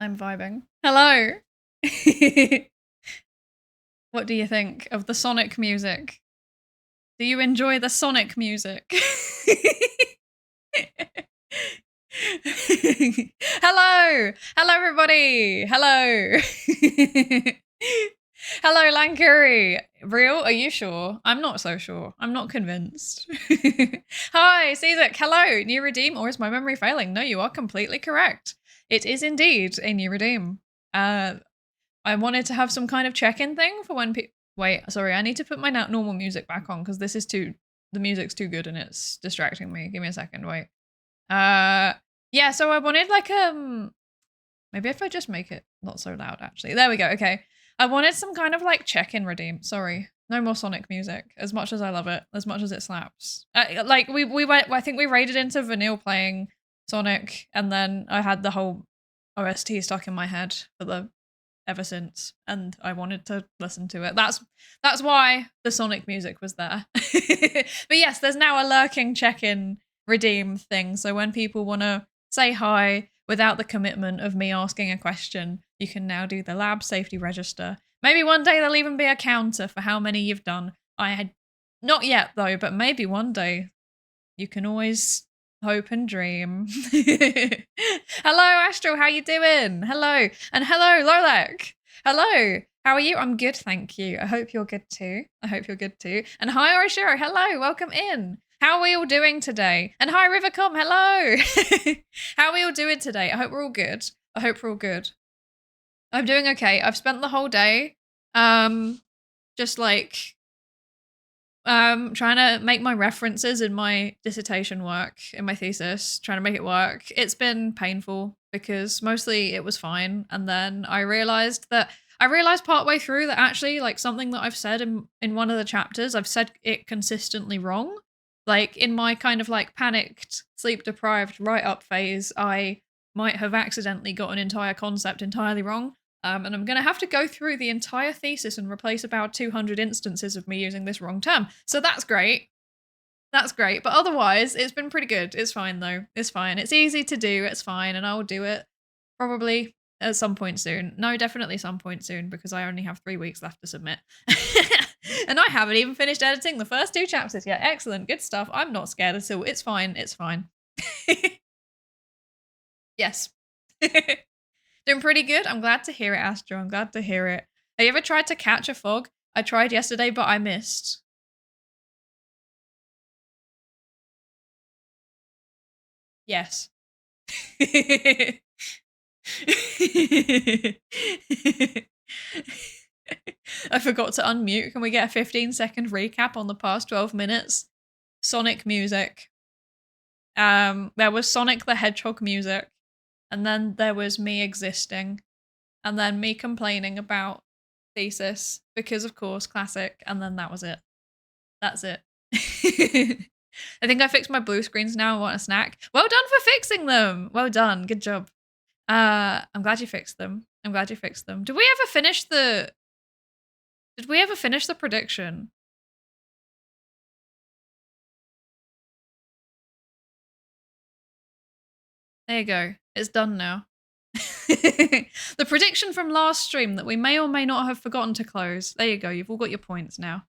I'm vibing. Hello. What do you think of the Sonic music? Do you enjoy the Sonic music? Hello! Hello, everybody! Hello! Hello, Lankuri! Real? Are you sure? I'm not so sure. I'm not convinced. Hi, Caesar. Hello! New redeem, or is my memory failing? No, you are completely correct. It is indeed a new redeem. I wanted to have some kind of check-in thing for when people... Wait, sorry, I need to put my normal music back on because this is too... The music's too good and it's distracting me. Give me a second, wait. Yeah, so I wanted like, maybe if I just make it not so loud, actually. There we go, okay. I wanted some kind of like check-in redeem. Sorry, no more Sonic music, as much as I love it, as much as it slaps. Like, we went, I think we raided into Vanille playing Sonic, and then I had the whole OST stuck in my head for the ever since, and I wanted to listen to it. That's why the Sonic music was there. But yes, there's now a lurking check-in redeem thing, so when people want to say hi without the commitment of me asking a question, you can now do the lab safety register. Maybe one day there'll even be a counter for how many you've done. I had not yet though, but maybe one day. You can always hope and dream. Hello, Astro. How you doing? Hello. And hello, Lilac. Hello. How are you? I'm good, thank you. I hope you're good too. I hope you're good too. And hi, Orishiro. Hello. Welcome in. How are we all doing today? And hi, Rivercom. Hello. How are we all doing today? I hope we're all good. I hope we're all good. I'm doing okay. I've spent the whole day just like trying to make my references in my dissertation work, in my thesis, trying to make it work. It's been painful because mostly it was fine. And then I realized partway through that actually like something that I've said in one of the chapters, I've said it consistently wrong. Like in my kind of like panicked, sleep deprived write up phase, I might have accidentally got an entire concept entirely wrong. And I'm going to have to go through the entire thesis and replace about 200 instances of me using this wrong term. So that's great. That's great. But otherwise, it's been pretty good. It's fine, though. It's fine. It's easy to do. It's fine. And I'll do it probably at some point soon. No, definitely some point soon, because I only have 3 weeks left to submit. And I haven't even finished editing the first 2 chapters yet. Excellent. Good stuff. I'm not scared at all. It's fine. It's fine. Yes. Doing pretty good. I'm glad to hear it, Astro. I'm glad to hear it. Have you ever tried to catch a fog? I tried yesterday, but I missed. Yes. I forgot to unmute. Can we get a 15-second recap on the past 12 minutes? Sonic music. There was Sonic the Hedgehog music. And then there was me existing. And then me complaining about thesis. Because, of course, classic. And then that was it. That's it. I think I fixed my blue screens now. I want a snack. Well done for fixing them. Well done. Good job. I'm glad you fixed them. I'm glad you fixed them. Did we ever finish the prediction? There you go. It's done now. The prediction from last stream that we may or may not have forgotten to close. There you go. You've all got your points now.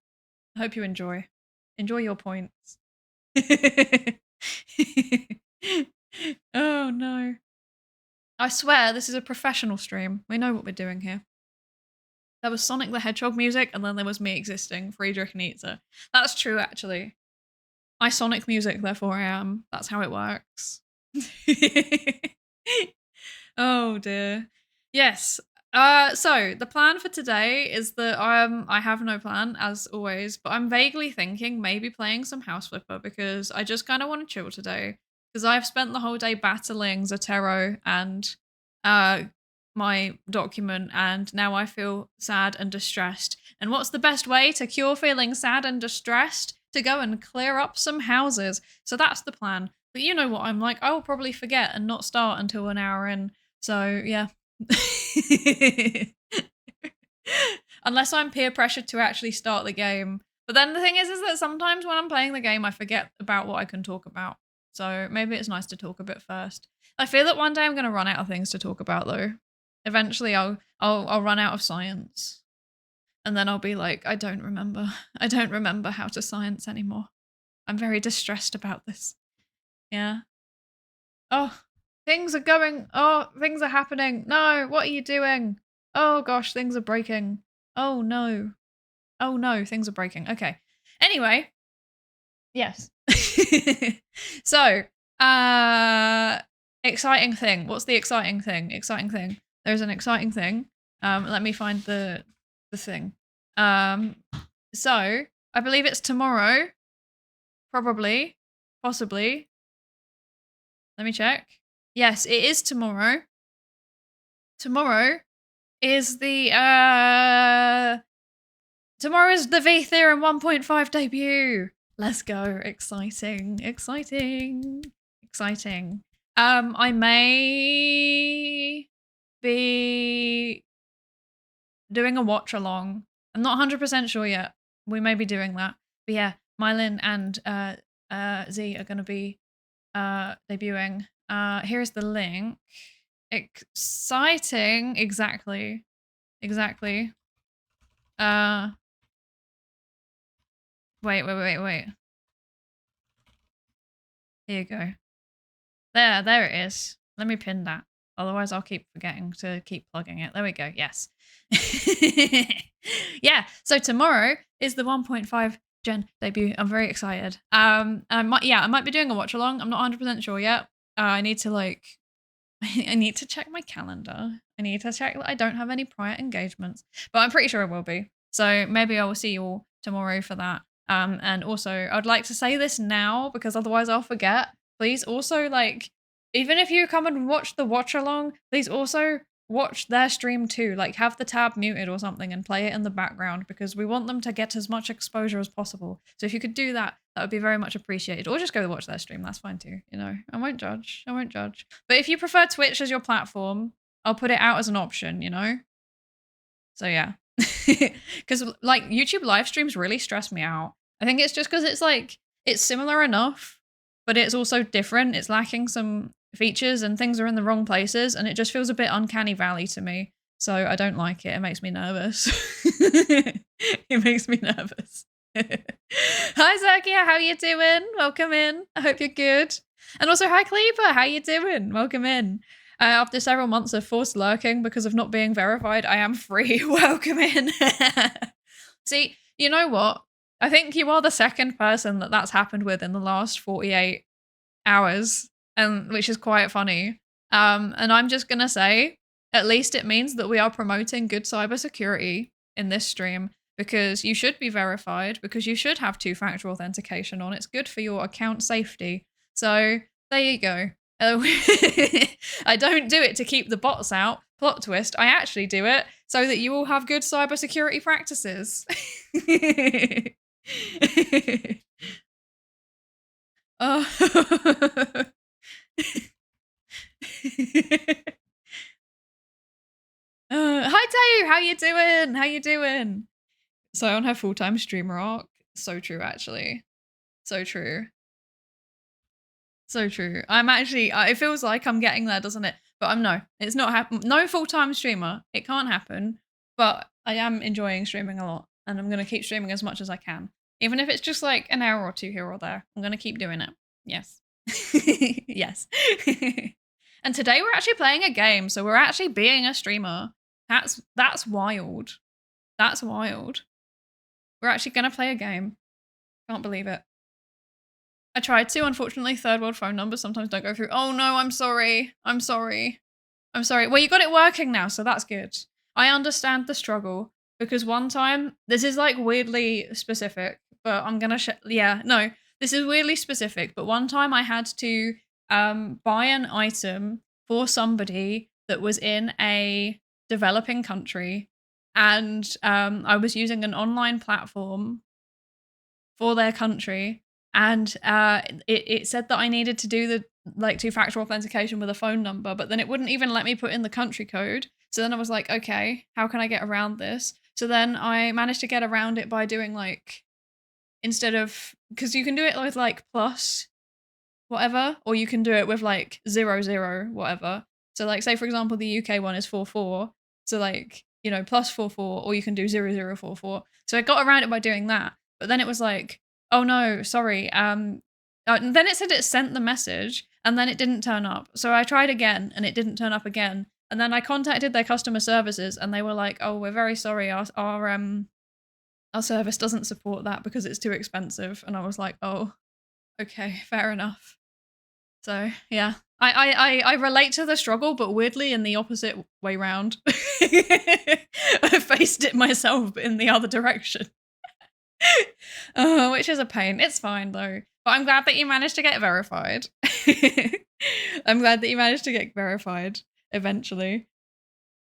I hope you enjoy. Enjoy your points. Oh no. I swear this is a professional stream. We know what we're doing here. There was Sonic the Hedgehog music and then there was me existing, Friedrich Nietzsche. That's true actually. I Sonic music, therefore I am. That's how it works. Oh dear. Yes. So the plan for today is that I have no plan as always, but I'm vaguely thinking maybe playing some House Flipper because I just kind of want to chill today because I've spent the whole day battling Zotero and my document and now I feel sad and distressed. And what's the best way to cure feeling sad and distressed? To go and clear up some houses. So that's the plan. But you know what I'm like, I will probably forget and not start until an hour in. So yeah. Unless I'm peer pressured to actually start the game. But then the thing is that sometimes when I'm playing the game, I forget about what I can talk about. So maybe it's nice to talk a bit first. I feel that one day I'm going to run out of things to talk about though. Eventually I'll run out of science. And then I'll be like, I don't remember how to science anymore. I'm very distressed about this. Yeah. Oh, things are happening. No, what are you doing? Oh gosh, things are breaking. Oh no. Oh no, things are breaking. Okay. Anyway. Yes. So, exciting thing. What's the exciting thing? Exciting thing. There's an exciting thing. Let me find the thing. So I believe it's tomorrow. Probably. Possibly. Let me check. Yes, it is tomorrow. Tomorrow is the V Theorem 1.5 debut. Let's go. Exciting. Exciting. Exciting. I may be doing a watch along. I'm not 100% sure yet. We may be doing that. But yeah, Mylin and Z are going to be debuting. Here's the link. Exciting. Exactly. Exactly. Wait. Here you go. There it is. Let me pin that. Otherwise I'll keep forgetting to keep plugging it. There we go. Yes. Yeah. So tomorrow is the 1.5 gen debut. I'm very excited. I might be doing a watch along. I'm not 100% sure yet. I need to I need to check my calendar. I need to check that I don't have any prior engagements, but I'm pretty sure I will be. So maybe I will see you all tomorrow for that. And also I'd like to say this now because otherwise I'll forget. Please also even if you come and watch the watch along, please also watch their stream too. Like have the tab muted or something and play it in the background because we want them to get as much exposure as possible. So if you could do that, that would be very much appreciated. Or just go watch their stream. That's fine too. You know, I won't judge. I won't judge. But if you prefer Twitch as your platform, I'll put it out as an option, you know? So yeah. Because YouTube live streams really stress me out. I think it's just because it's similar enough, but it's also different. It's lacking some features and things are in the wrong places and it just feels a bit uncanny valley to me. So I don't like it. It makes me nervous. It makes me nervous. Hi Zakia, how you doing? Welcome in. I hope you're good. And also hi Kleeper, how you doing? Welcome in. After several months of forced lurking because of not being verified, I am free. Welcome in. See, you know what? I think you are the second person that's happened with in the last 48 hours, which is quite funny. And I'm just going to say, at least it means that we are promoting good cybersecurity in this stream because you should be verified, because you should have two-factor authentication on. It's good for your account safety. So there you go. I don't do it to keep the bots out. Plot twist, I actually do it so that you all have good cybersecurity practices. Oh. Hi Tayu, how you doing? How you doing? So on her full-time streamer arc. So true, actually. So true. So true. I'm actually, it feels like I'm getting there, doesn't it? But I'm no, it's not happening. No full-time streamer. It can't happen. But I am enjoying streaming a lot. And I'm going to keep streaming as much as I can. Even if it's just like an hour or two here or there. I'm going to keep doing it. Yes. Yes. And today we're actually playing a game. So we're actually being a streamer. That's wild. That's wild. We're actually going to play a game. Can't believe it. I tried to. Unfortunately, third world phone numbers sometimes don't go through. Oh no, I'm sorry. I'm sorry. I'm sorry. Well, you got it working now, so that's good. I understand the struggle because one time, this is like weirdly specific, but I'm going to yeah, no, this is weirdly specific, but one time I had to buy an item for somebody that was in a developing country and I was using an online platform for their country. And it said that I needed to do the two-factor authentication with a phone number, but then it wouldn't even let me put in the country code. So then I was like, okay, how can I get around this? So then I managed to get around it by doing instead of, because you can do it with plus whatever, or you can do it with 00 whatever. So like, say for example, the UK one is 44. So like, you know, plus 44, or you can do 0044. So I got around it by doing that. But then it was like, oh no, sorry. And then it said it sent the message and then it didn't turn up. So I tried again and it didn't turn up again. And then I contacted their customer services and they were like, oh, we're very sorry. Our service doesn't support that because it's too expensive. And I was like, oh, okay, fair enough. So yeah, I relate to the struggle, but weirdly in the opposite way round. I faced it myself, but in the other direction. Which is a pain. It's fine though. But I'm glad that you managed to get verified. I'm glad that you managed to get verified eventually.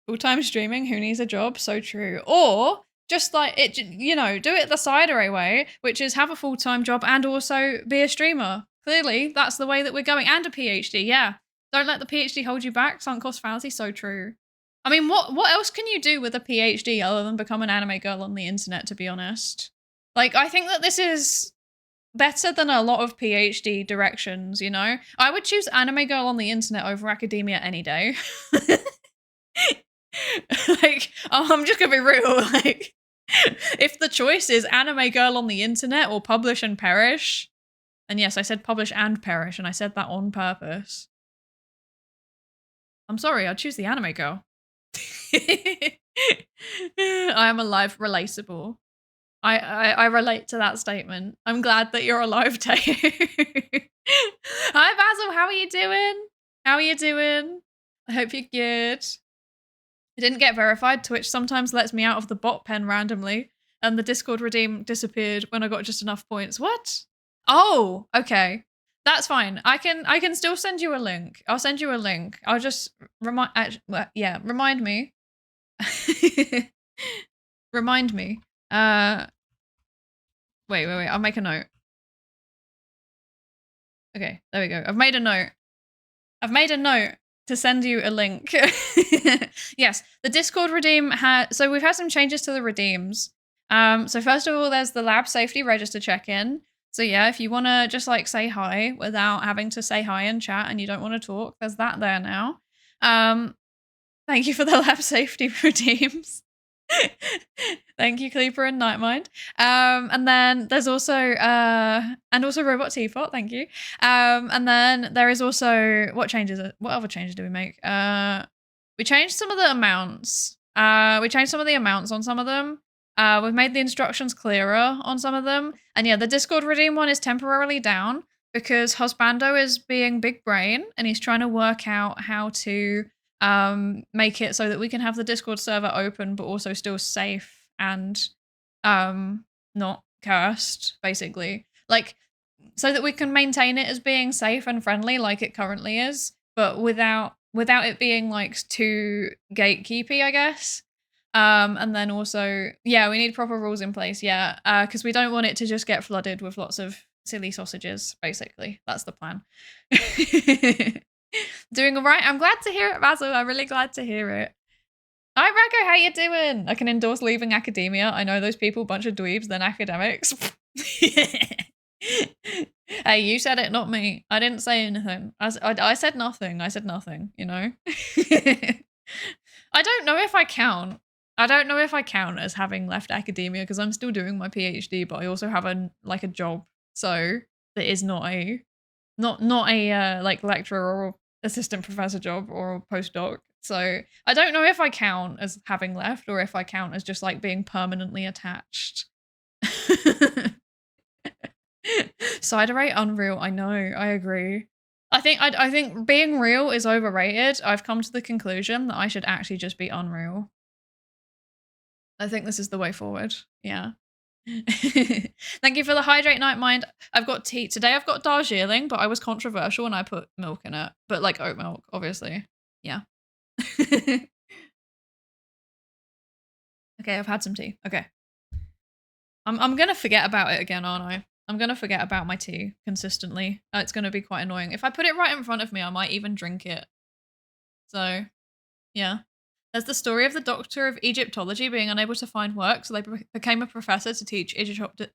Full-time streaming, who needs a job? So true. Or just like it, you know, do it the Psydere way, which is have a full-time job and also be a streamer. Clearly, that's the way that we're going. And a PhD, yeah. Don't let the PhD hold you back. Sunk cost fallacy, so true. I mean, what else can you do with a PhD other than become an anime girl on the internet, to be honest? Like, I think that this is better than a lot of PhD directions, you know? I would choose anime girl on the internet over academia any day. Like, I'm just gonna be real, like, if the choice is anime girl on the internet or publish and perish, and yes, I said publish and perish, and I said that on purpose. I'm sorry, I'd choose the anime girl. I am alive, relatable. I relate to that statement. I'm glad that you're alive, Tay. Hi, Basil. How are you doing? How are you doing? I hope you're good. I didn't get verified. Twitch sometimes lets me out of the bot pen randomly, and the Discord redeem disappeared when I got just enough points. What? Oh, okay. That's fine. I can still send you a link. I'll send you a link. I'll just remind me. Remind me. Wait. I'll make a note. Okay, there we go. I've made a note to send you a link. Yes, the Discord redeem so we've had some changes to the redeems. So first of all, there's the lab safety register check-in. So yeah, if you want to just like say hi without having to say hi in chat and you don't want to talk, there's that there now. Thank you for the lab safety redeems. Thank you, Creeper and Nightmind. And then there's also Robot Teapot, thank you. And then there is also what other changes do we make? We changed some of the amounts. We changed some of the amounts on some of them. We've made the instructions clearer on some of them. And yeah, the Discord redeem one is temporarily down because Husbando is being big brain and he's trying to work out how to make it so that we can have the Discord server open but also still safe and not cursed, basically. Like, so that we can maintain it as being safe and friendly like it currently is, but without it being like too gatekeepy, I guess. And then also, yeah, we need proper rules in place, yeah, because we don't want it to just get flooded with lots of silly sausages, basically. That's the plan. Doing all right? I'm glad to hear it, Basil. I'm really glad to hear it. Hi, Racco, how you doing? I can endorse leaving academia. I know those people, bunch of dweebs, then academics. Hey, you said it, not me. I didn't say anything. I said nothing. I said nothing, you know? I don't know if I count. I don't know if I count as having left academia because I'm still doing my PhD, but I also have a job. So that is not a like lecturer or assistant professor job or postdoc. So I don't know if I count as having left or if I count as just like being permanently attached. Psydere unreal. I know. I agree. I think being real is overrated. I've come to the conclusion that I should actually just be unreal. I think this is the way forward. Yeah. Thank you for the hydrate, Nightmind. I've got tea. Today I've got Darjeeling, but I was controversial and I put milk in it. But like oat milk, obviously. Yeah. Okay, I've had some tea. Okay. I'm gonna forget about it again, aren't I? I'm gonna forget about my tea consistently. It's gonna be quite annoying. If I put it right in front of me, I might even drink it. So, yeah. There's the story of the doctor of Egyptology being unable to find work, so they became a professor to teach Egyptology.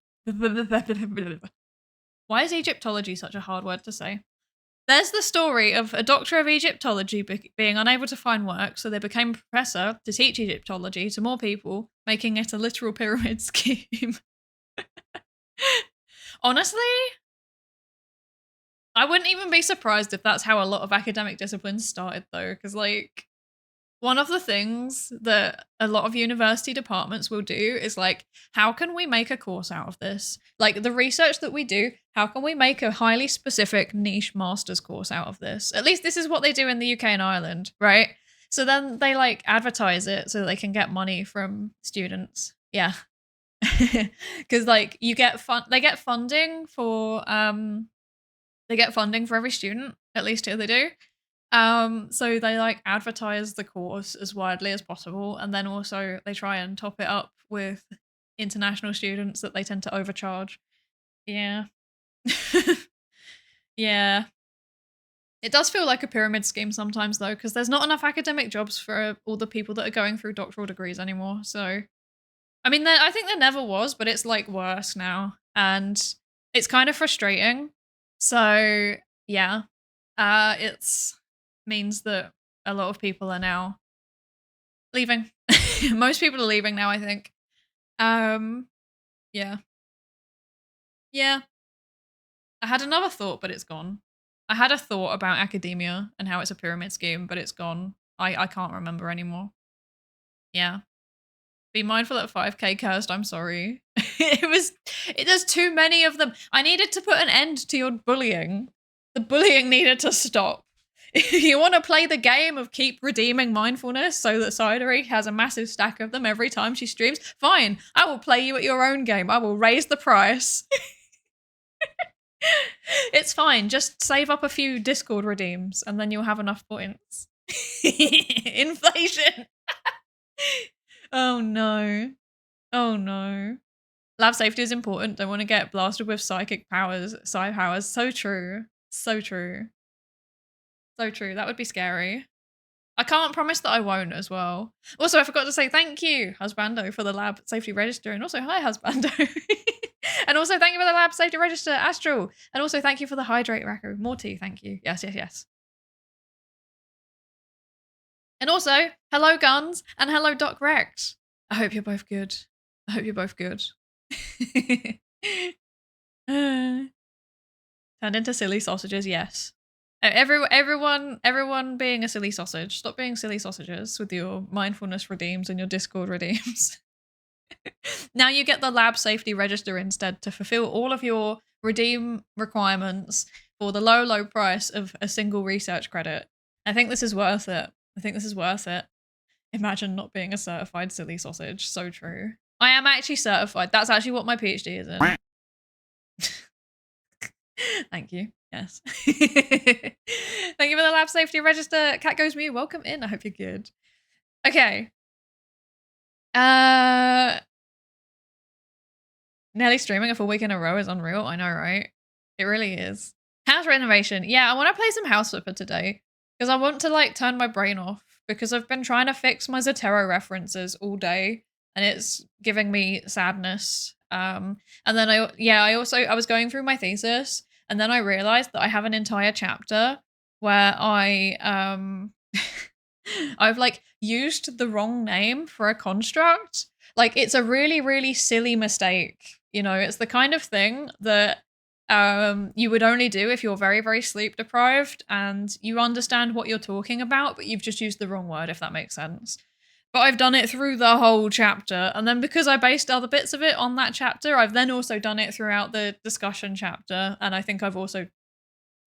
Why is Egyptology such a hard word to say? There's the story of a doctor of Egyptology being unable to find work, so they became a professor to teach Egyptology to more people, making it a literal pyramid scheme. Honestly, I wouldn't even be surprised if that's how a lot of academic disciplines started, though, because, like, one of the things that a lot of university departments will do is like, how can we make a course out of this? Like the research that we do, how can we make a highly specific niche master's course out of this? At least this is what they do in the UK and Ireland, right? So then they like advertise it so they can get money from students. Yeah. Cuz like they get funding for every student, at least here they do. So they like advertise the course as widely as possible, and then also they try and top it up with international students that they tend to overcharge. Yeah. Yeah. It does feel like a pyramid scheme sometimes though, because there's not enough academic jobs for all the people that are going through doctoral degrees anymore. So, I mean, I think there never was, but it's like worse now, and it's kind of frustrating. So, yeah, it's means that a lot of people are now leaving. Most people are leaving now, I think. Yeah. Yeah. I had another thought, but it's gone. I had a thought about academia and how it's a pyramid scheme, but it's gone. I can't remember anymore. Yeah. Be mindful at 5k cursed, I'm sorry. There's too many of them. I needed to put an end to your bullying. The bullying needed to stop. If you want to play the game of keep redeeming mindfulness so that Psydere has a massive stack of them every time she streams, fine. I will play you at your own game. I will raise the price. It's fine. Just save up a few Discord redeems and then you'll have enough points. Inflation. Oh no. Oh no. Lab safety is important. Don't want to get blasted with psychic powers, psi powers. So true. So true. So true. That would be scary. I can't promise that I won't as well. Also, I forgot to say thank you, Husbando, for the lab safety register. And also, hi, Husbando. And also, thank you for the lab safety register, Astro. And also, thank you for the hydrate, Racco. Morty, thank you. Yes, yes, yes. And also, hello, Guns. And hello, Doc Rex. I hope you're both good. I hope you're both good. Turned into silly sausages, yes. Everyone being a silly sausage. Stop being silly sausages with your mindfulness redeems and your Discord redeems. Now you get the lab safety register instead to fulfill all of your redeem requirements for the low, low price of a single research credit. I think this is worth it. I think this is worth it. Imagine not being a certified silly sausage. So true. I am actually certified. That's actually what my PhD is in. Thank you. Yes. Thank you for the lab safety register. Cat goes me. Welcome in. I hope you're good. Okay. Nearly streaming a full week in a row is unreal. I know, right? It really is. House renovation. Yeah, I want to play some House Flipper today because I want to like turn my brain off because I've been trying to fix my Zotero references all day and it's giving me sadness. And then I was going through my thesis and then I realized that I have an entire chapter where I've like used the wrong name for a construct. Like it's a really, really silly mistake. You know, it's the kind of thing that you would only do if you're very, very sleep deprived and you understand what you're talking about, but you've just used the wrong word, if that makes sense. But I've done it through the whole chapter. And then because I based other bits of it on that chapter, I've then also done it throughout the discussion chapter. And I think I've also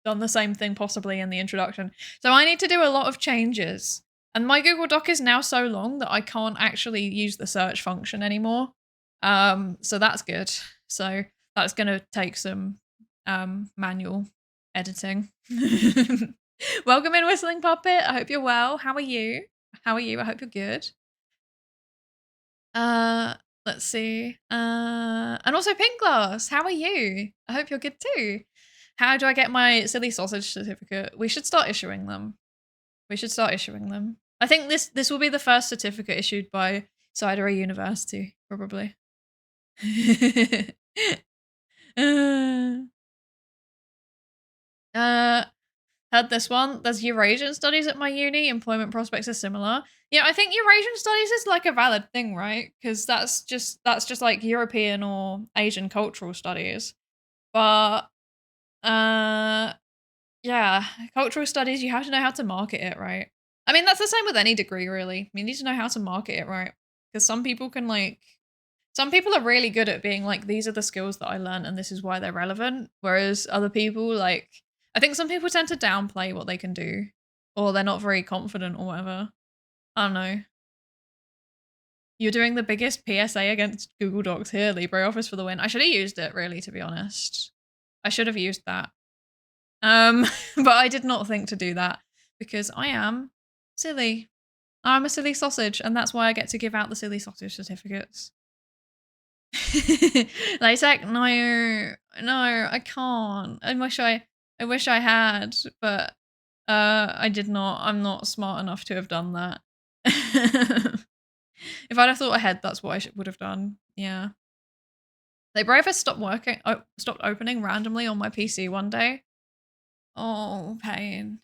done the same thing possibly in the introduction. So I need to do a lot of changes. And my Google Doc is now so long that I can't actually use the search function anymore. So that's good. So that's going to take some manual editing. Welcome in, Whistling Puppet. I hope you're well. How are you? How are you? I hope you're good. Let's see. And also Pink Glass. How are you? I hope you're good too. How do I get my silly sausage certificate? We should start issuing them. We should start issuing them. I think this will be the first certificate issued by Psydere University, probably. Heard this one. There's Eurasian studies at my uni. Employment prospects are similar. Yeah, I think Eurasian studies is like a valid thing, right? Because that's just like European or Asian cultural studies. But yeah, cultural studies, you have to know how to market it, right? I mean, that's the same with any degree, really. You need to know how to market it right. Because some people are really good at being like, these are the skills that I learned and this is why they're relevant. Whereas other people, like, I think some people tend to downplay what they can do, or they're not very confident or whatever. I don't know. You're doing the biggest PSA against Google Docs here, LibreOffice for the win. I should have used it, really, to be honest. I should have used that. But I did not think to do that because I am silly. I'm a silly sausage, and that's why I get to give out the silly sausage certificates. LaTeX, no, I can't. I wish I had, but I did not. I'm not smart enough to have done that. If I'd have thought ahead, that's what I would have done. Yeah. LibreOffice stopped opening randomly on my PC one day. Oh, pain.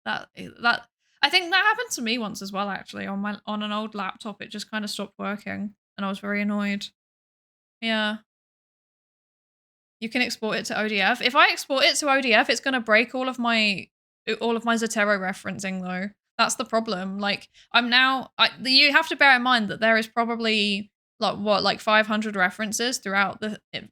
That I think that happened to me once as well, actually. On an old laptop, it just kind of stopped working, and I was very annoyed. Yeah. You can export it to ODF. If I export it to ODF, it's gonna break all of my Zotero referencing though. That's the problem. Like you have to bear in mind that there is probably like 500 references throughout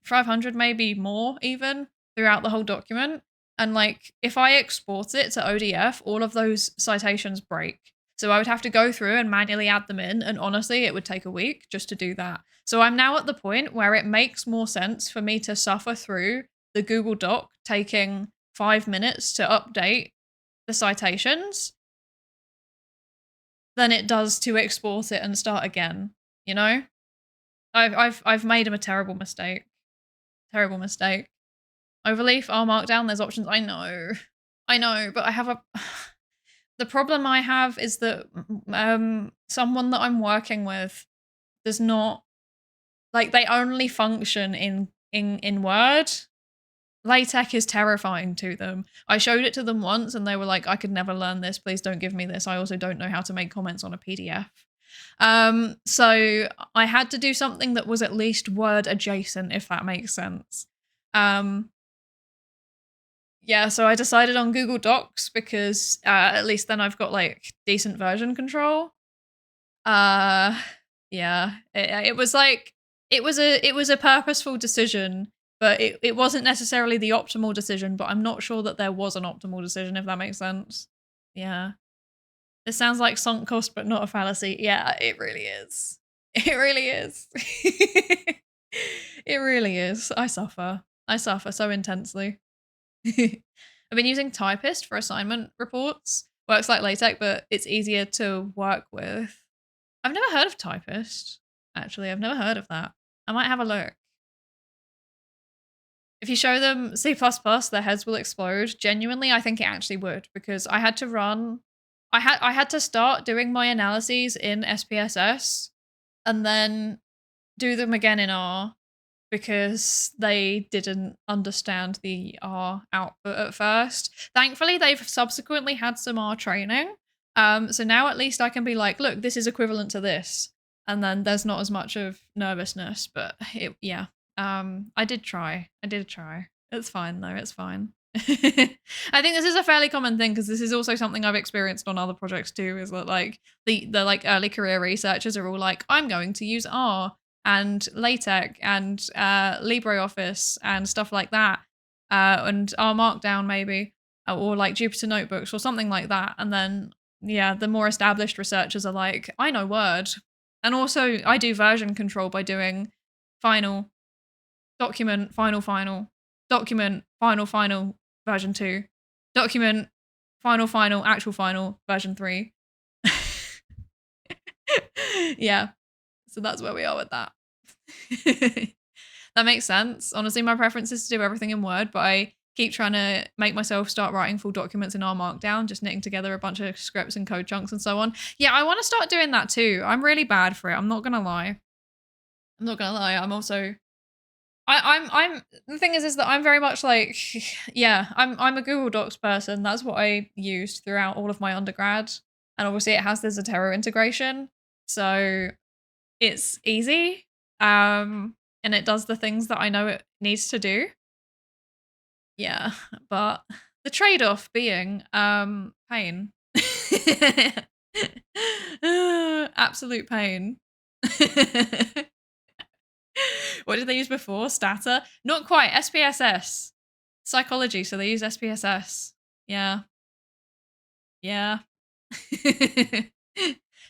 500, maybe more even, throughout the whole document. And like, if I export it to ODF, all of those citations break. So I would have to go through and manually add them in. And honestly, it would take a week just to do that. So I'm now at the point where it makes more sense for me to suffer through the Google Doc taking 5 minutes to update the citations than it does to export it and start again. You know, I've made a terrible mistake. Terrible mistake. Overleaf, Markdown, there's options. I know, but I have the problem I have is that someone that I'm working with does not, like, they only function in Word. LaTeX is terrifying to them. I showed it to them once and they were like, I could never learn this. Please don't give me this. I also don't know how to make comments on a PDF. So I had to do something that was at least Word adjacent, if that makes sense. Yeah, so I decided on Google Docs because at least then I've got like decent version control. Yeah, it was like, it was a purposeful decision, but it wasn't necessarily the optimal decision, but I'm not sure that there was an optimal decision, if that makes sense. Yeah. This sounds like sunk cost, but not a fallacy. Yeah, it really is. It really is. It really is. I suffer so intensely. I've been using Typist for assignment reports. Works like LaTeX, but it's easier to work with. I've never heard of Typist, actually. I've never heard of that. I might have a look. If you show them C++, their heads will explode. Genuinely, I think it actually would, because I had to start doing my analyses in SPSS and then do them again in R, because they didn't understand the R output at first. Thankfully, they've subsequently had some R training. So now at least I can be like, look, this is equivalent to this. And then there's not as much of nervousness, but yeah. I did try. It's fine though, it's fine. I think this is a fairly common thing, because this is also something I've experienced on other projects too, is that like the like early career researchers are all like, I'm going to use R and LaTeX and LibreOffice and stuff like that, and R Markdown maybe, or like Jupyter Notebooks or something like that. And then yeah, the more established researchers are like, I know Word, and also I do version control by doing final, document, final, document, final, version 2, document, final, actual final, version 3. Yeah. So that's where we are with that. That makes sense. Honestly, my preference is to do everything in Word, but I keep trying to make myself start writing full documents in R Markdown, just knitting together a bunch of scripts and code chunks and so on. Yeah, I want to start doing that too. I'm really bad for it. I'm not going to lie. I'm I'm the thing is that I'm very much like, yeah, I'm a Google Docs person. That's what I used throughout all of my undergrad. And obviously it has the Zotero integration. So it's easy. And it does the things that I know it needs to do. Yeah, but the trade-off being pain. Absolute pain. What did they use before? Stata? Not quite. SPSS. Psychology, so they use SPSS. Yeah. Yeah.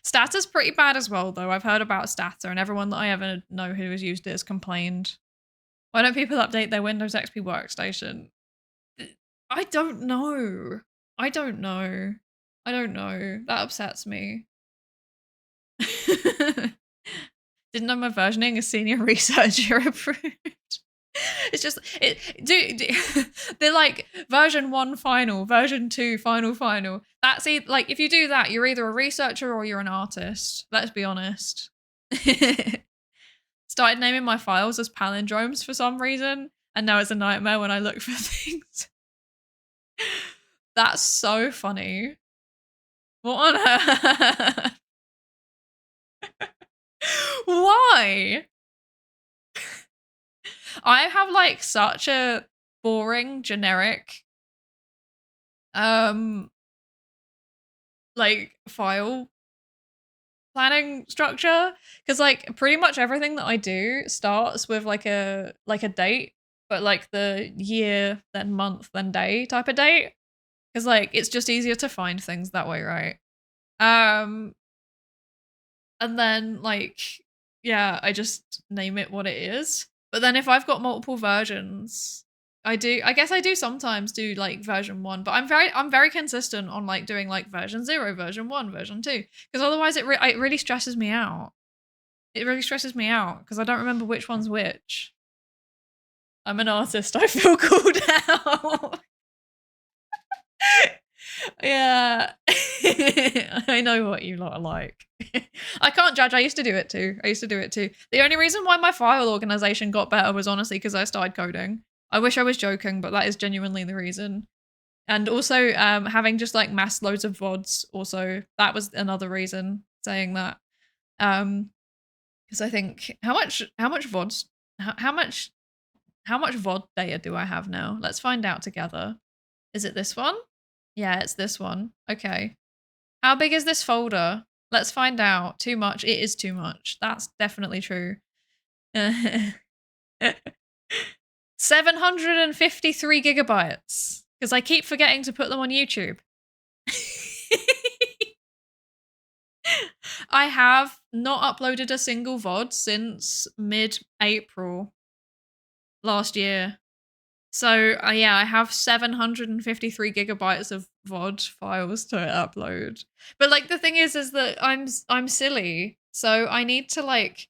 Stata's pretty bad as well, though. I've heard about Stata, and everyone that I ever know who has used it has complained. Why don't people update their Windows XP workstation? I don't know. I don't know. I don't know. That upsets me. Didn't know my versioning is senior researcher approved. It's just they're like version 1 final, version 2 final. That's like if you do that, you're either a researcher or you're an artist. Let's be honest. Started naming my files as palindromes for some reason, and now it's a nightmare when I look for things. That's so funny. What on earth? Why? I have like such a boring generic like file planning structure, because like pretty much everything that I do starts with like a date, but like the year then month then day type of date, because like it's just easier to find things that way, right? And then like, yeah, I just name it what it is. But then if I've got multiple versions, I guess I do sometimes do like version 1, but I'm very consistent on like doing like version 0, version 1, version 2, because otherwise it really stresses me out. It really stresses me out because I don't remember which one's which. I'm an artist. I feel called out. Yeah. I know what you lot are like. I can't judge. I used to do it too. The only reason why my file organization got better was honestly because I started coding. I wish I was joking, but that is genuinely the reason. And also having just like mass loads of VODs also, that was another reason saying that. Because I think how much VODs how much VOD data do I have now? Let's find out together. Is it this one? Yeah, it's this one. Okay. How big is this folder? Let's find out. Too much. It is too much. That's definitely true. 753 gigabytes. Because I keep forgetting to put them on YouTube. I have not uploaded a single VOD since mid-April last year. So yeah, I have 753 gigabytes of VOD files to upload. But like the thing is that I'm silly. So I need to like,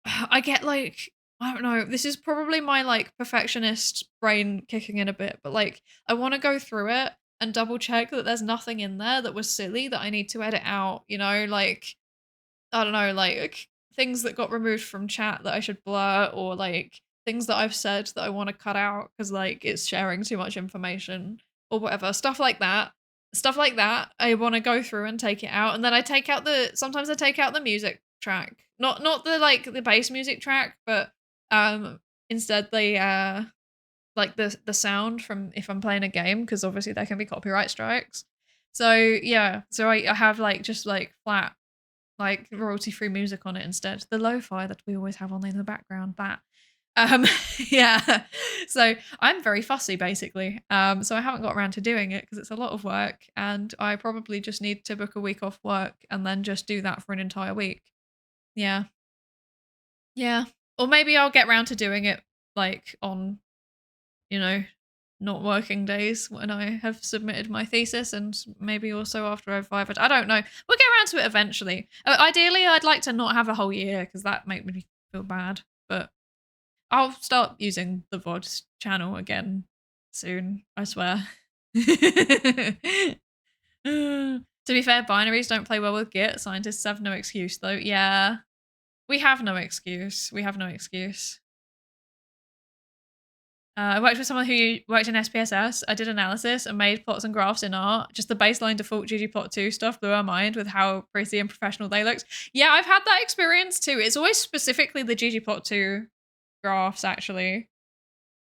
I get like, I don't know, this is probably my like perfectionist brain kicking in a bit, but like I want to go through it and double check that there's nothing in there that was silly that I need to edit out, you know, like, I don't know, like things that got removed from chat that I should blur, or like things that I've said that I want to cut out because like it's sharing too much information or whatever. Stuff like that. I want to go through and take it out. And then I take out sometimes I take out the music track. Not the like the bass music track, but instead the like the sound from if I'm playing a game, because obviously there can be copyright strikes. So yeah, so I have like just like flat like royalty-free music on it instead. The lo-fi that we always have on in the background, that. Yeah. So I'm very fussy basically. So I haven't got around to doing it because it's a lot of work, and I probably just need to book a week off work and then just do that for an entire week. Yeah. Yeah. Or maybe I'll get around to doing it like on, you know, not working days when I have submitted my thesis, and maybe also after I've vivoed. I don't know. We'll get around to it eventually. Ideally, I'd like to not have a whole year because that made me feel bad. But I'll start using the VOD channel again soon, I swear. To be fair, binaries don't play well with Git. Scientists have no excuse though. Yeah, we have no excuse. I worked with someone who worked in SPSS. I did analysis and made plots and graphs in art. Just the baseline default ggplot2 stuff blew our mind with how pretty and professional they looked. Yeah, I've had that experience too. It's always specifically the ggplot2 graphs, actually.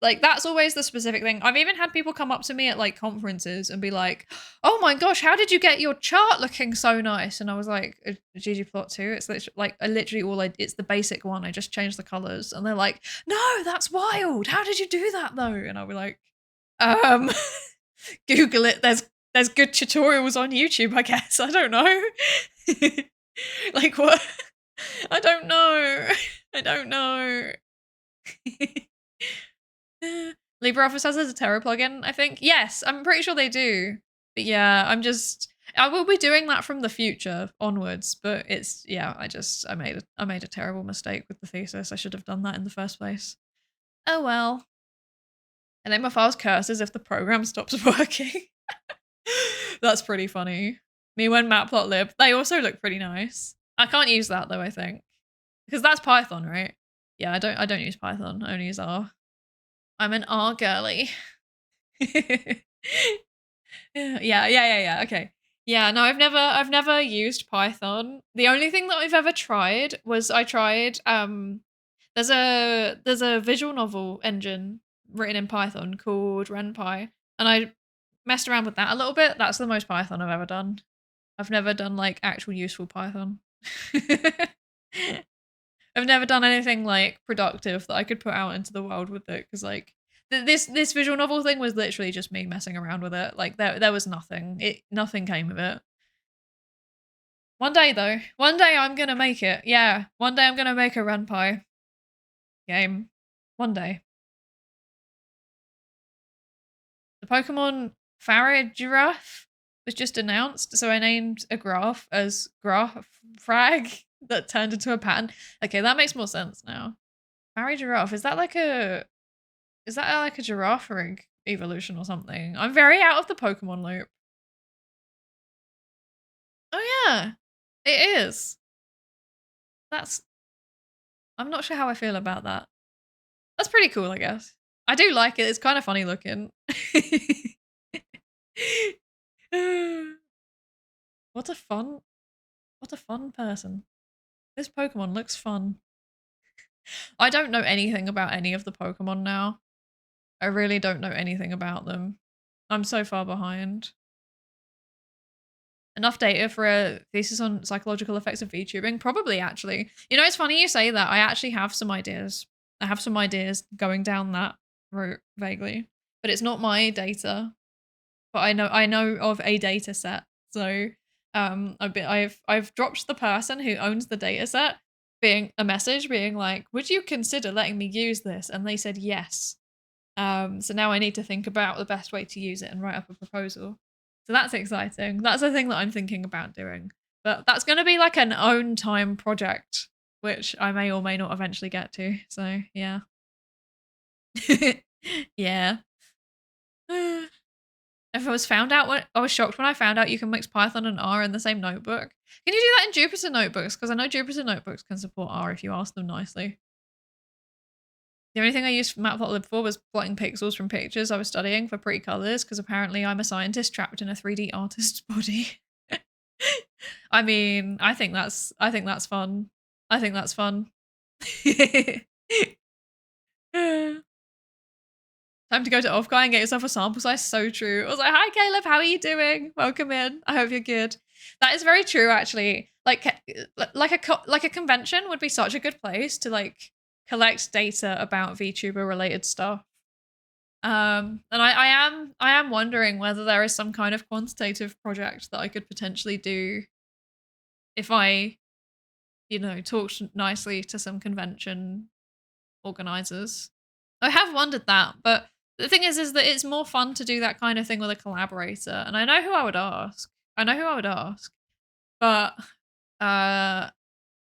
Like, that's always the specific thing. I've even had people come up to me at like conferences and be like, oh my gosh, how did you get your chart looking so nice? And I was like, ggplot2. It's literally all it's the basic one. I just changed the colors. And they're like, no, that's wild. How did you do that though? And I'll be like, Google it. There's good tutorials on YouTube, I guess. I don't know. Like, what? I don't know. I don't know. LibreOffice has a Terra plugin, I think. Yes, I'm pretty sure they do. But yeah, I will be doing that from the future onwards. But it's, yeah, I made a terrible mistake with the thesis. I should have done that in the first place. Oh well. And then my files curses if the program stops working. That's pretty funny. Me when matplotlib. They also look pretty nice. I can't use that though, I think. Because that's Python, right? Yeah, I don't use Python. I only use R. I'm an R girly. Yeah. Okay. Yeah, no, I've never used Python. The only thing that I've ever tried was there's a visual novel engine written in Python called RenPy, and I messed around with that a little bit. That's the most Python I've ever done. I've never done like actual useful Python. I've never done anything like productive that I could put out into the world with it, because like this visual novel thing was literally just me messing around with it. Like there was nothing. Nothing came of it. One day though, one day I'm gonna make it. Yeah, one day I'm gonna make a RenPy game. One day. The Pokemon Farigiraf was just announced, so I named a graph as Graph Frag that turned into a pattern. Okay, that makes more sense now. Farigiraf, is that like a giraffe rig evolution or something? I'm very out of the Pokemon loop. Oh yeah, it is. I'm not sure how I feel about that. That's pretty cool, I guess. I do like it. It's kind of funny looking. What a fun person. This Pokemon looks fun. I don't know anything about any of the Pokemon now. I really don't know anything about them. I'm so far behind. Enough data for a thesis on psychological effects of VTubing? Probably, actually. You know, it's funny you say that. I actually have some ideas. I have some ideas going down that route vaguely, but it's not my data. But I know of a data set. So I've dropped the person who owns the data set being a message being like, would you consider letting me use this? And they said yes. So now I need to think about the best way to use it and write up a proposal. So that's exciting. That's the thing that I'm thinking about doing. But that's going to be like an own time project, which I may or may not eventually get to. So yeah. Yeah. If I was shocked when I found out you can mix Python and R in the same notebook. Can you do that in Jupyter notebooks? Because I know Jupyter notebooks can support R if you ask them nicely. The only thing I used Matplotlib for was plotting pixels from pictures I was studying for pretty colors, because apparently I'm a scientist trapped in a 3D artist's body. I mean, I think that's fun. I think that's fun. Time to go to Off Guy and get yourself a sample size. So true. I was like, hi Caleb, how are you doing? Welcome in. I hope you're good. That is very true, actually. Like a convention would be such a good place to like collect data about VTuber related stuff. And I am wondering whether there is some kind of quantitative project that I could potentially do if I, you know, talked nicely to some convention organizers. I have wondered that, but the thing is that it's more fun to do that kind of thing with a collaborator. And I know who I would ask. But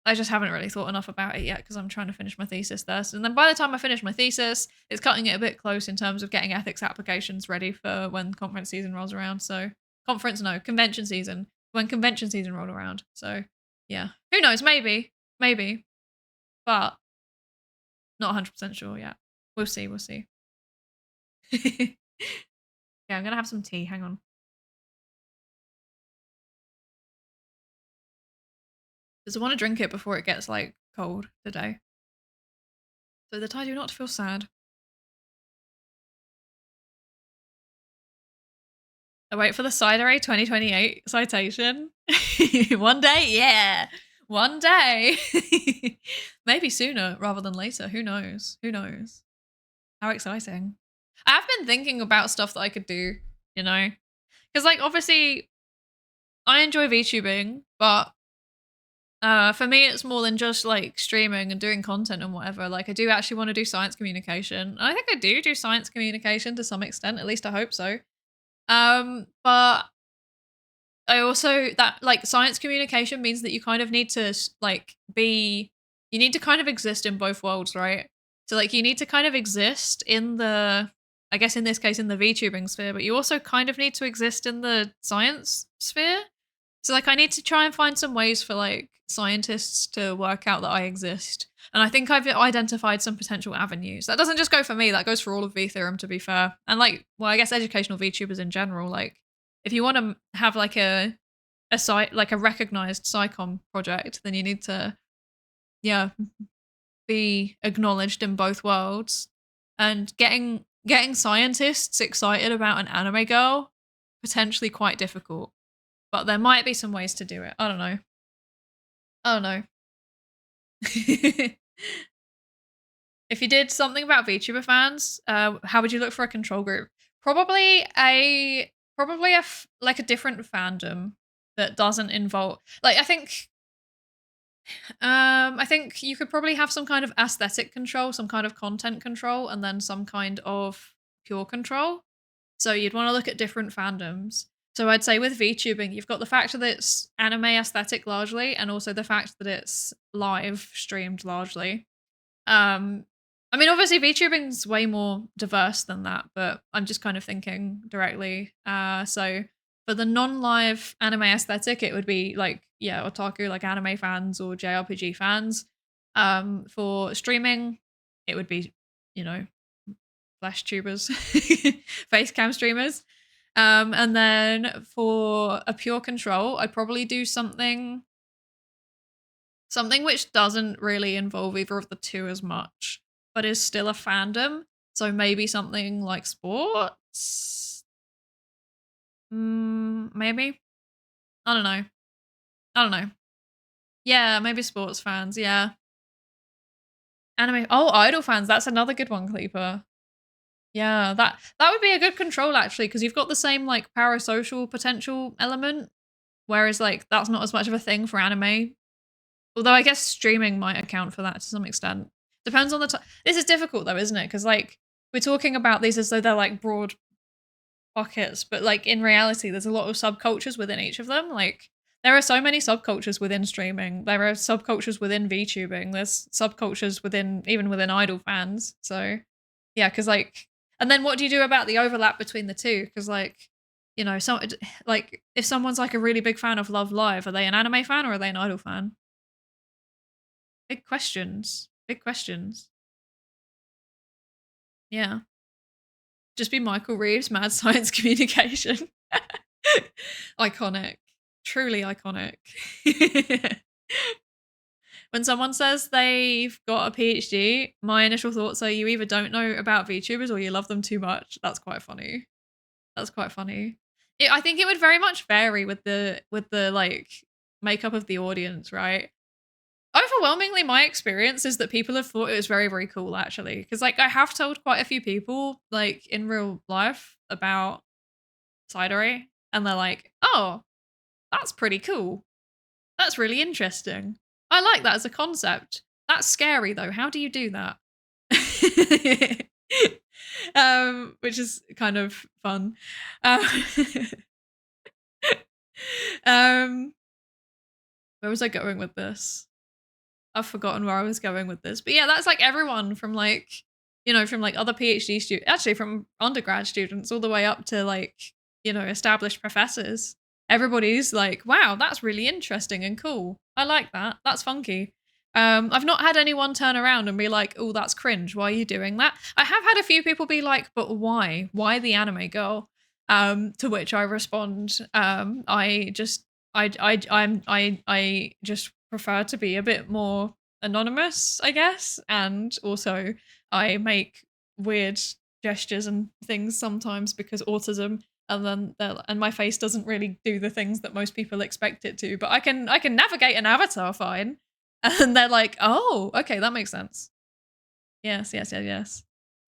I just haven't really thought enough about it yet because I'm trying to finish my thesis first. And then by the time I finish my thesis, it's cutting it a bit close in terms of getting ethics applications ready for when conference season rolls around. So convention season. When convention season rolled around. So yeah, who knows? Maybe, but not 100% sure yet. We'll see. Yeah, I'm gonna have some tea. Hang on. Because I want to drink it before it gets like cold today. So that I do not feel sad. I wait for the Psydere 2028 citation. One day, yeah. One day. Maybe sooner rather than later. Who knows? Who knows? How exciting. I've been thinking about stuff that I could do, you know? Because, like, obviously, I enjoy VTubing, but for me, it's more than just like streaming and doing content and whatever. Like, I do actually want to do science communication. And I think I do science communication to some extent. At least I hope so. But I also that like science communication means that you kind of need to like be you need to kind of exist in both worlds, right? So like you need to kind of exist in the I guess in this case in the VTubing sphere, but you also kind of need to exist in the science sphere. So like I need to try and find some ways for like scientists to work out that I exist. And I think I've identified some potential avenues. That doesn't just go for me, that goes for all of VTheorem to be fair. And like, well, I guess educational VTubers in general, like if you want to have like a site like a recognized SciComm project, then you need to be acknowledged in both worlds. And getting scientists excited about an anime girl potentially quite difficult. But there might be some ways to do it. I don't know. If you did something about VTuber fans, how would you look for a control group? Probably a like a different fandom that doesn't involve like I think you could probably have some kind of aesthetic control, some kind of content control, and then some kind of pure control. So you'd want to look at different fandoms. So I'd say with VTubing, you've got the fact that it's anime aesthetic largely, and also the fact that it's live streamed largely. I mean, obviously VTubing's way more diverse than that, but I'm just kind of thinking directly. So for the non-live anime aesthetic, it would be like, yeah, otaku, like anime fans or JRPG fans. For streaming, it would be, you know, flash tubers, face cam streamers. And then for a pure control, I'd probably do something which doesn't really involve either of the two as much, but is still a fandom. So maybe something like sports. Maybe. I don't know. Yeah, maybe sports fans. Yeah. Anime. Oh, idol fans. That's another good one, Cleeper. Yeah, that would be a good control actually, because you've got the same like parasocial potential element, whereas like that's not as much of a thing for anime. Although I guess streaming might account for that to some extent. Depends on the time. This is difficult though, isn't it? Because like we're talking about these as though they're like broad pockets, but like in reality, there's a lot of subcultures within each of them. Like there are so many subcultures within streaming. There are subcultures within VTubing. There's subcultures even within idol fans. So yeah, because like, and then what do you do about the overlap between the two? Because like, you know, so like if someone's like a really big fan of Love Live, are they an anime fan or are they an idol fan? Big questions. Big questions. Yeah. Just be Michael Reeves, mad science communication. Iconic. Truly iconic. When someone says they've got a PhD, my initial thoughts are you either don't know about VTubers or you love them too much. That's quite funny. That's quite funny. I think it would very much vary with the like makeup of the audience, right? Overwhelmingly, my experience is that people have thought it was very, very cool, actually. Because, like, I have told quite a few people, like, in real life about Psydere, and they're like, oh, that's pretty cool. That's really interesting. I like that as a concept. That's scary, though. How do you do that? Which is kind of fun. Where was I going with this? I've forgotten where I was going with this. But yeah, that's like everyone from like, you know, from like other PhD students, actually from undergrad students all the way up to like, you know, established professors. Everybody's like, wow, that's really interesting and cool. I like that. That's funky. I've not had anyone turn around and be like, oh, that's cringe. Why are you doing that? I have had a few people be like, but why? Why the anime girl? To which I respond, I just prefer to be a bit more anonymous, I guess. And also I make weird gestures and things sometimes because autism, and my face doesn't really do the things that most people expect it to, but I can navigate an avatar fine. And they're like, oh, okay, that makes sense. Yes.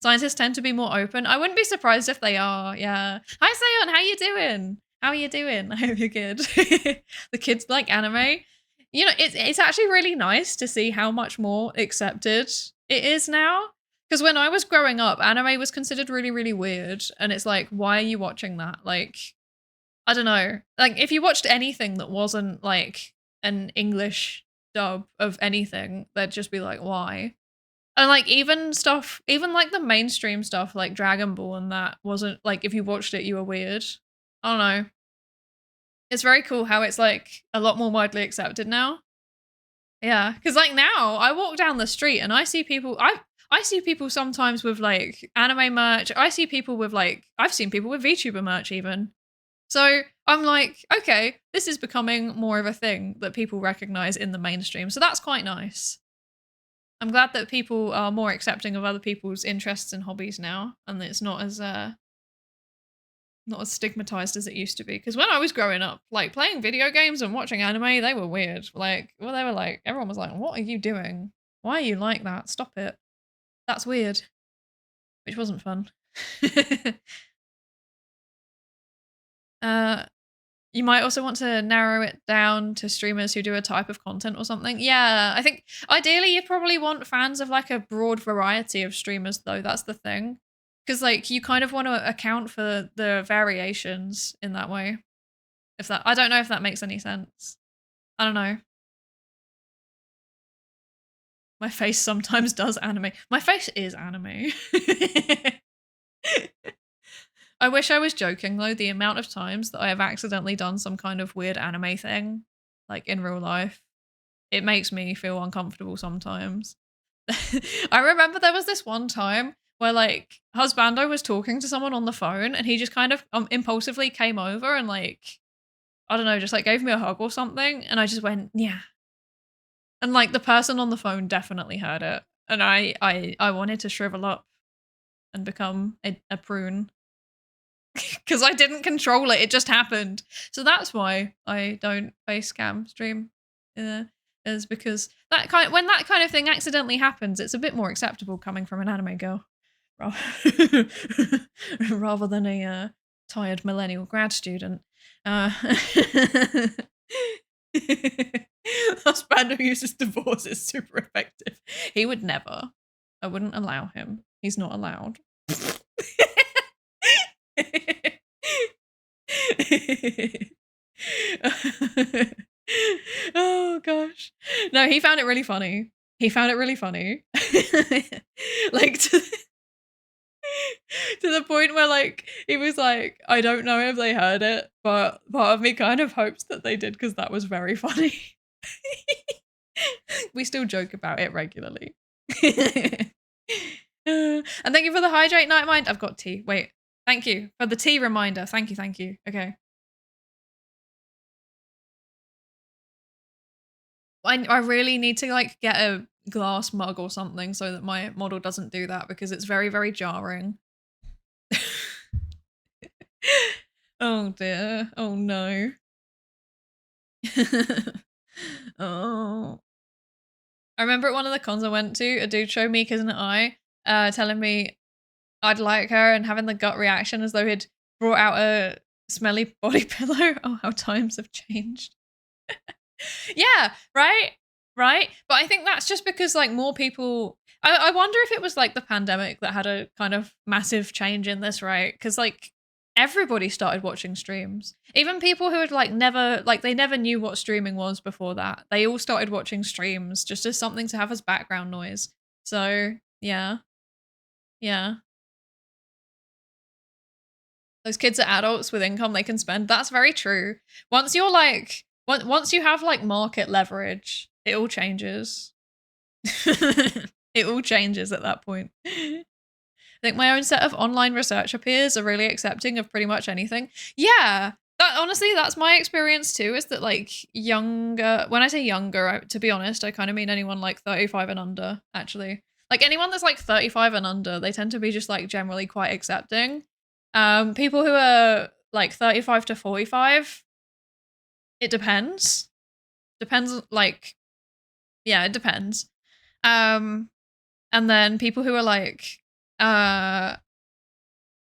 Scientists tend to be more open. I wouldn't be surprised if they are, yeah. Hi, Seon, how you doing? How are you doing? I hope you're good. The kids like anime. You know, it's actually really nice to see how much more accepted it is now. Because when I was growing up, anime was considered really, really weird. And it's like, why are you watching that? Like, I don't know. Like, if you watched anything that wasn't like an English dub of anything, they'd just be like, why? And like even like the mainstream stuff like Dragon Ball and that wasn't like, if you watched it, you were weird. I don't know. It's very cool how it's like a lot more widely accepted now. Yeah, because like now I walk down the street and I see people. I see people sometimes with like anime merch. I see people with like, I've seen people with VTuber merch even. So I'm like, okay, this is becoming more of a thing that people recognize in the mainstream. So that's quite nice. I'm glad that people are more accepting of other people's interests and hobbies now, and it's not as stigmatized as it used to be. Because when I was growing up, like playing video games and watching anime, they were weird. Like, well, they were like, everyone was like, what are you doing? Why are you like that? Stop it. That's weird. Which wasn't fun. You might also want to narrow it down to streamers who do a type of content or something. Yeah, I think ideally you probably want fans of like a broad variety of streamers though. That's the thing. Because like you kind of want to account for the variations in that way. I don't know if that makes any sense. I don't know. My face sometimes does anime. My face is anime. I wish I was joking though, the amount of times that I have accidentally done some kind of weird anime thing, like in real life. It makes me feel uncomfortable sometimes. I remember there was this one time where like Husbando was talking to someone on the phone and he just kind of impulsively came over and like, I don't know, just like gave me a hug or something. And I just went, yeah. And like the person on the phone definitely heard it. And I wanted to shrivel up and become a prune. Because I didn't control it. It just happened. So that's why I don't face cam stream. Is because when that kind of thing accidentally happens, it's a bit more acceptable coming from an anime girl. Rather than a tired millennial grad student. Husband who uses divorce is super effective. He would never. I wouldn't allow him. He's not allowed. Oh gosh. No, he found it really funny. Like to the point where like he was like, I don't know if they heard it, but part of me kind of hopes that they did because that was very funny. We still joke about it regularly. And thank you for the hydrate, Nightmind. I've got tea. Wait. Thank you for the tea reminder. Thank you. Okay. I really need to like get a glass mug or something so that my model doesn't do that because it's very, very jarring. Oh dear. Oh no. Oh. I remember at one of the cons I went to, a dude showed me Kiss and I, telling me I'd like her and having the gut reaction as though he'd brought out a smelly body pillow. Oh, how times have changed. Yeah, right? But I think that's just because like more people, I wonder if it was like the pandemic that had a kind of massive change in this, right? Because like everybody started watching streams. Even people who had like never, like they never knew what streaming was before that. They all started watching streams just as something to have as background noise. So yeah. Those kids are adults with income they can spend. That's very true. Once you're like, once you have like market leverage, it all changes. It all changes at that point. I think my own set of online researcher peers are really accepting of pretty much anything. Yeah, honestly, that's my experience too, is that like younger, when I say younger, to be honest, I kind of mean anyone like 35 and under, actually. Like anyone that's like 35 and under, they tend to be just like generally quite accepting. People who are like 35 to 45, it depends. Depends, like, yeah, it depends. And then people who are like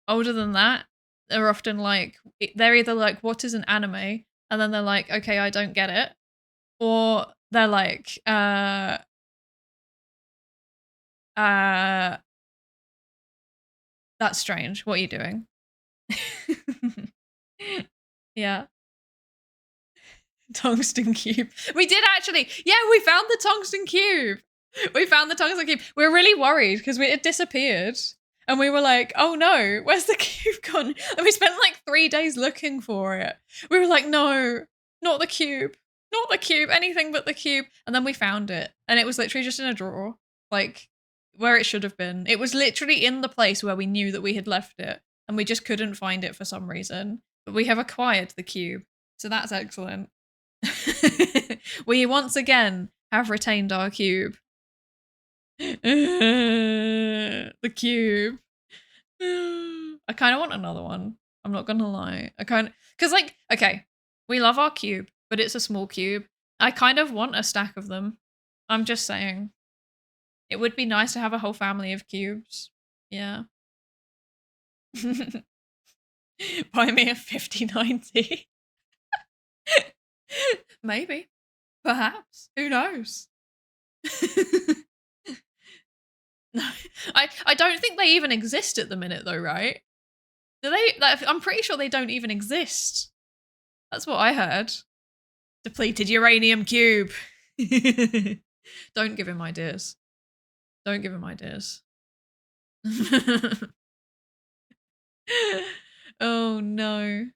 older than that, they're often like, they're either like, what is an anime? And then they're like, okay, I don't get it. Or they're like, that's strange. What are you doing? Yeah. Tungsten cube. We did actually. Yeah, we found the tungsten cube. We found the tungsten cube. We were really worried because it had disappeared. And we were like, oh no, where's the cube gone? And we spent like 3 days looking for it. We were like, no, not the cube. Not the cube, anything but the cube. And then we found it. And it was literally just in a drawer, like where it should have been. It was literally in the place where we knew that we had left it. And we just couldn't find it for some reason. But we have acquired the cube. So that's excellent. We once again have retained our cube. The cube. I kind of want another one. I'm not gonna lie. Because like, okay, we love our cube, but it's a small cube. I kind of want a stack of them. I'm just saying. It would be nice to have a whole family of cubes. Yeah. Buy me a 5090. Maybe. Perhaps. Who knows? No, I don't think they even exist at the minute though, right? Do they? Like, I'm pretty sure they don't even exist. That's what I heard. Depleted uranium cube. Don't give him ideas. Don't give him ideas. Oh no.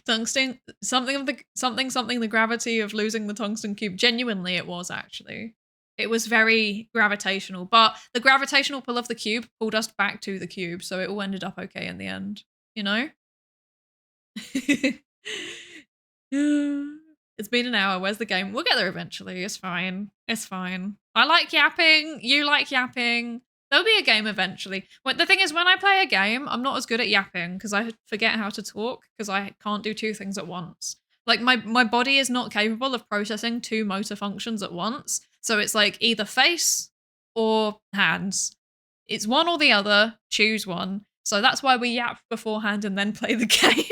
Tungsten, something the gravity of losing the tungsten cube. Genuinely, it was actually. It was very gravitational, but the gravitational pull of the cube pulled us back to the cube, so it all ended up okay in the end, you know? It's been an hour. Where's the game? We'll get there eventually. It's fine. It's fine. I like yapping. You like yapping. There'll be a game eventually. But the thing is, when I play a game, I'm not as good at yapping because I forget how to talk because I can't do 2 things at once. Like my body is not capable of processing 2 motor functions at once. So it's like either face or hands. It's one or the other. Choose one. So that's why we yap beforehand and then play the game.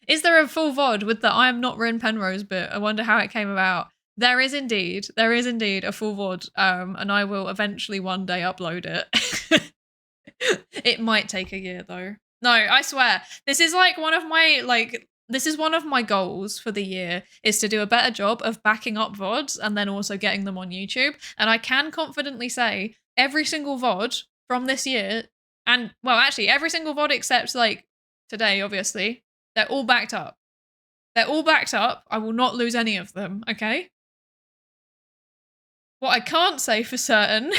Is there a full VOD with the I am not Rin Penrose bit? I wonder how it came about. There is indeed a full VOD, and I will eventually one day upload it. It might take a year though. No, I swear. This is like one of my goals for the year is to do a better job of backing up VODs and then also getting them on YouTube. And I can confidently say every single VOD from this year, and well, actually every single VOD except like today, obviously, they're all backed up. They're all backed up. I will not lose any of them, okay? What I can't say for certain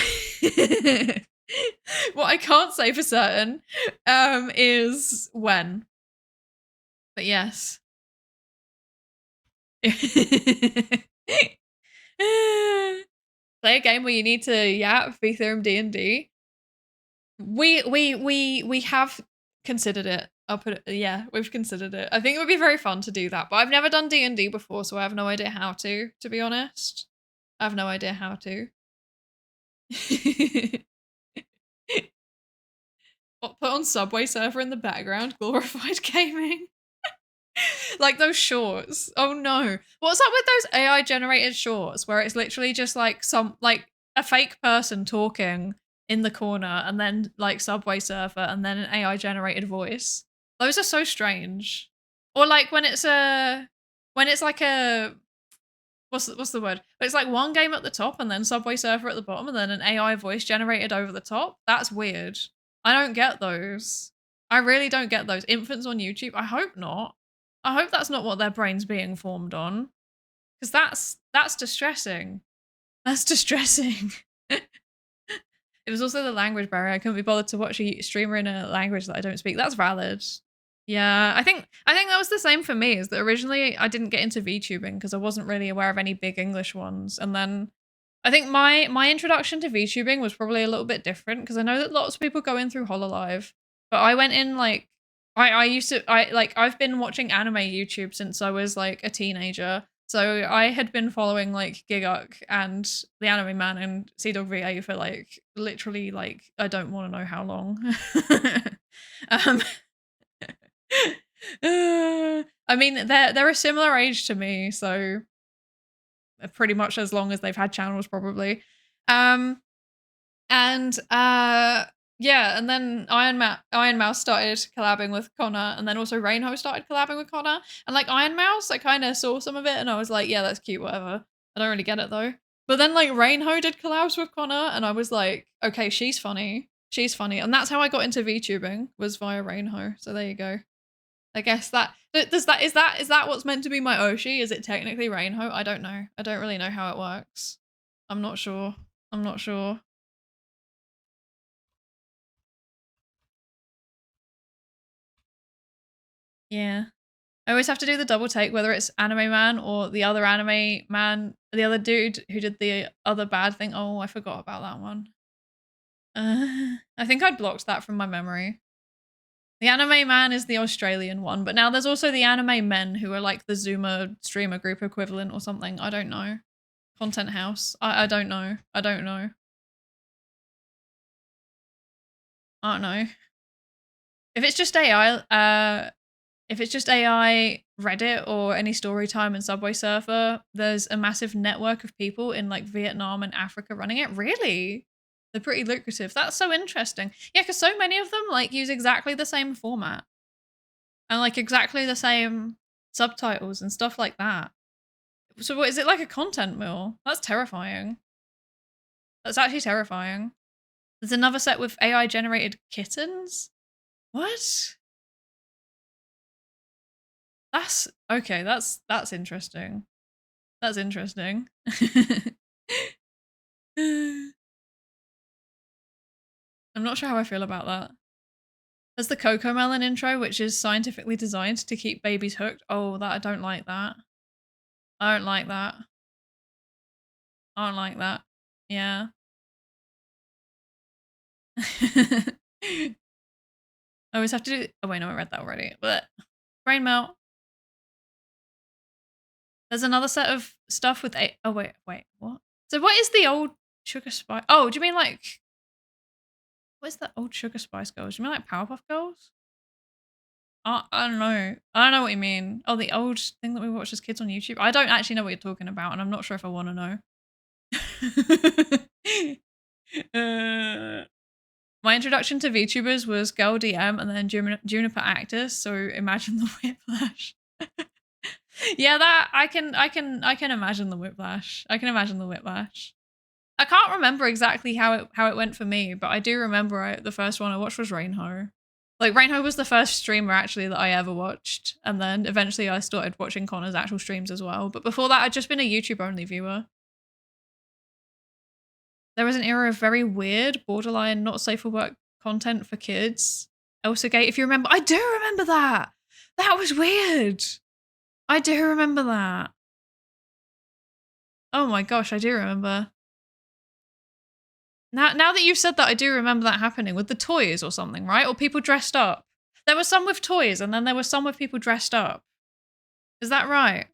is when. But yes. Play a game where you need to yap vTheorem D&D. We have considered it. I'll put it, yeah, we've considered it. I think it would be very fun to do that, but I've never done D&D before, so I have no idea how to be honest. I have no idea how to. Put on Subway Surfer in the background, glorified gaming. Like those shorts. Oh no. What's up with those AI generated shorts where it's literally just like a fake person talking in the corner and then like Subway Surfer and then an AI generated voice? Those are so strange. Or like when it's like a what's the word? It's like one game at the top and then Subway Surfer at the bottom and then an AI voice generated over the top. That's weird. I don't get those. I really don't get those. Infants on YouTube? I hope not. I hope that's not what their brain's being formed on. Because that's distressing. That's distressing. It was also the language barrier. I couldn't be bothered to watch a streamer in a language that I don't speak. That's valid. Yeah, I think that was the same for me. Is that originally I didn't get into VTubing because I wasn't really aware of any big English ones, and then I think my introduction to VTubing was probably a little bit different because I know that lots of people go in through Hololive, but I went in like I've been watching anime YouTube since I was like a teenager. So I had been following like Giguk and the Anime Man and CWVA for like literally like I don't want to know how long. um, I mean they're a similar age to me, so pretty much as long as they've had channels probably. Yeah, and then Iron Mouse started collabing with Connor, and then also Rainho started collabing with Connor. And like Iron Mouse, I kind of saw some of it and I was like, yeah, that's cute, whatever. I don't really get it though. But then like Rainho did collabs with Connor, and I was like, okay, she's funny. She's funny. And that's how I got into VTubing, was via Rainho. So there you go. I guess is that what's meant to be my Oshi? Is it technically Rainho? I don't know. I don't really know how it works. I'm not sure. I'm not sure. Yeah. I always have to do the double take, whether it's Anime Man or the other Anime Man, the other dude who did the other bad thing. Oh, I forgot about that one. I think I blocked that from my memory. The Anime Man is the Australian one, but now there's also the Anime Men who are like the Zoomer streamer group equivalent or something. I don't know. Content House. I don't know. I don't know. I don't know. If it's just AI, Reddit or any Storytime and Subway Surfer, there's a massive network of people in like Vietnam and Africa running it. Really? They're pretty lucrative. That's so interesting. Yeah, because so many of them like use exactly the same format and like exactly the same subtitles and stuff like that. So what is it, like a content mill? That's terrifying. That's actually terrifying. There's another set with AI generated kittens? What? That's okay, that's interesting. That's interesting. I'm not sure how I feel about that. There's the Coco Melon intro, which is scientifically designed to keep babies hooked. Oh, that I don't like that. I don't like that. I don't like that. Yeah. I always have to do. Oh wait, no, I read that already. But brain melt. There's another set of stuff with a. Oh wait, what? So what is the old Sugar Spice? Oh, do you mean like? What is the old Sugar Spice Girls? Do you mean like Powerpuff Girls? I don't know. I don't know what you mean. Oh, the old thing that we watched as kids on YouTube. I don't actually know what you're talking about, and I'm not sure if I want to know. My introduction to VTubers was Girl DM and then Juniper Actus. So imagine the whiplash. Yeah, that I can imagine the whiplash. I can imagine the whiplash. I can't remember exactly how it went for me, but I do remember the first one I watched was Rainho. Like Rainho was the first streamer actually that I ever watched, and then eventually I started watching Connor's actual streams as well. But before that, I'd just been a YouTube only viewer. There was an era of very weird, borderline, not safe for work content for kids. Elsagate, if you remember. I do remember that. That was weird. I do remember that. Oh my gosh, I do remember. Now that you've said that, I do remember that happening with the toys or something, right? Or people dressed up. There were some with toys and then there were some with people dressed up. Is that right?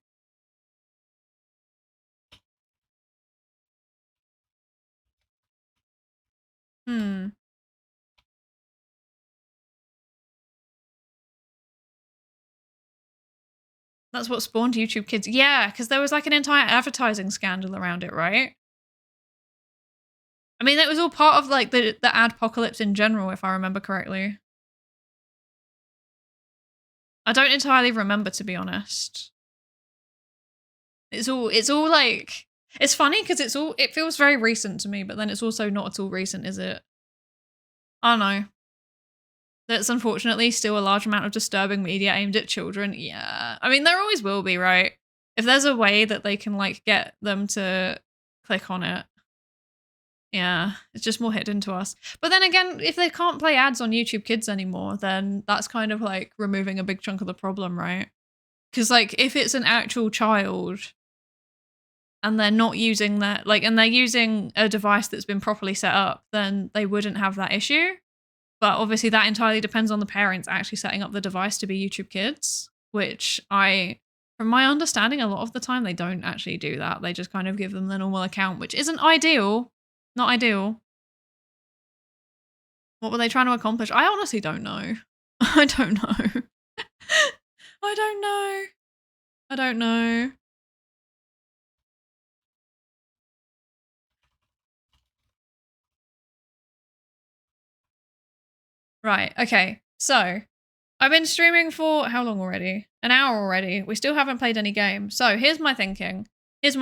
That's what spawned YouTube Kids. Yeah, because there was like an entire advertising scandal around it, right? I mean, it was all part of like the adpocalypse in general, if I remember correctly. I don't entirely remember, to be honest. It's all like, it's funny because it feels very recent to me, but then it's also not at all recent, is it? I don't know. That's unfortunately still a large amount of disturbing media aimed at children. Yeah. I mean, there always will be, right? If there's a way that they can like get them to click on it. Yeah, it's just more hidden to us. But then again, if they can't play ads on YouTube Kids anymore, then that's kind of like removing a big chunk of the problem, right? Because like if it's an actual child and they're not using that, like, and they're using a device that's been properly set up, then they wouldn't have that issue. But obviously that entirely depends on the parents actually setting up the device to be YouTube Kids, which from my understanding, a lot of the time they don't actually do that. They just kind of give them the normal account, which isn't ideal. Not ideal. What were they trying to accomplish? I honestly don't know. I don't know. I don't know. I don't know. Right, okay. So, I've been streaming for how long already? An hour already. We still haven't played any games. So, here's my thinking. We're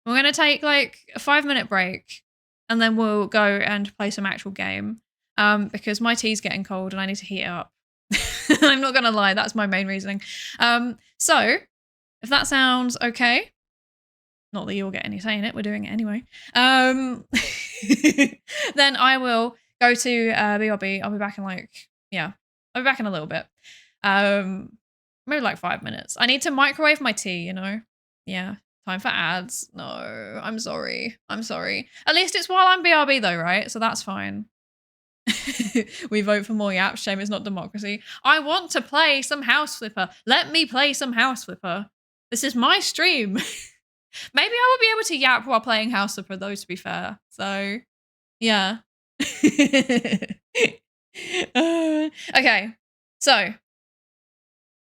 going to take like a 5-minute break and then we'll go and play some actual game because my tea's getting cold and I need to heat it up. I'm not going to lie, that's my main reasoning. So, if that sounds okay, not that you'll get any say in it, we're doing it anyway. Then I will go to BRB. I'll be back in I'll be back in a little bit. Maybe like 5 minutes. I need to microwave my tea, you know? Yeah, time for ads. No, I'm sorry. At least it's while I'm BRB though, right? So that's fine. We vote for more yaps. Shame it's not democracy. I want to play some House Flipper. Let me play some House Flipper. This is my stream. Maybe I will be able to yap while playing House Flipper, though, to be fair. So, yeah. Okay. So,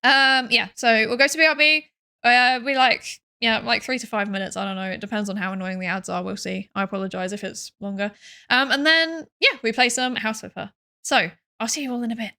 so we'll go to BRB. Like 3 to 5 minutes. I don't know. It depends on how annoying the ads are. We'll see. I apologize if it's longer. And then, we play some House Flipper. So, I'll see you all in a bit.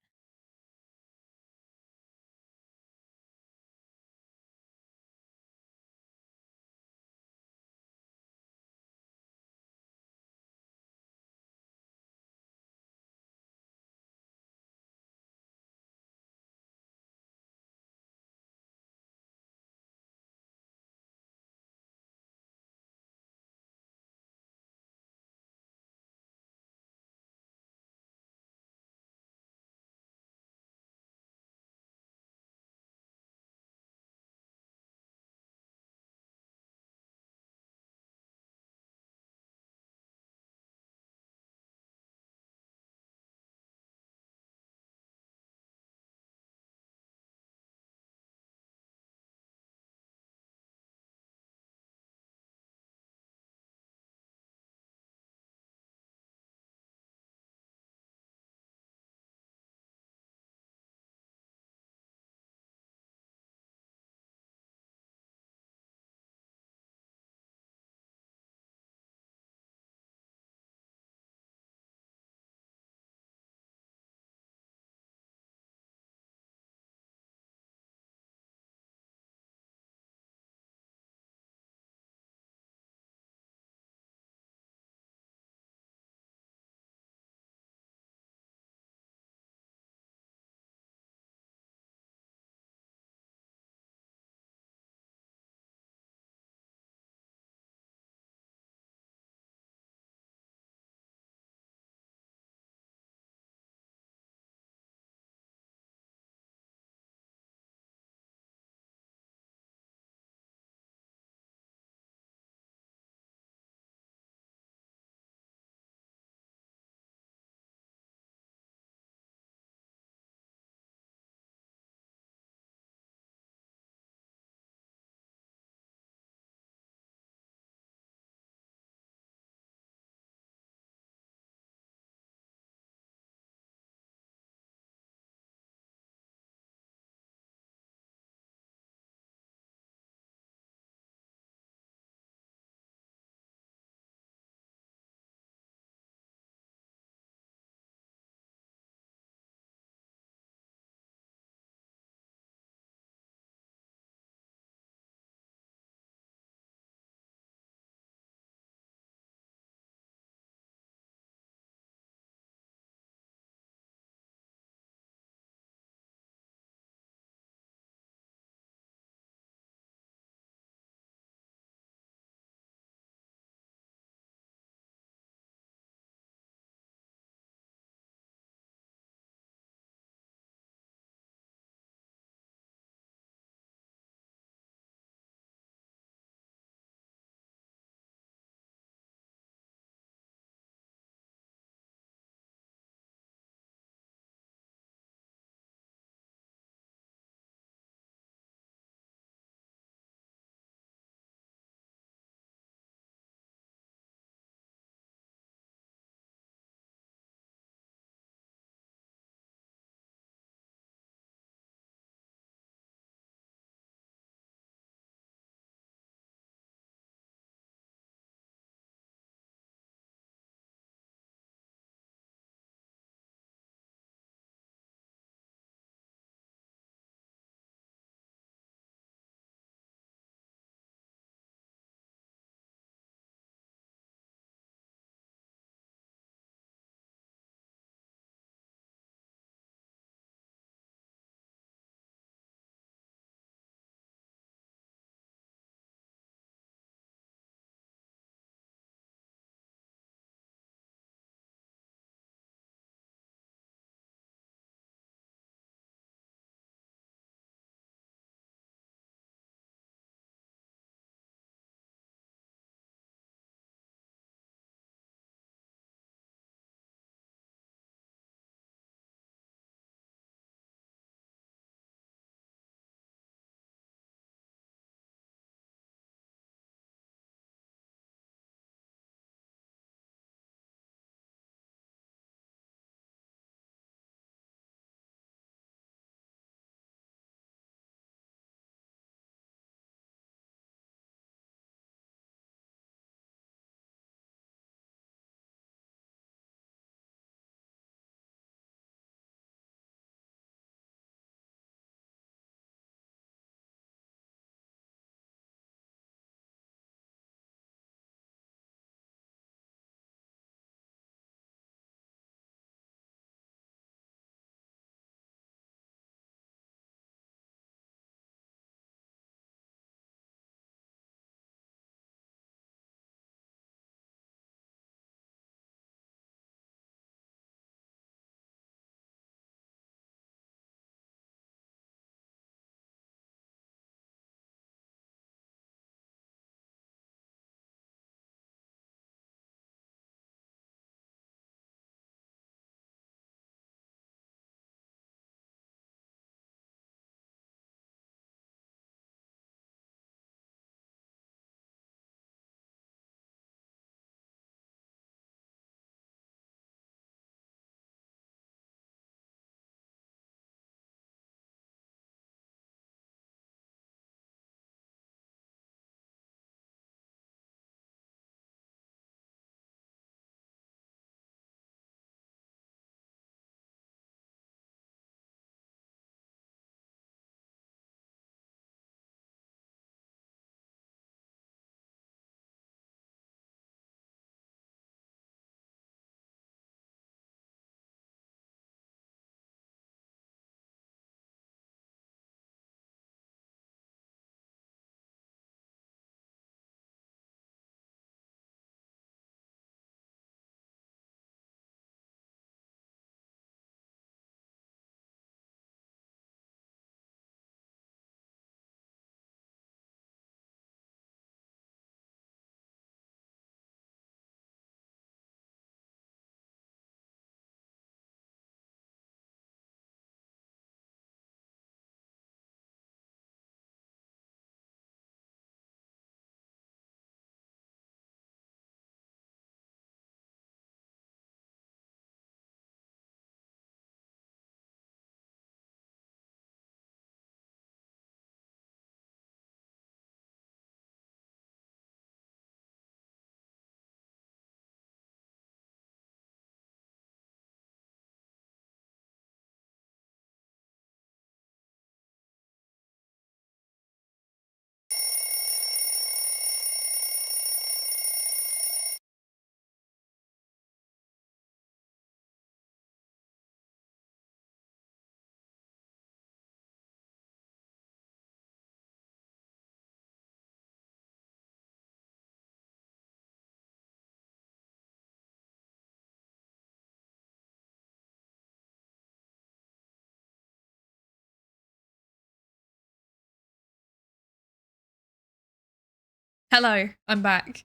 Hello, I'm back.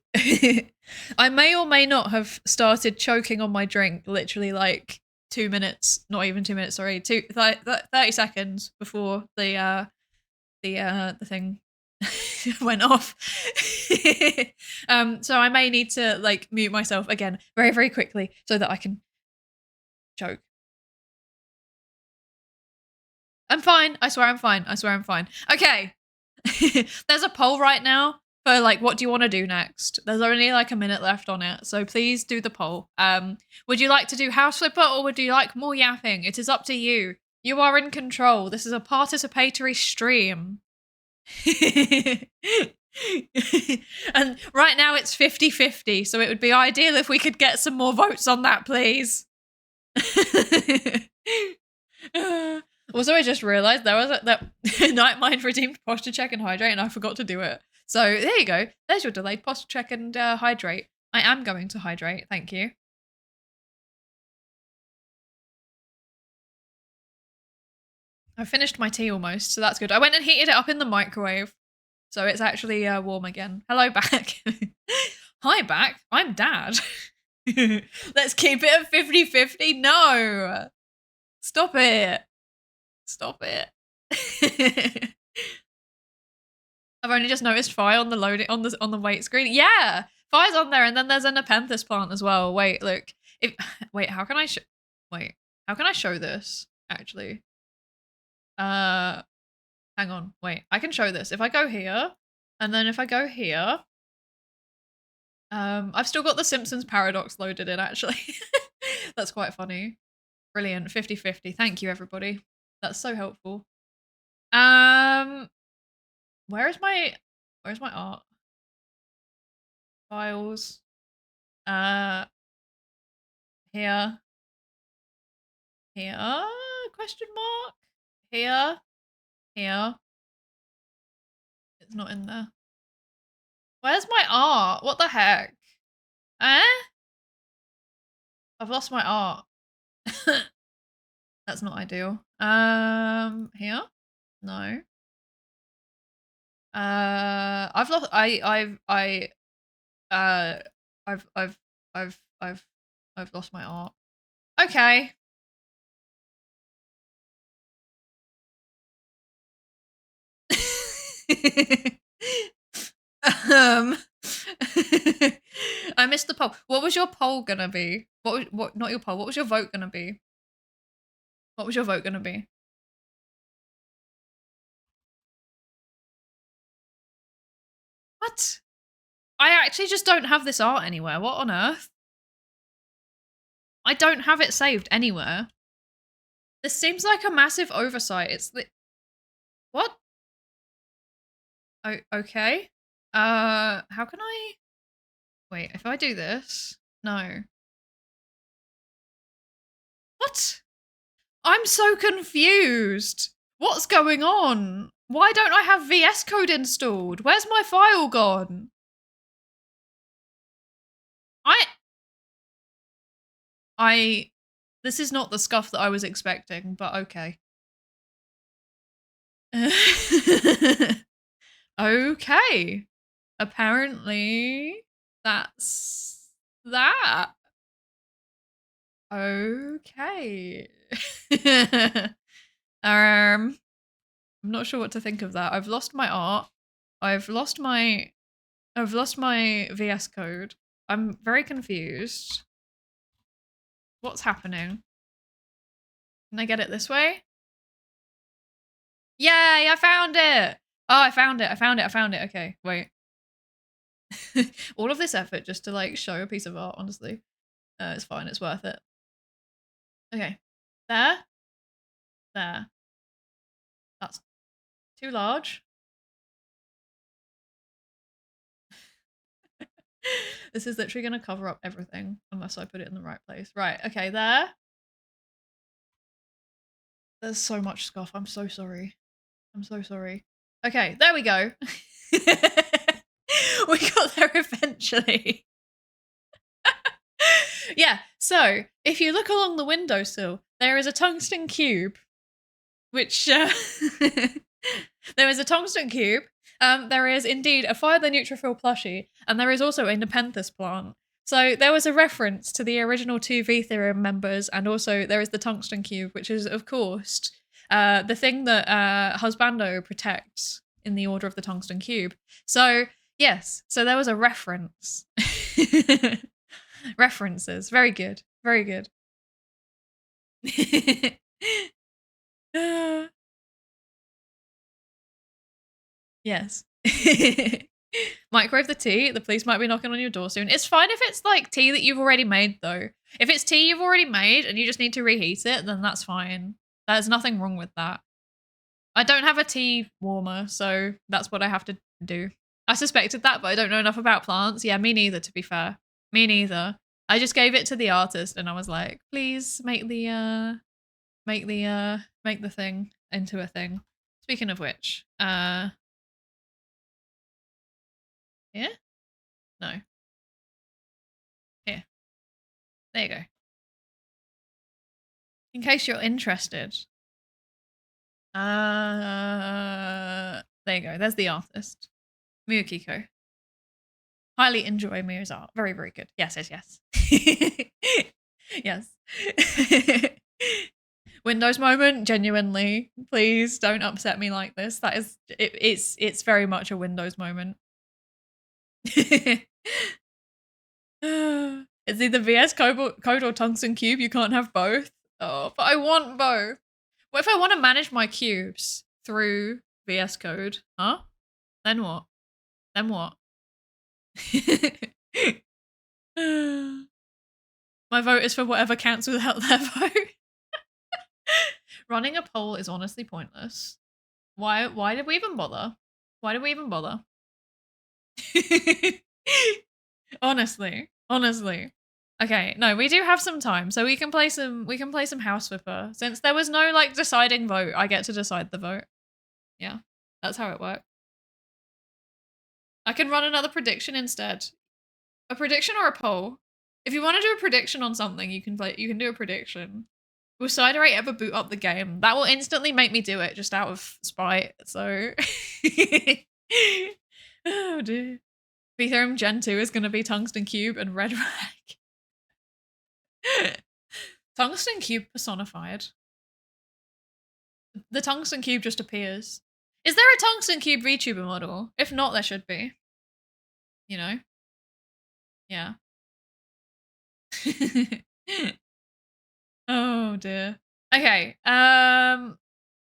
I may or may not have started choking on my drink literally like 2 minutes, not even 2 minutes, sorry, 30 seconds before the thing went off. So I may need to like mute myself again very, very quickly so that I can choke. I'm fine. I swear I'm fine. I swear I'm fine. Okay. There's a poll right now for like, what do you want to do next? There's only like a minute left on it. So please do the poll. Would you like to do House Flipper or would you like more yapping? It is up to you. You are in control. This is a participatory stream. And right now it's 50-50. So it would be ideal if we could get some more votes on that, please. Also, I just realized there was that night mind redeemed posture check and hydrate, and I forgot to do it. So there you go. There's your delayed posture check and hydrate. I am going to hydrate. Thank you. I finished my tea almost, so that's good. I went and heated it up in the microwave, so it's actually warm again. Hello, back. Hi, back. I'm Dad. Let's keep it at 50-50. No. Stop it. Stop it. I've only just noticed fire on the loading on the wait screen. Yeah, fire's on there, and then there's a Nepenthes plant as well. Wait, look. How can I show this actually? Hang on. Wait, I can show this if I go here, and then if I go here, I've still got the Simpsons paradox loaded in actually. That's quite funny. Brilliant. 50-50. Thank you, everybody. That's so helpful. Where's my art? Files. Here. Here? Question mark? Here. Here. It's not in there. Where's my art? What the heck? Eh? I've lost my art. That's not ideal. Here? No. I've lost I've lost my art. Okay. I missed the poll. What was your poll gonna be? What not your poll, what was your vote gonna be? What was your vote gonna be? What? I actually just don't have this art anywhere. What on earth? I don't have it saved anywhere. This seems like a massive oversight. It's the... What? Oh, okay. How can I... Wait, if I do this... No. What? I'm so confused. What's going on? Why don't I have VS Code installed? Where's my file gone? This is not the scuff that I was expecting, but okay. Okay. Apparently, that's that. Okay. I'm not sure what to think of that. I've lost my art. I've lost my VS Code. I'm very confused. What's happening? Can I get it this way? Yay, I found it! Oh, I found it. Okay, wait. All of this effort just to like show a piece of art, honestly. It's fine, it's worth it. Okay. There. There. That's too large. This is literally going to cover up everything unless I put it in the right place. Right, okay, there. There's so much scuff. I'm so sorry. I'm so sorry. Okay, there we go. We got there eventually. Yeah, so if you look along the windowsill, there is a tungsten cube, which there is a tungsten cube, There is indeed a Fire the Neutrophil plushie, and there is also a Nepenthes plant. So there was a reference to the original 2V theorem members, and also there is the tungsten cube, which is, of course, the thing that Husbando protects in the order of the tungsten cube. So, yes, so there was a reference. References. Very good. Very good. Yes. Microwave the tea. The police might be knocking on your door soon. It's fine if it's like tea that you've already made, though. If it's tea you've already made and you just need to reheat it, then that's fine. There's nothing wrong with that. I don't have a tea warmer, so that's what I have to do. I suspected that, but I don't know enough about plants. Yeah, me neither, to be fair. Me neither. I just gave it to the artist and I was like, please make the thing into a thing. Speaking of which, here? No. Here. There you go. In case you're interested. There you go. There's the artist. Miyukiko. Highly enjoy Miu's art. Very, very good. Yes, yes, yes. Yes. Windows moment, genuinely. Please don't upset me like this. That is, it's very much a Windows moment. It's either VS Code or Tungsten Cube. You can't have both. Oh, but I want both. What if I want to manage my cubes through VS Code? Huh? Then what? Then what? My vote is for whatever counts without their vote. Running a poll is honestly pointless. Why did we even bother? Why did we even bother? Honestly. Okay, no, we do have some time, so we can play some House Flipper. Since there was no like deciding vote, I get to decide the vote. Yeah, that's how it works. I can run another prediction instead. A prediction or a poll? If you want to do a prediction on something, you can do a prediction. Will Psydere ever boot up the game? That will instantly make me do it just out of spite. So oh dear. Vtheorem Gen 2 is gonna be Tungsten Cube and Red Rag. Tungsten Cube personified. The Tungsten Cube just appears. Is there a Tungsten Cube VTuber model? If not, there should be. You know? Yeah. Oh dear. Okay. What am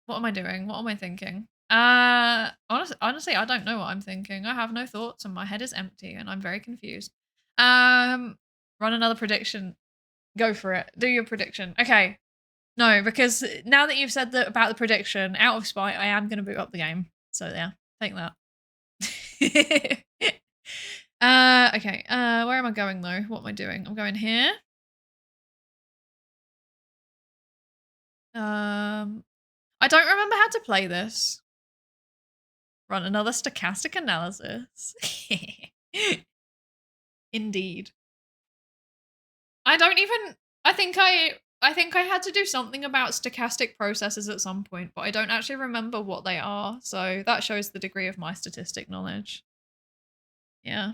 I doing? What am I thinking? Honestly, I don't know what I'm thinking. I have no thoughts and my head is empty and I'm very confused. Run another prediction. Go for it. Do your prediction. Okay. No, because now that you've said that about the prediction, out of spite, I am going to boot up the game. So yeah, take that. Okay. Where am I going though? What am I doing? I'm going here. I don't remember how to play this. Run another stochastic analysis. Indeed. I think I had to do something about stochastic processes at some point, but I don't actually remember what they are. So that shows the degree of my statistic knowledge. Yeah.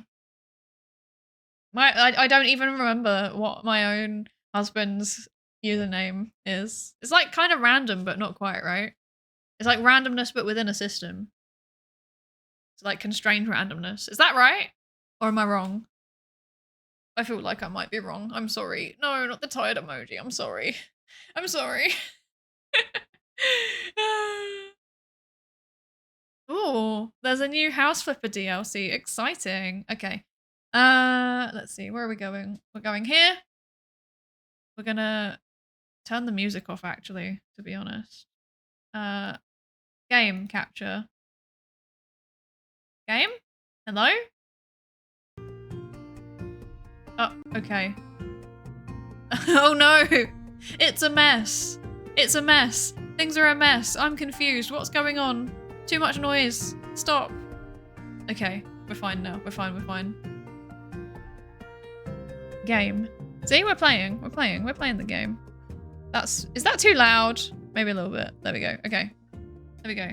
I don't even remember what my own husband's username is. It's like kind of random, but not quite, right? It's like randomness, but within a system. It's like constrained randomness. Is that right? Or am I wrong? I feel like I might be wrong. I'm sorry. No, not the tired emoji. I'm sorry. I'm sorry. Oh, there's a new House Flipper DLC. Exciting. Okay. Let's see. Where are we going? We're going here. We're gonna turn the music off, actually, to be honest. Game capture. Game? Hello? Oh, okay. Oh no! It's a mess. It's a mess. Things are a mess. I'm confused. What's going on? Too much noise. Stop. Okay, we're fine now. We're fine. Game. See, we're playing the game. Is that too loud? Maybe a little bit. There we go. Okay. There we go.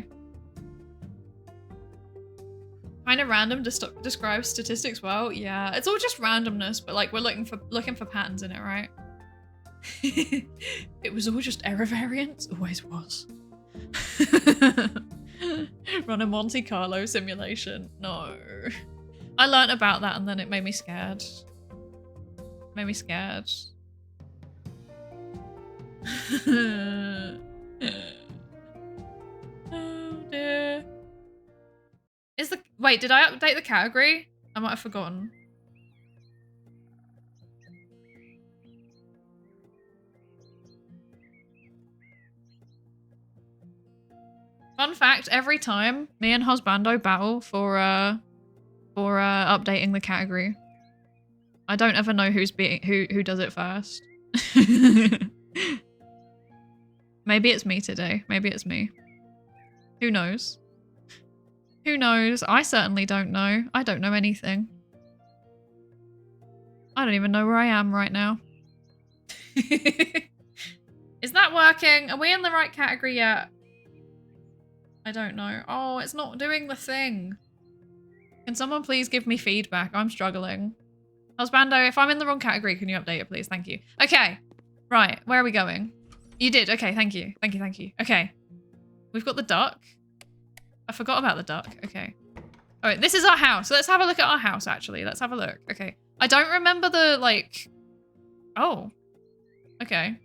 Kind of random describes statistics well. Yeah, it's all just randomness, but like we're looking for patterns in it, right? It was all just error variance. Always was. Run a Monte Carlo simulation. No. I learnt about that and then it made me scared. Made me scared. Oh dear. Wait, did I update the category? I might have forgotten. Fun fact, every time me and Husbando battle for updating the category. I don't ever know who does it first. Maybe it's me today. Maybe it's me. Who knows? Who knows? I certainly don't know. I don't know anything. I don't even know where I am right now. Is that working? Are we in the right category yet? I don't know. Oh, it's not doing the thing. Can someone please give me feedback? I'm struggling. Husbando, if I'm in the wrong category, can you update it, please? Thank you. Okay. Right. Where are we going? You did. Okay. Thank you. Thank you. Thank you. Okay. We've got the duck. I forgot about the duck. Okay. All right. This is our house. Let's have a look at our house, actually. Let's have a look. Okay. I don't remember the, like... Oh. Okay.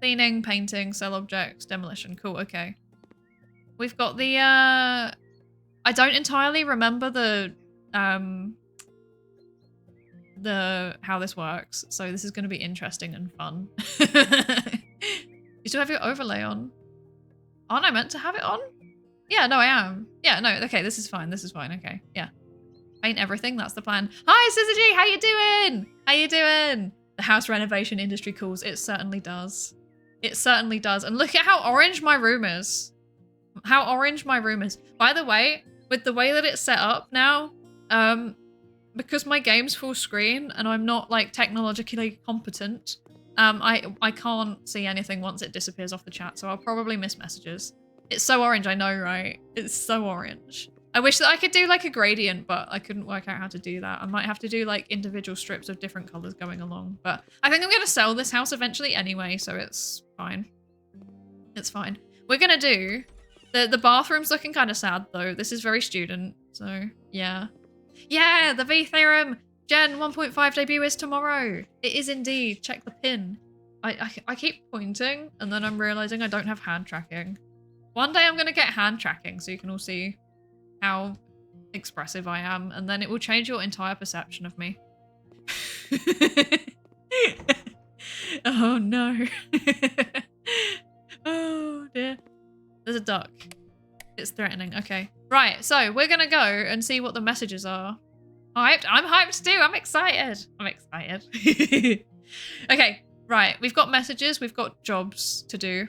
Cleaning, painting, sell objects, demolition. Cool. Okay. We've got the, I don't entirely remember the how this works, so this is going to be interesting and fun. You still have your overlay on? Aren't I meant to have it on? Yeah, no, I am. Yeah, no, okay, this is fine. This is fine. Okay, yeah. Paint everything. That's the plan. Hi, Scissor G. How you doing? How you doing? The house renovation industry calls. It certainly does. It certainly does. And look at how orange my room is. How orange my room is. By the way, with the way that it's set up now, because my game's full screen and I'm not like technologically competent, I can't see anything once it disappears off the chat, so I'll probably miss messages. It's so orange, I know, right? It's so orange. I wish that I could do like a gradient, but I couldn't work out how to do that. I might have to do like individual strips of different colors going along, but I think I'm going to sell this house eventually anyway, so it's fine. It's fine. We're going to do... The bathroom's looking kind of sad though. This is very student, so yeah. Yeah, the V theorem! Gen 1.5 debut is tomorrow. It is indeed. Check the pin. I keep pointing and then I'm realizing I don't have hand tracking. One day I'm going to get hand tracking so you can all see how expressive I am, and then it will change your entire perception of me. Oh no. Oh dear. There's a duck. It's threatening. Okay. Right, so we're gonna go and see what the messages are. Hyped? I'm hyped too. I'm excited. I'm excited. Okay, right. We've got messages. We've got jobs to do.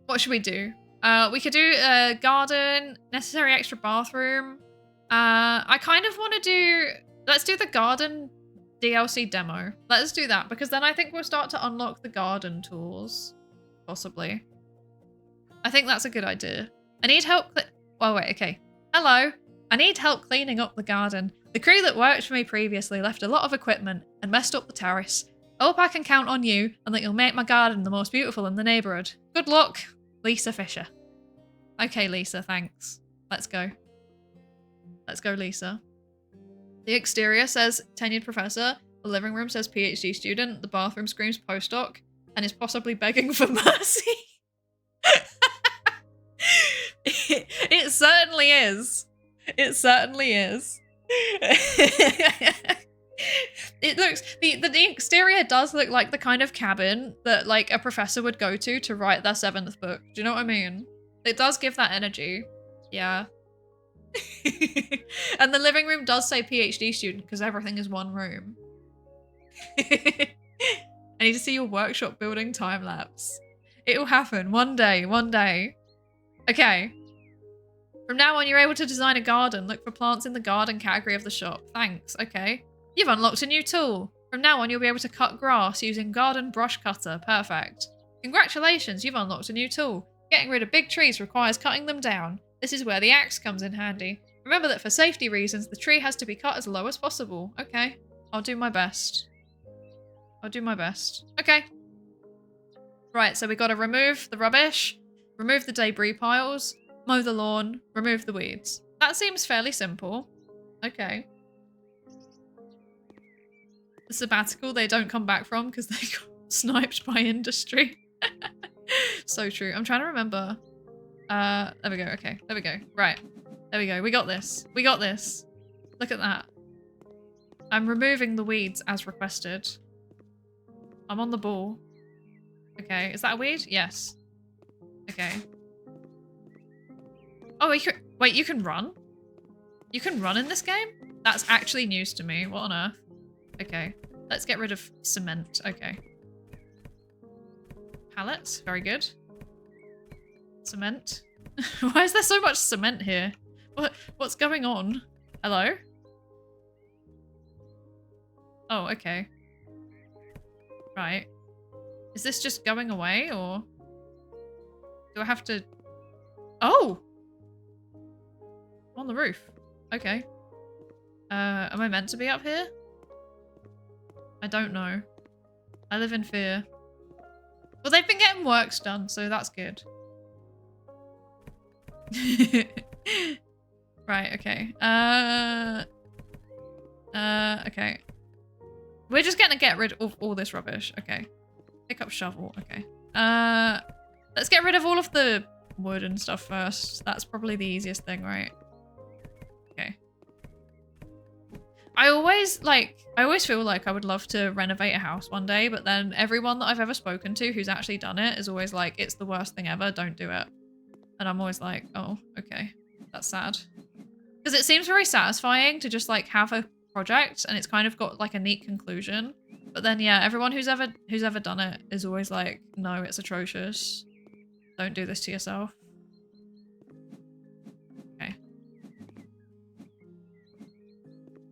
What should we do? We could do a garden, necessary extra bathroom. I kind of want to do... Let's do the garden DLC demo. Let's do that, because then I think we'll start to unlock the garden tools. Possibly. I think that's a good idea. I need help... Oh, wait, okay. Hello. I need help cleaning up the garden. The crew that worked for me previously left a lot of equipment and messed up the terrace. I hope I can count on you and that you'll make my garden the most beautiful in the neighbourhood. Good luck, Lisa Fisher. Okay, Lisa, thanks. Let's go. Let's go, Lisa. The exterior says tenured professor. The living room says PhD student. The bathroom screams postdoc and is possibly begging for mercy. It certainly is. It certainly is. It looks... The exterior does look like the kind of cabin that like a professor would go to write their 7th book. Do you know what I mean? It does give that energy. Yeah. And the living room does say PhD student because everything is one room. I need to see your workshop building time lapse. It will happen one day, one day. Okay. From now on, you're able to design a garden. Look for plants in the garden category of the shop. Thanks. Okay. You've unlocked a new tool. From now on, you'll be able to cut grass using garden brush cutter. Perfect. Congratulations, you've unlocked a new tool. Getting rid of big trees requires cutting them down. This is where the axe comes in handy. Remember that for safety reasons, the tree has to be cut as low as possible. Okay, I'll do my best. I'll do my best. Okay. Right, so we got to remove the rubbish, remove the debris piles, mow the lawn, remove the weeds. That seems fairly simple. Okay. The sabbatical they don't come back from because they got sniped by industry. So true. I'm trying to remember. There we go. Okay, there we go. Right. There we go. We got this. We got this. Look at that. I'm removing the weeds as requested. I'm on the ball. Okay, is that a weed? Yes. Okay. Oh, wait, you can run? You can run in this game? That's actually news to me. What on earth? Okay, let's get rid of cement. Okay. Pallets, very good. Cement. Why is there so much cement here? What's going on? Hello? Oh, okay. Right. Is this just going away, or do I have to... Oh! On the roof. Okay. Am I meant to be up here? I don't know. I live in fear. Well, they've been getting works done, so that's good. Right, okay. Okay. We're just gonna get rid of all this rubbish. Okay. Pick up shovel. Okay. Let's get rid of all of the wood and stuff first. That's probably the easiest thing, right? Okay. I always feel like I would love to renovate a house one day, but then everyone that I've ever spoken to who's actually done it is always like, it's the worst thing ever, don't do it. And I'm always like, oh, okay. That's sad. Because it seems very satisfying to just like have a project and it's kind of got like a neat conclusion. But then yeah, everyone who's ever done it is always like, no, it's atrocious. Don't do this to yourself. Okay.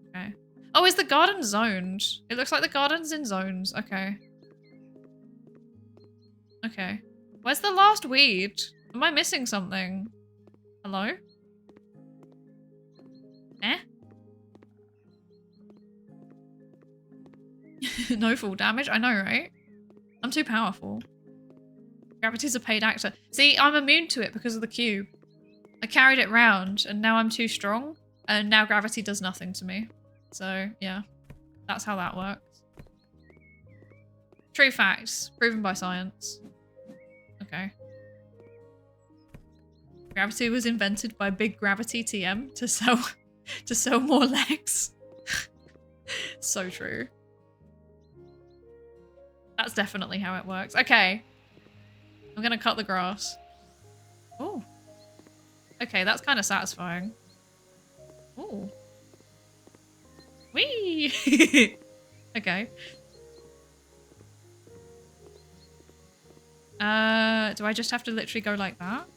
Okay. Oh, is the garden zoned? It looks like the garden's in zones. Okay. Okay. Where's the last weed? Am I missing something? Hello? Eh? No full damage? I know, right? I'm too powerful. Gravity's a paid actor. See, I'm immune to it because of the cube. I carried it round and now I'm too strong and now gravity does nothing to me. So, yeah. That's how that works. True facts. Proven by science. Okay. Gravity was invented by Big Gravity TM to sell more legs. So true. That's definitely how it works. Okay. I'm gonna cut the grass. Oh. Okay, that's kind of satisfying. Oh. Whee! Okay. Do I just have to literally go like that?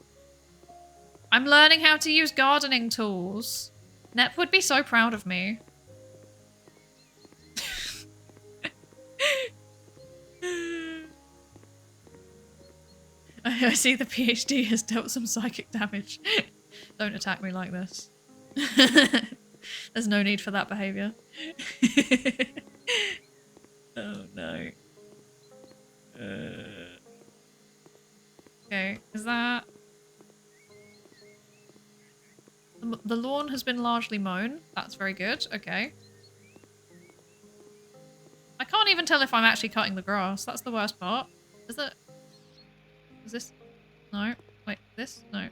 I'm learning how to use gardening tools. Nep would be so proud of me. I see the PhD has dealt some psychic damage. Don't attack me like this. There's no need for that behavior. Oh no. Okay, is that... The lawn has been largely mown. That's very good. Okay. I can't even tell if I'm actually cutting the grass. That's the worst part. Is it? Is this? No. Wait, this? No.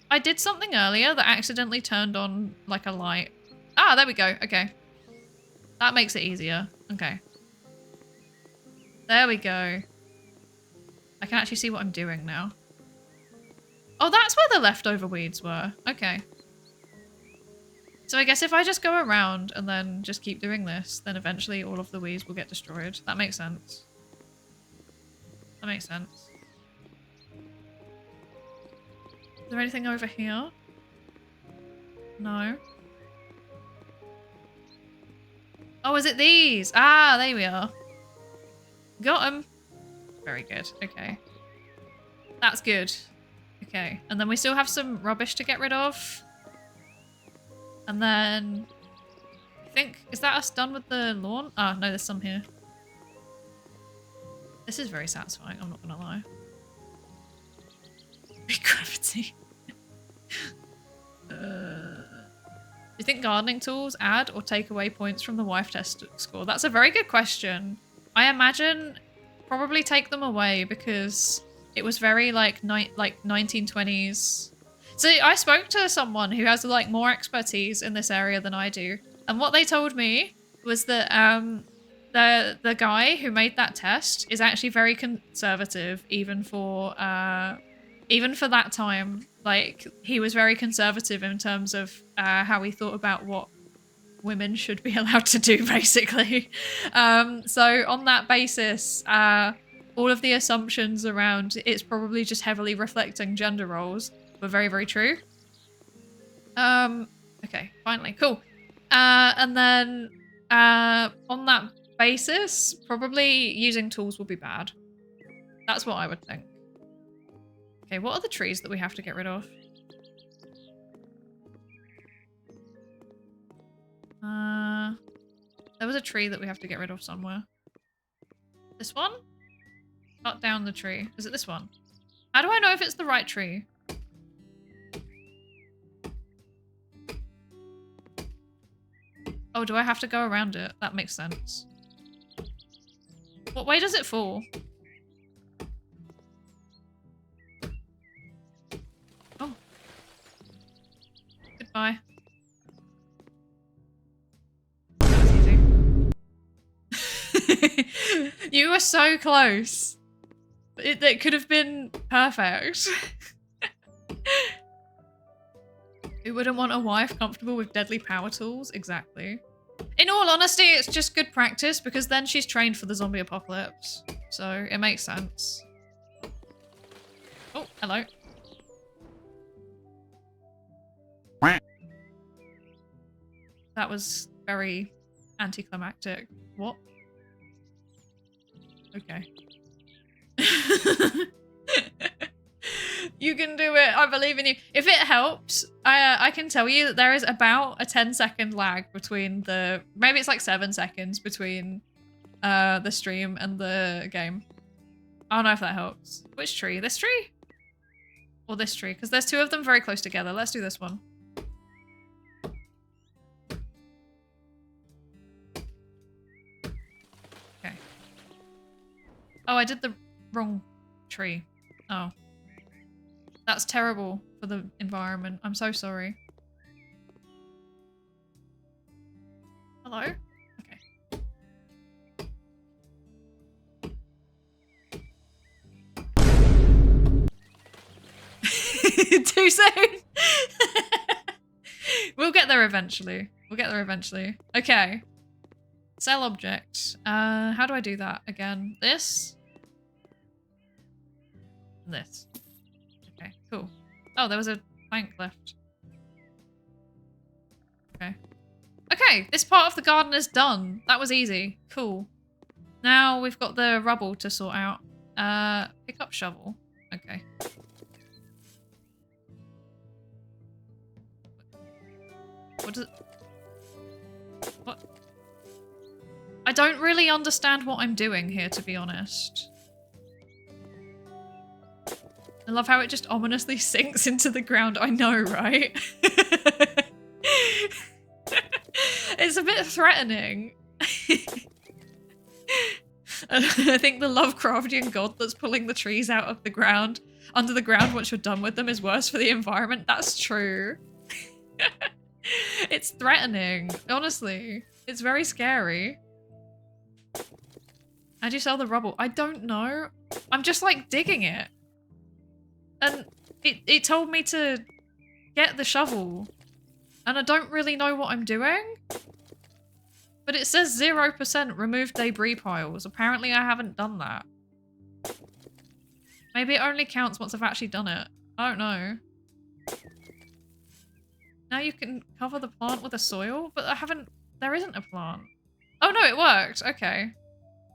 I did something earlier that accidentally turned on like a light. Ah, there we go. Okay. That makes it easier. Okay. There we go. I can actually see what I'm doing now. Oh, that's where the leftover weeds were. Okay. So I guess if I just go around and then just keep doing this, then eventually all of the weeds will get destroyed. That makes sense. That makes sense. Is there anything over here? No. Oh, is it these? Ah, there we are. Got them. Very good. Okay. That's good. Okay. Okay, and then we still have some rubbish to get rid of. And then I think, is that us done with the lawn? Oh, no, there's some here. This is very satisfying, I'm not gonna lie. Big gravity. Do you think gardening tools add or take away points from the wife test score? That's a very good question. I imagine probably take them away because it was very like 1920s. So I spoke to someone who has like more expertise in this area than I do, and what they told me was that the guy who made that test is actually very conservative, even for that time. Like, he was very conservative in terms of how he thought about what women should be allowed to do, basically. So on that basis, all of the assumptions around it's probably just heavily reflecting gender roles were very, very true. Okay, finally, cool. And then on that basis, probably using tools will be bad. That's what I would think. Okay, what are the trees that we have to get rid of? There was a tree that we have to get rid of somewhere. This one? Cut down the tree. Is it this one? How do I know if it's the right tree? Oh, do I have to go around it? That makes sense. What way does it fall? Oh. Goodbye. That was easy. You were so close. It could have been perfect. Who wouldn't want a wife comfortable with deadly power tools? Exactly. In all honesty, it's just good practice because then she's trained for the zombie apocalypse. So it makes sense. Oh, hello. That was very anticlimactic. What? Okay. You can do it. I believe in you. If it helps, I can tell you that there is about a 10-second lag between the... Maybe it's like 7 seconds between the stream and the game. I don't know if that helps. Which tree? This tree? Or this tree? Because there's two of them very close together. Let's do this one. Okay. Oh, I did the wrong tree. Oh. That's terrible for the environment. I'm so sorry. Hello? Okay. Too soon? We'll get there eventually. We'll get there eventually. Okay. Sell object. How do I do that again? This? This. Okay, cool. Oh, there was a plank left. Okay. Okay, this part of the garden is done. That was easy. Cool. Now we've got the rubble to sort out. Pick up shovel. Okay. What does it... What? I don't really understand what I'm doing here, to be honest. I love how it just ominously sinks into the ground. I know, right? It's a bit threatening. I think the Lovecraftian god that's pulling the trees out of the ground, under the ground once you're done with them is worse for the environment. That's true. It's threatening, honestly. It's very scary. How do you sell the rubble? I don't know. I'm just like digging it. And it told me to get the shovel. And I don't really know what I'm doing. But it says 0% remove debris piles. Apparently I haven't done that. Maybe it only counts once I've actually done it. I don't know. Now you can cover the plant with a soil, but I haven't... There isn't a plant. Oh no, it worked. Okay.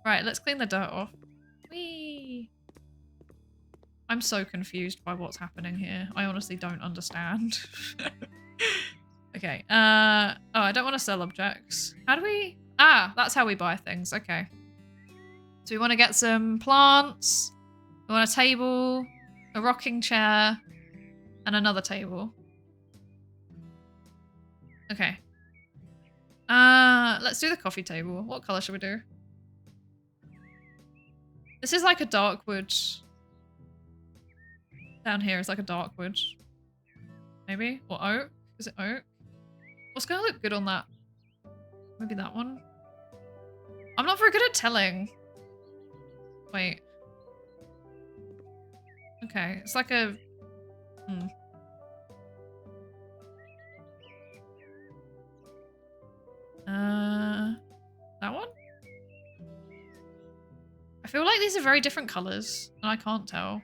Right, let's clean the dirt off. Whee! I'm so confused by what's happening here. I honestly don't understand. Okay. Oh, I don't want to sell objects. How do we... Ah, that's how we buy things. Okay. So we want to get some plants. We want a table, a rocking chair, and another table. Okay. Let's do the coffee table. What color should we do? This is like a dark wood. Down here is like a dark wood. Maybe? Or oak? Is it oak? What's gonna look good on that? Maybe that one? I'm not very good at telling. Wait. Okay, it's like a... That one? I feel like these are very different colors, and I can't tell.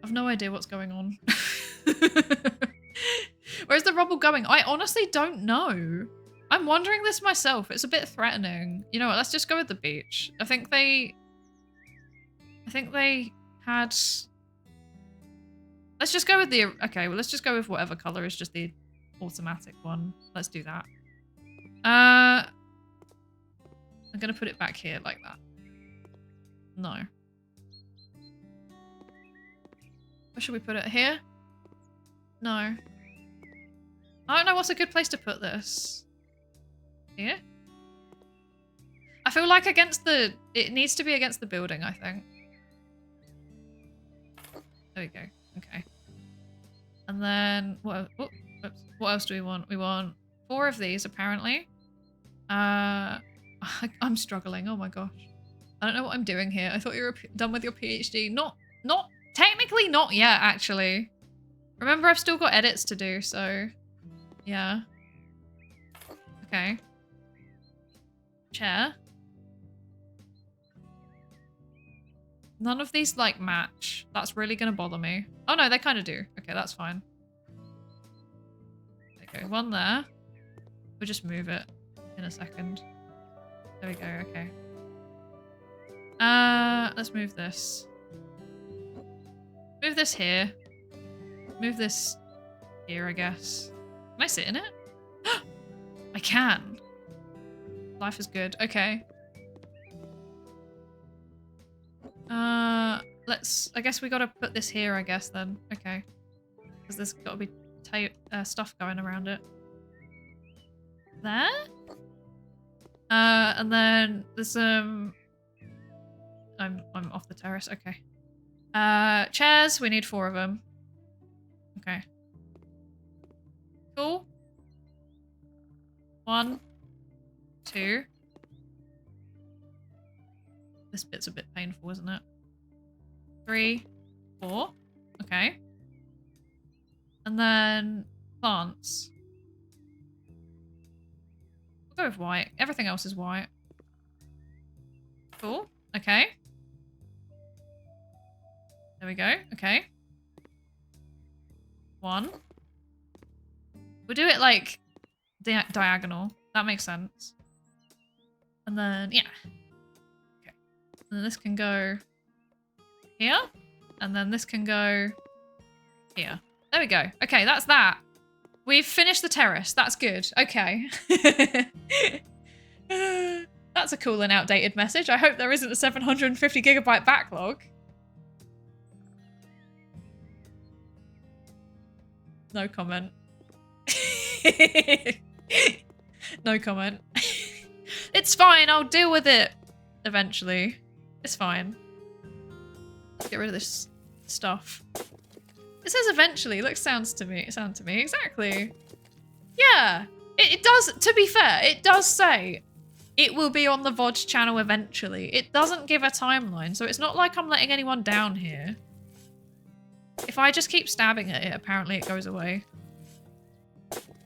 I've no idea what's going on. Where's the rubble going? I honestly don't know. I'm wondering this myself. It's a bit threatening. You know what? Let's just go with the beach. I think they had... Let's just go with the... Okay, well, let's just go with whatever color is just the automatic one. Let's do that. I'm gonna put it back here like that. No. Where should we put it? Here? No. I don't know what's a good place to put this. Here? I feel like against the... It needs to be against the building, I think. There we go. Okay. And then... What else do we want? We want 4 of these, apparently. I'm struggling. Oh my gosh. I don't know what I'm doing here. I thought you were done with your PhD. Not technically not yet, actually. Remember, I've still got edits to do, so yeah. Okay. Chair. None of these like match. That's really gonna bother me. Oh no, they kind of do. Okay, that's fine. Okay, one there. We'll just move it in a second. There we go, okay. Let's move this. Move this here. Move this here, I guess. Can I sit in it? I can. Life is good. Okay. I guess we gotta put this here, I guess, then. Okay. Because there's gotta be stuff going around it. There? And then there's I'm off the terrace, okay. Chairs, we need 4 of them. Okay. Cool. 1, 2. This bit's a bit painful, isn't it? 3, 4. Okay. And then plants. We'll go with white. Everything else is white. Cool. Okay. There we go. Okay. 1. We'll do it like diagonal. That makes sense. And then, yeah. Okay. And then this can go here. And then this can go here. There we go. Okay, that's that. We've finished the terrace. That's good. Okay. That's a cool and outdated message. I hope there isn't a 750 gigabyte backlog. No comment. No comment. It's fine. I'll deal with it eventually. It's fine. Let's get rid of this stuff. It says eventually. Look, sounds to me. Exactly. Yeah. It does, to be fair, it does say it will be on the VOD channel eventually. It doesn't give a timeline, so it's not like I'm letting anyone down here. If I just keep stabbing at it, apparently it goes away.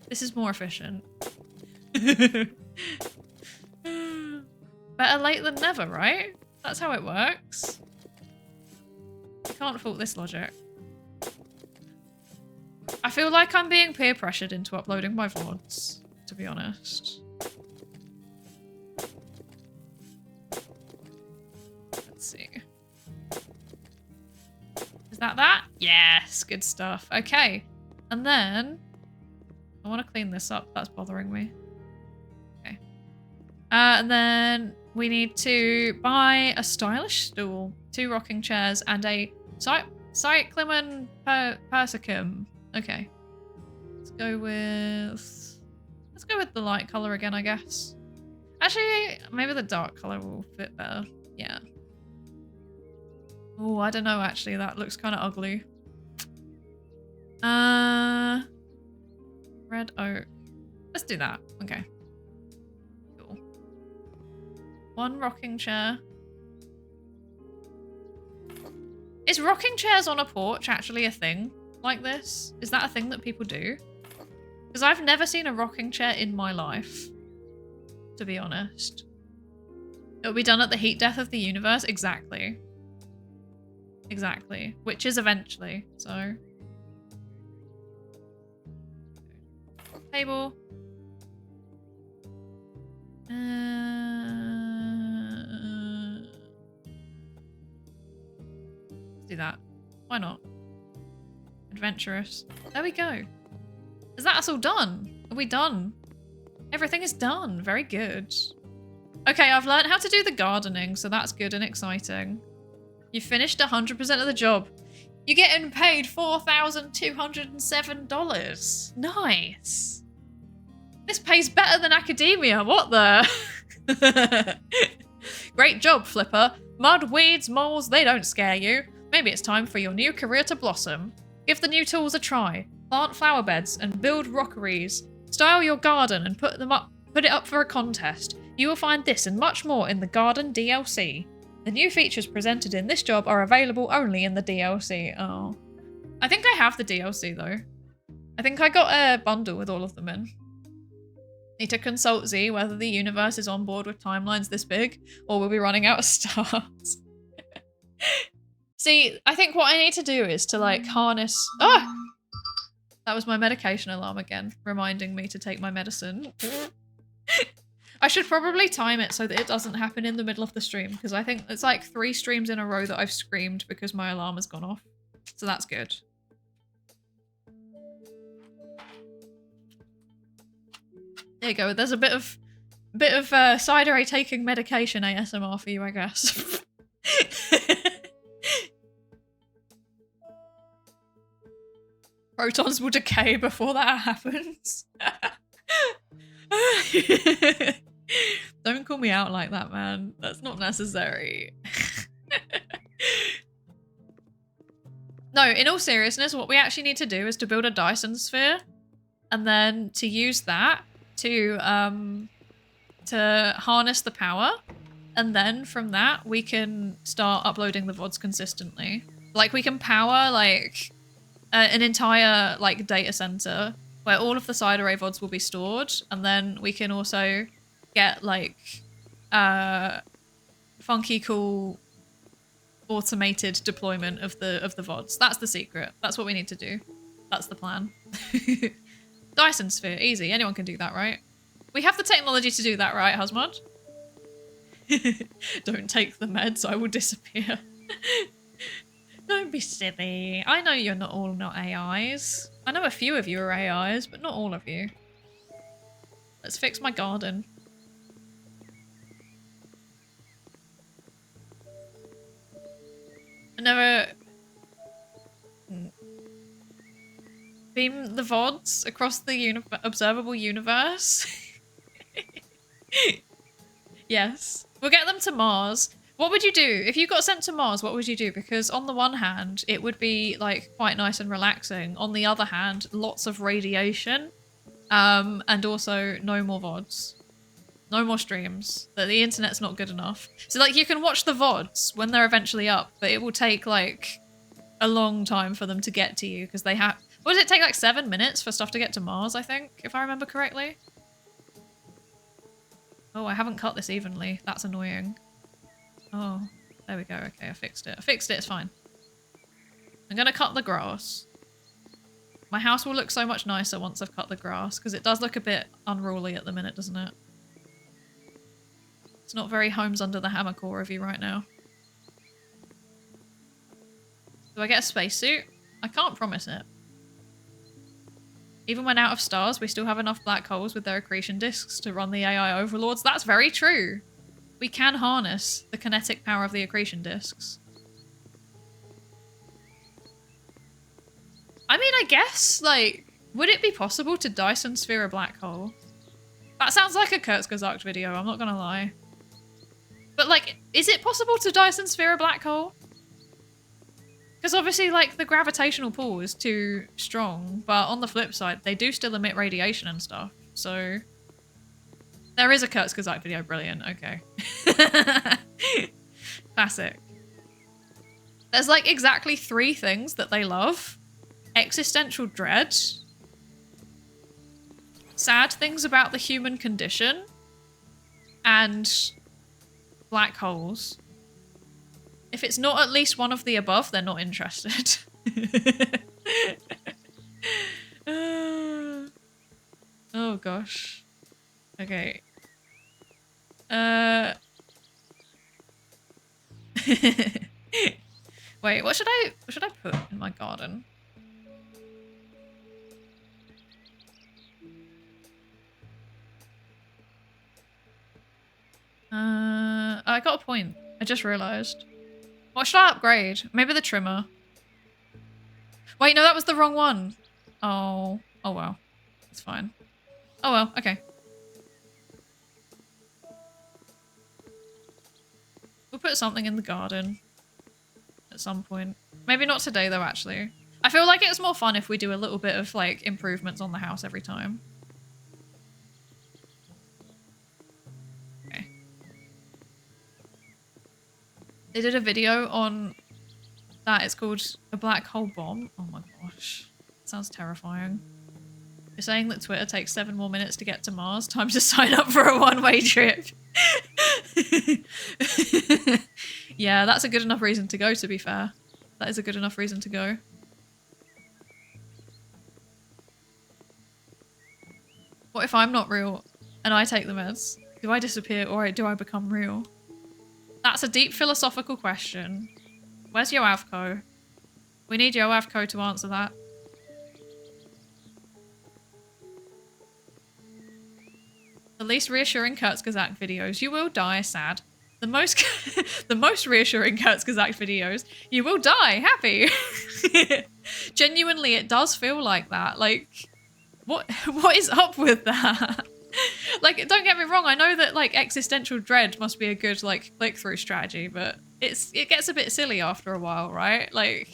This is more efficient. Better late than never, right? That's how it works. You can't fault this logic. I feel like I'm being peer pressured into uploading my VODs, to be honest. Let's see. That? Yes, good stuff. Okay. And then I want to clean this up. That's bothering me. Okay. And then we need to buy a stylish stool, 2 rocking chairs, and a cyclamen persicum. Okay. Let's go with the light color again, I guess. Actually, maybe the dark color will fit better. Yeah. Oh, I don't know, actually. That looks kind of ugly. Red oak. Let's do that. Okay. Cool. 1 rocking chair. Is rocking chairs on a porch actually a thing like this? Is that a thing that people do? Because I've never seen a rocking chair in my life, to be honest. It'll be done at the heat death of the universe. Exactly. Exactly. Which is eventually, so. Table. Let's do that. Why not? Adventurous. There we go. Is that us all done? Are we done? Everything is done. Very good. Okay, I've learned how to do the gardening, so that's good and exciting. You finished 100% of the job. You're getting paid $4,207. Nice. This pays better than academia. What the? Great job, Flipper. Mud, weeds, moles, they don't scare you. Maybe it's time for your new career to blossom. Give the new tools a try. Plant flower beds and build rockeries. Style your garden and put it up for a contest. You will find this and much more in the Garden DLC. The new features presented in this job are available only in the DLC. Oh. I think I have the DLC though. I think I got a bundle with all of them in. Need to consult Z whether the universe is on board with timelines this big or we'll be running out of stars. See, I think what I need to do is to like harness... Oh! That was my medication alarm again, reminding me to take my medicine. I should probably time it so that it doesn't happen in the middle of the stream, because I think it's like 3 streams in a row that I've screamed because my alarm has gone off. So that's good. There you go. There's a bit of Psydere taking medication ASMR for you, I guess. Protons will decay before that happens. Don't call me out like that, man. That's not necessary. No, in all seriousness, what we actually need to do is to build a Dyson sphere and then to use that to harness the power. And then from that, we can start uploading the VODs consistently. Like we can power like an entire like data center where all of the Psydere VODs will be stored, and then we can also get like funky cool automated deployment of the VODs. That's the secret. That's what we need to do. That's the plan. Dyson sphere, easy. Anyone can do that, right? We have the technology to do that, right, Husmud? Don't take the meds, I will disappear. Don't be silly. I know you're not AIs. I know a few of you are AIs, but not all of you. Let's fix my garden. I never... Beam the VODs across the observable universe. Yes. We'll get them to Mars. What would you do? If you got sent to Mars, what would you do? Because on the one hand, it would be like quite nice and relaxing. On the other hand, lots of radiation. And also no more VODs. No more streams. The internet's not good enough. So like you can watch the VODs when they're eventually up, but it will take like a long time for them to get to you because they have... What does it take, like 7 minutes for stuff to get to Mars, I think, if I remember correctly? Oh, I haven't cut this evenly. That's annoying. Oh, there we go. Okay, I fixed it. I fixed it, it's fine. I'm gonna cut the grass. My house will look so much nicer once I've cut the grass, because it does look a bit unruly at the minute, doesn't it? It's not very homes under the hammer core of you right now. Do I get a spacesuit? I can't promise it. Even when out of stars, we still have enough black holes with their accretion disks to run the AI overlords. That's very true. We can harness the kinetic power of the accretion disks. I mean, I guess, like, would it be possible to Dyson sphere a black hole? That sounds like a Kurzgesagt video, I'm not gonna lie. But, like, is it possible to Dyson sphere a black hole? Because obviously, like, the gravitational pull is too strong, but on the flip side, they do still emit radiation and stuff, so... There is a Kurzgesagt video, brilliant, okay. Classic. There's, like, exactly 3 things that they love. Existential dread. Sad things about the human condition. And black holes. If it's not at least one of the above, they're not interested. Oh gosh. Okay. Wait, what should I put in my garden? I got a point. I just realized. What should I upgrade? Maybe the trimmer. Wait, no, that was the wrong one. Oh. Oh well. It's fine. Oh well, okay. We'll put something in the garden. At some point. Maybe not today though, actually. I feel like it's more fun if we do a little bit of, like, improvements on the house every time. Okay. They did a video on that. It's called A Black Hole Bomb. Oh my gosh. Sounds terrifying. You're saying that Twitter takes 7 more minutes to get to Mars? Time to sign up for a one-way trip. Yeah, that's a good enough reason to go, to be fair. That is a good enough reason to go. What if I'm not real and I take the meds? Do I disappear or do I become real? That's a deep philosophical question. Where's Yoavco? We need Yoavco to answer that. The least reassuring Kurzgesagt videos. You will die, sad. The most the most reassuring Kurzgesagt videos. You will die, happy. Genuinely, it does feel like that. Like, what is up with that? Like, don't get me wrong, I know that, like, existential dread must be a good, like, click-through strategy, but it gets a bit silly after a while, right? Like,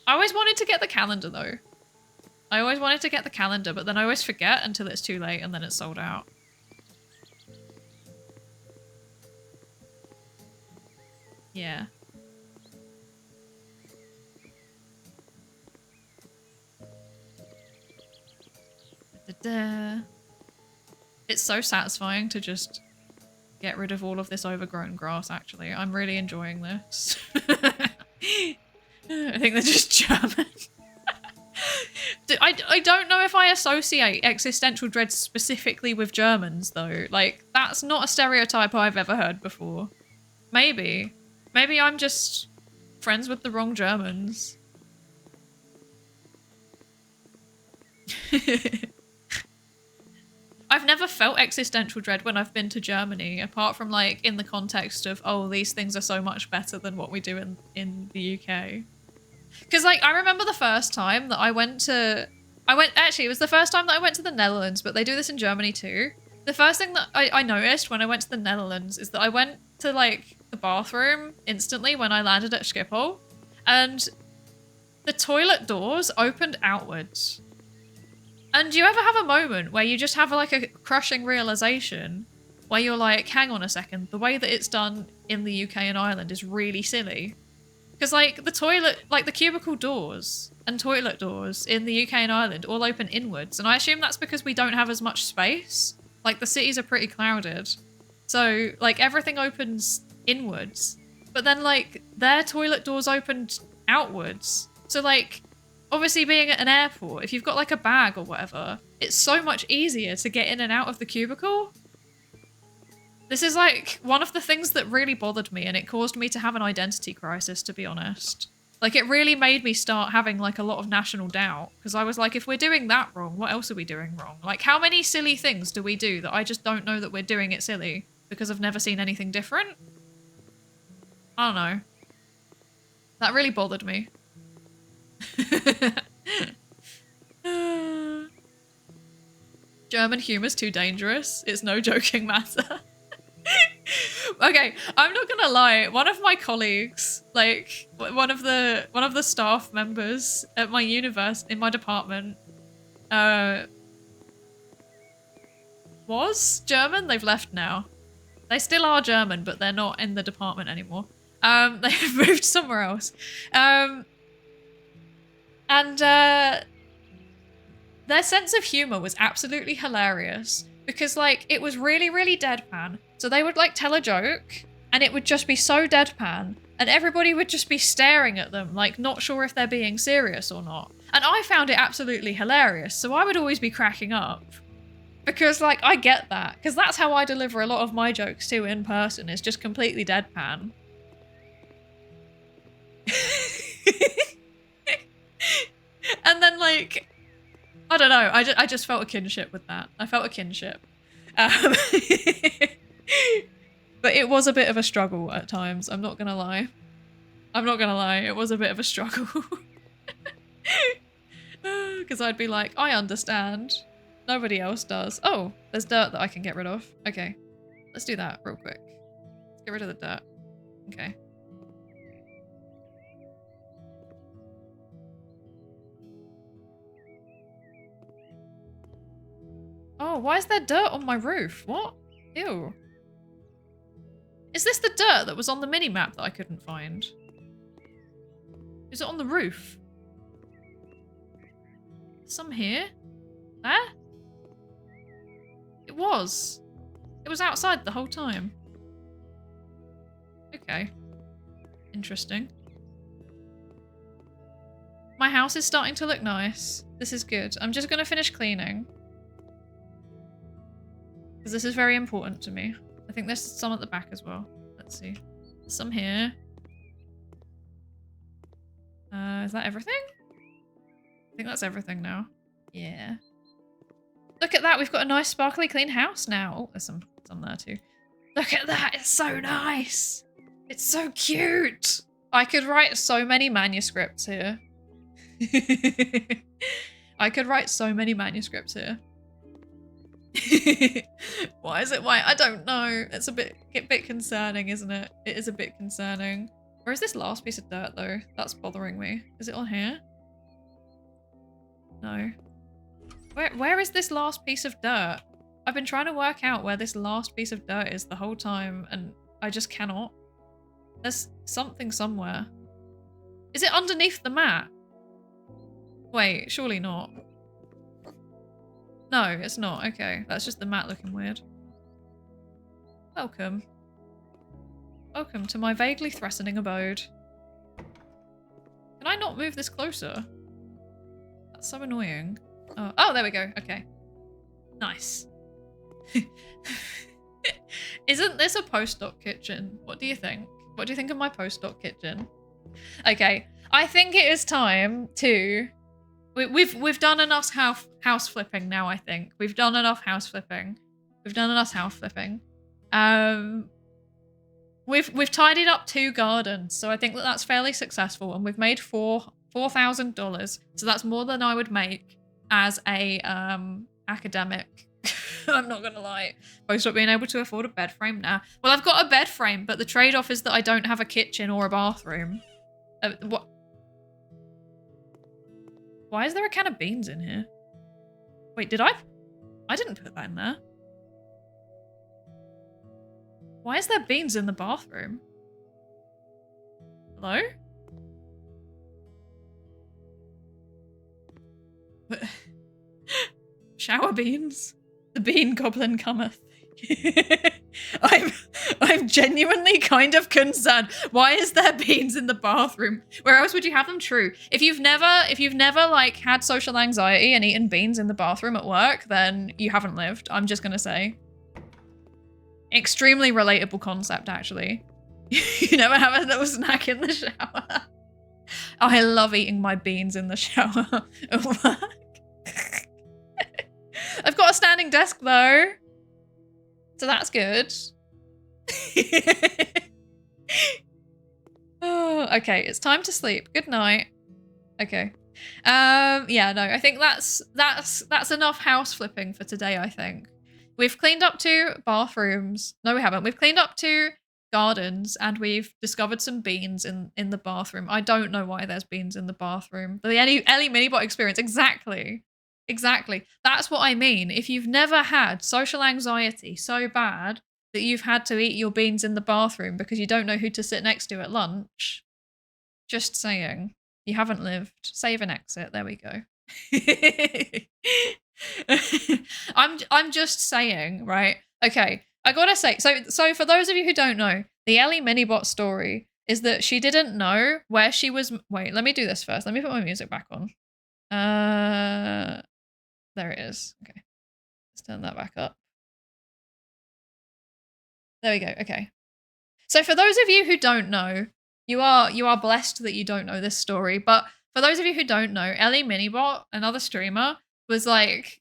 I always wanted to get the calendar, though. I always wanted to get the calendar, but then I always forget until it's too late and then it's sold out. Yeah. Da-da. It's so satisfying to just get rid of all of this overgrown grass, actually. I'm really enjoying this. I think they're just German. I don't know if I associate existential dread specifically with Germans, though. Like, that's not a stereotype I've ever heard before. Maybe. Maybe I'm just friends with the wrong Germans. I've never felt existential dread when I've been to Germany, apart from, like, in the context of, oh, these things are so much better than what we do in the UK. Because, like, I remember the first time that actually, it was the first time that I went to the Netherlands, but they do this in Germany too. The first thing that I noticed when I went to the Netherlands is that I went to, like, the bathroom instantly when I landed at Schiphol, and the toilet doors opened outwards. And do you ever have a moment where you just have, like, a crushing realization where you're like, hang on a second, the way that it's done in the UK and Ireland is really silly? Because, like, the toilet, like, the cubicle doors and toilet doors in the UK and Ireland all open inwards. And I assume that's because we don't have as much space. Like, the cities are pretty crowded. So, like, everything opens inwards. But then, like, their toilet doors opened outwards. So, like, obviously being at an airport, if you've got, like, a bag or whatever, it's so much easier to get in and out of the cubicle. This is, like, one of the things that really bothered me, and it caused me to have an identity crisis, to be honest. Like, it really made me start having, like, a lot of national doubt. Because I was like, if we're doing that wrong, what else are we doing wrong? Like, how many silly things do we do that I just don't know that we're doing it silly because I've never seen anything different? I don't know. That really bothered me. German humor's too dangerous. It's no joking matter. Okay, I'm not gonna lie. One of my colleagues, like one of the staff members at my university, in my department, was German. They've left now. They still are German, but they're not in the department anymore. They've moved somewhere else. Their sense of humor was absolutely hilarious because, like, it was really, really deadpan. So they would, like, tell a joke and it would just be so deadpan and everybody would just be staring at them, like, not sure if they're being serious or not. And I found it absolutely hilarious. So I would always be cracking up because, like, I get that because that's how I deliver a lot of my jokes too in person, is just completely deadpan. And then, like, I don't know, I just felt a kinship with that. I felt a kinship. But it was a bit of a struggle at times, I'm not gonna lie. I'm not gonna lie, it was a bit of a struggle. Because I'd be like, I understand. Nobody else does. Oh, there's dirt that I can get rid of. Okay, let's do that real quick. Let's get rid of the dirt. Okay. Oh, why is there dirt on my roof? What? Ew. Is this the dirt that was on the mini-map that I couldn't find? Is it on the roof? Some here? There? It was. It was outside the whole time. Okay. Interesting. My house is starting to look nice. This is good. I'm just gonna finish cleaning. Because this is very important to me. I think there's some at the back as well. Let's see. There's some here. Is that everything? I think that's everything now. Yeah. Look at that. We've got a nice sparkly clean house now. Oh, there's some there too. Look at that. It's so nice. It's so cute. I could write so many manuscripts here. I could write so many manuscripts here. Why is it white? I don't know. It's a bit concerning, isn't it? It is a bit concerning. Where is this last piece of dirt though? That's bothering me. Is it on here? No. Where is this last piece of dirt? I've been trying to work out where this last piece of dirt is the whole time and I just cannot. There's something somewhere. Is it underneath the mat? Wait, surely not. No, it's not. Okay, that's just the mat looking weird. Welcome. Welcome to my vaguely threatening abode. Can I not move this closer? That's so annoying. Oh, there we go. Okay. Nice. Isn't this a postdoc kitchen? What do you think? What do you think of my postdoc kitchen? Okay, I think it is time to... We've done enough house flipping now, I think. We've done enough house flipping. We've done enough house flipping. We've tidied up 2 gardens, so I think that that's fairly successful, and we've made $4,000. So that's more than I would make as a academic. I'm not gonna lie. Post not being able to afford a bed frame now. Well, I've got a bed frame, but the trade-off is that I don't have a kitchen or a bathroom. What? Why is there a can of beans in here? Wait, did I didn't put that in there. Why is there beans in the bathroom? Hello? Shower beans? The bean goblin cometh. I'm genuinely kind of concerned. Why is there beans in the bathroom? Where else would you have them? True. If you've never like had social anxiety and eaten beans in the bathroom at work, then you haven't lived. I'm just gonna say. Extremely relatable concept, actually. You never have a little snack in the shower. I love eating my beans in the shower at work. I've got a standing desk though, so that's good. Oh, okay, it's time to sleep. Good night. Okay. Yeah, no, I think that's enough house flipping for today, I think. We've cleaned up 2 bathrooms. No, we haven't. We've cleaned up 2 gardens and we've discovered some beans in the bathroom. I don't know why there's beans in the bathroom. The Ellie Minibot experience. Exactly. Exactly. That's what I mean. If you've never had social anxiety so bad that you've had to eat your beans in the bathroom because you don't know who to sit next to at lunch, just saying. You haven't lived. Save and exit. There we go. I'm just saying, right? Okay, I gotta say, so for those of you who don't know, the Ellie Minibot story is that she didn't know where she was. Wait, let me do this first. Let me put my music back on. There it is. Okay, let's turn that back up. There we go. Okay. So for those of you who don't know, you are blessed that you don't know this story, but for those of you who don't know, Ellie Minibot, another streamer, was like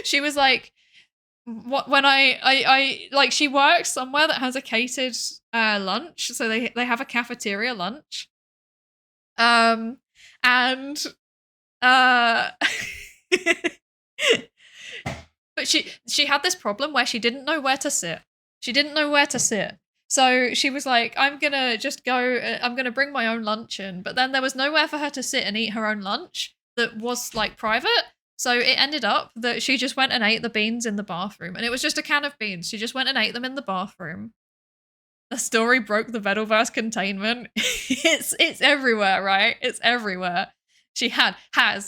she was like, what, when I like, she works somewhere that has a catered lunch, so they have a cafeteria lunch, and but she had this problem where she didn't know where to sit. She didn't know where to sit. So she was like, I'm gonna just go, I'm gonna bring my own lunch in. But then there was nowhere for her to sit and eat her own lunch that was like private. So it ended up that she just went and ate the beans in the bathroom. And it was just a can of beans. She just went and ate them in the bathroom. The story broke the Vedalverse containment. It's everywhere, right? It's everywhere. She has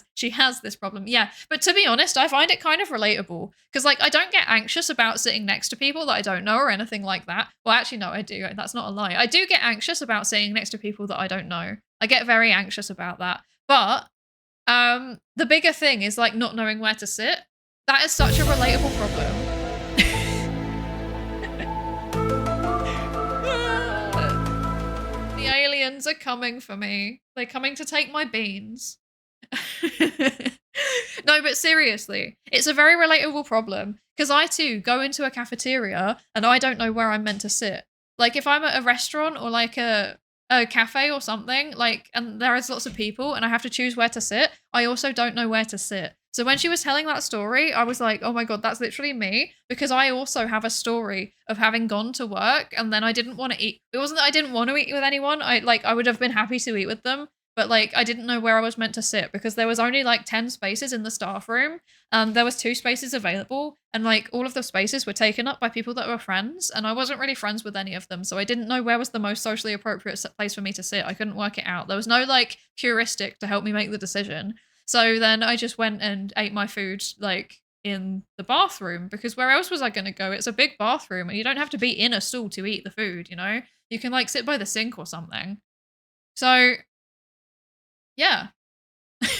this problem. Yeah, but to be honest, I find it kind of relatable because like I don't get anxious about sitting next to people that I don't know or anything like that. Well, actually, no, I do. That's not a lie. I do get anxious about sitting next to people that I don't know. I get very anxious about that. But the bigger thing is like not knowing where to sit. That is such a relatable problem. The aliens are coming for me. They're coming to take my beans. No, but seriously, it's a very relatable problem because I too go into a cafeteria and I don't know where I'm meant to sit. Like if I'm at a restaurant or like a cafe or something, like, and there is lots of people and I have to choose where to sit, I also don't know where to sit. So when she was telling that story, I was like, oh my God, that's literally me, because I also have a story of having gone to work and then I didn't want to eat. It wasn't that I didn't want to eat with anyone. I would have been happy to eat with them, but like I didn't know where I was meant to sit because there was only like 10 spaces in the staff room. There was 2 spaces available and like all of the spaces were taken up by people that were friends and I wasn't really friends with any of them. So I didn't know where was the most socially appropriate place for me to sit. I couldn't work it out. There was no like heuristic to help me make the decision. So then I just went and ate my food like in the bathroom because where else was I going to go? It's a big bathroom and you don't have to be in a stall to eat the food, you know? You can like sit by the sink or something. So yeah,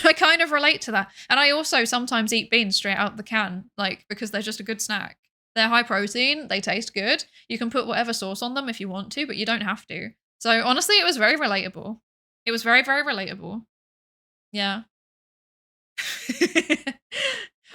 I kind of relate to that. And I also sometimes eat beans straight out the can, like because they're just a good snack. They're high protein, they taste good. You can put whatever sauce on them if you want to, but you don't have to. So honestly, it was very relatable. It was very, very relatable. Yeah.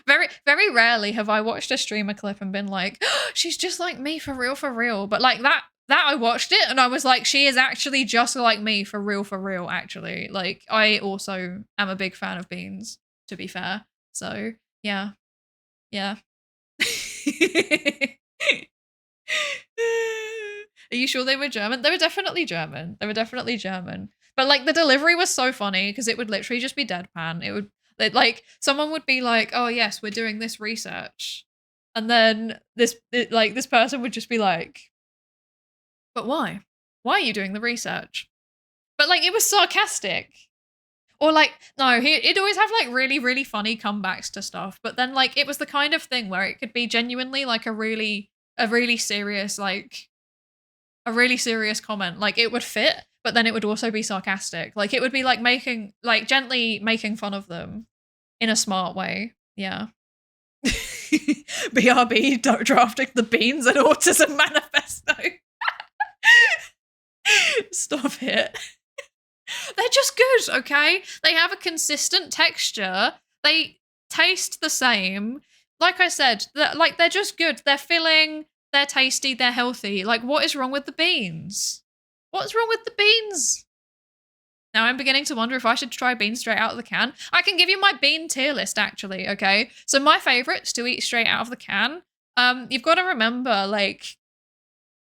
Very, very rarely have I watched a streamer clip and been like, oh, she's just like me for real, for real. But like that I watched it and I was like, she is actually just like me for real, actually. Like I also am a big fan of beans, to be fair. So yeah. Yeah. Are you sure they were German? They were definitely German. They were definitely German. But like the delivery was so funny because it would literally just be deadpan. It would like someone would be like, "Oh yes, we're doing this research," and then this person would just be like, "But why? Why are you doing the research?" But like it was sarcastic, or like no, it'd always have like really really funny comebacks to stuff. But then like it was the kind of thing where it could be genuinely like a really serious comment. Like it would fit. But then it would also be sarcastic. Like it would be like gently making fun of them in a smart way. Yeah. BRB drafting the beans and autism manifesto. Stop it. They're just good, okay? They have a consistent texture. They taste the same. Like I said, they're just good. They're filling, they're tasty, they're healthy. Like, what is wrong with the beans? What's wrong with the beans? Now I'm beginning to wonder if I should try beans straight out of the can. I can give you my bean tier list, actually, okay? So my favorites to eat straight out of the can. You've got to remember, like,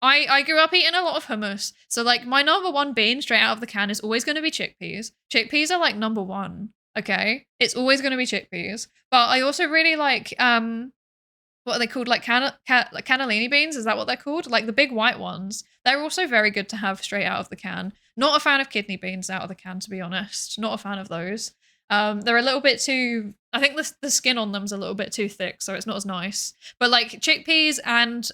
I grew up eating a lot of hummus. So, like, my number one bean straight out of the can is always going to be chickpeas. Chickpeas are, like, number one, okay? It's always going to be chickpeas. But I also really like, what are they called? Like, like cannellini beans? Is that what they're called? Like, the big white ones. They're also very good to have straight out of the can. Not a fan of kidney beans out of the can, to be honest. Not a fan of those. They're a little bit too, I think the skin on them's a little bit too thick, so it's not as nice. But like chickpeas and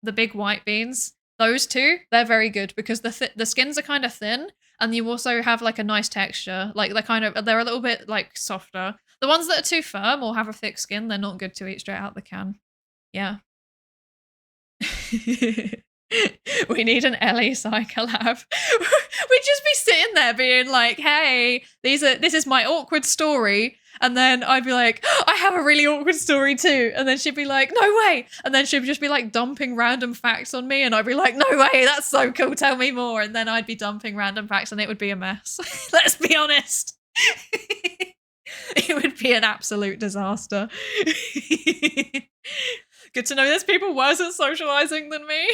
the big white beans, those two, they're very good because the skins are kind of thin and you also have like a nice texture. Like they're a little bit like softer. The ones that are too firm or have a thick skin, they're not good to eat straight out the can. Yeah. We need an LA Psy collab. We'd just be sitting there being like, hey, this is my awkward story. And then I'd be like, I have a really awkward story too. And then she'd be like, no way. And then she'd just be like dumping random facts on me. And I'd be like, no way, that's so cool. Tell me more. And then I'd be dumping random facts and it would be a mess. Let's be honest. It would be an absolute disaster. Good to know there's people worse at socializing than me.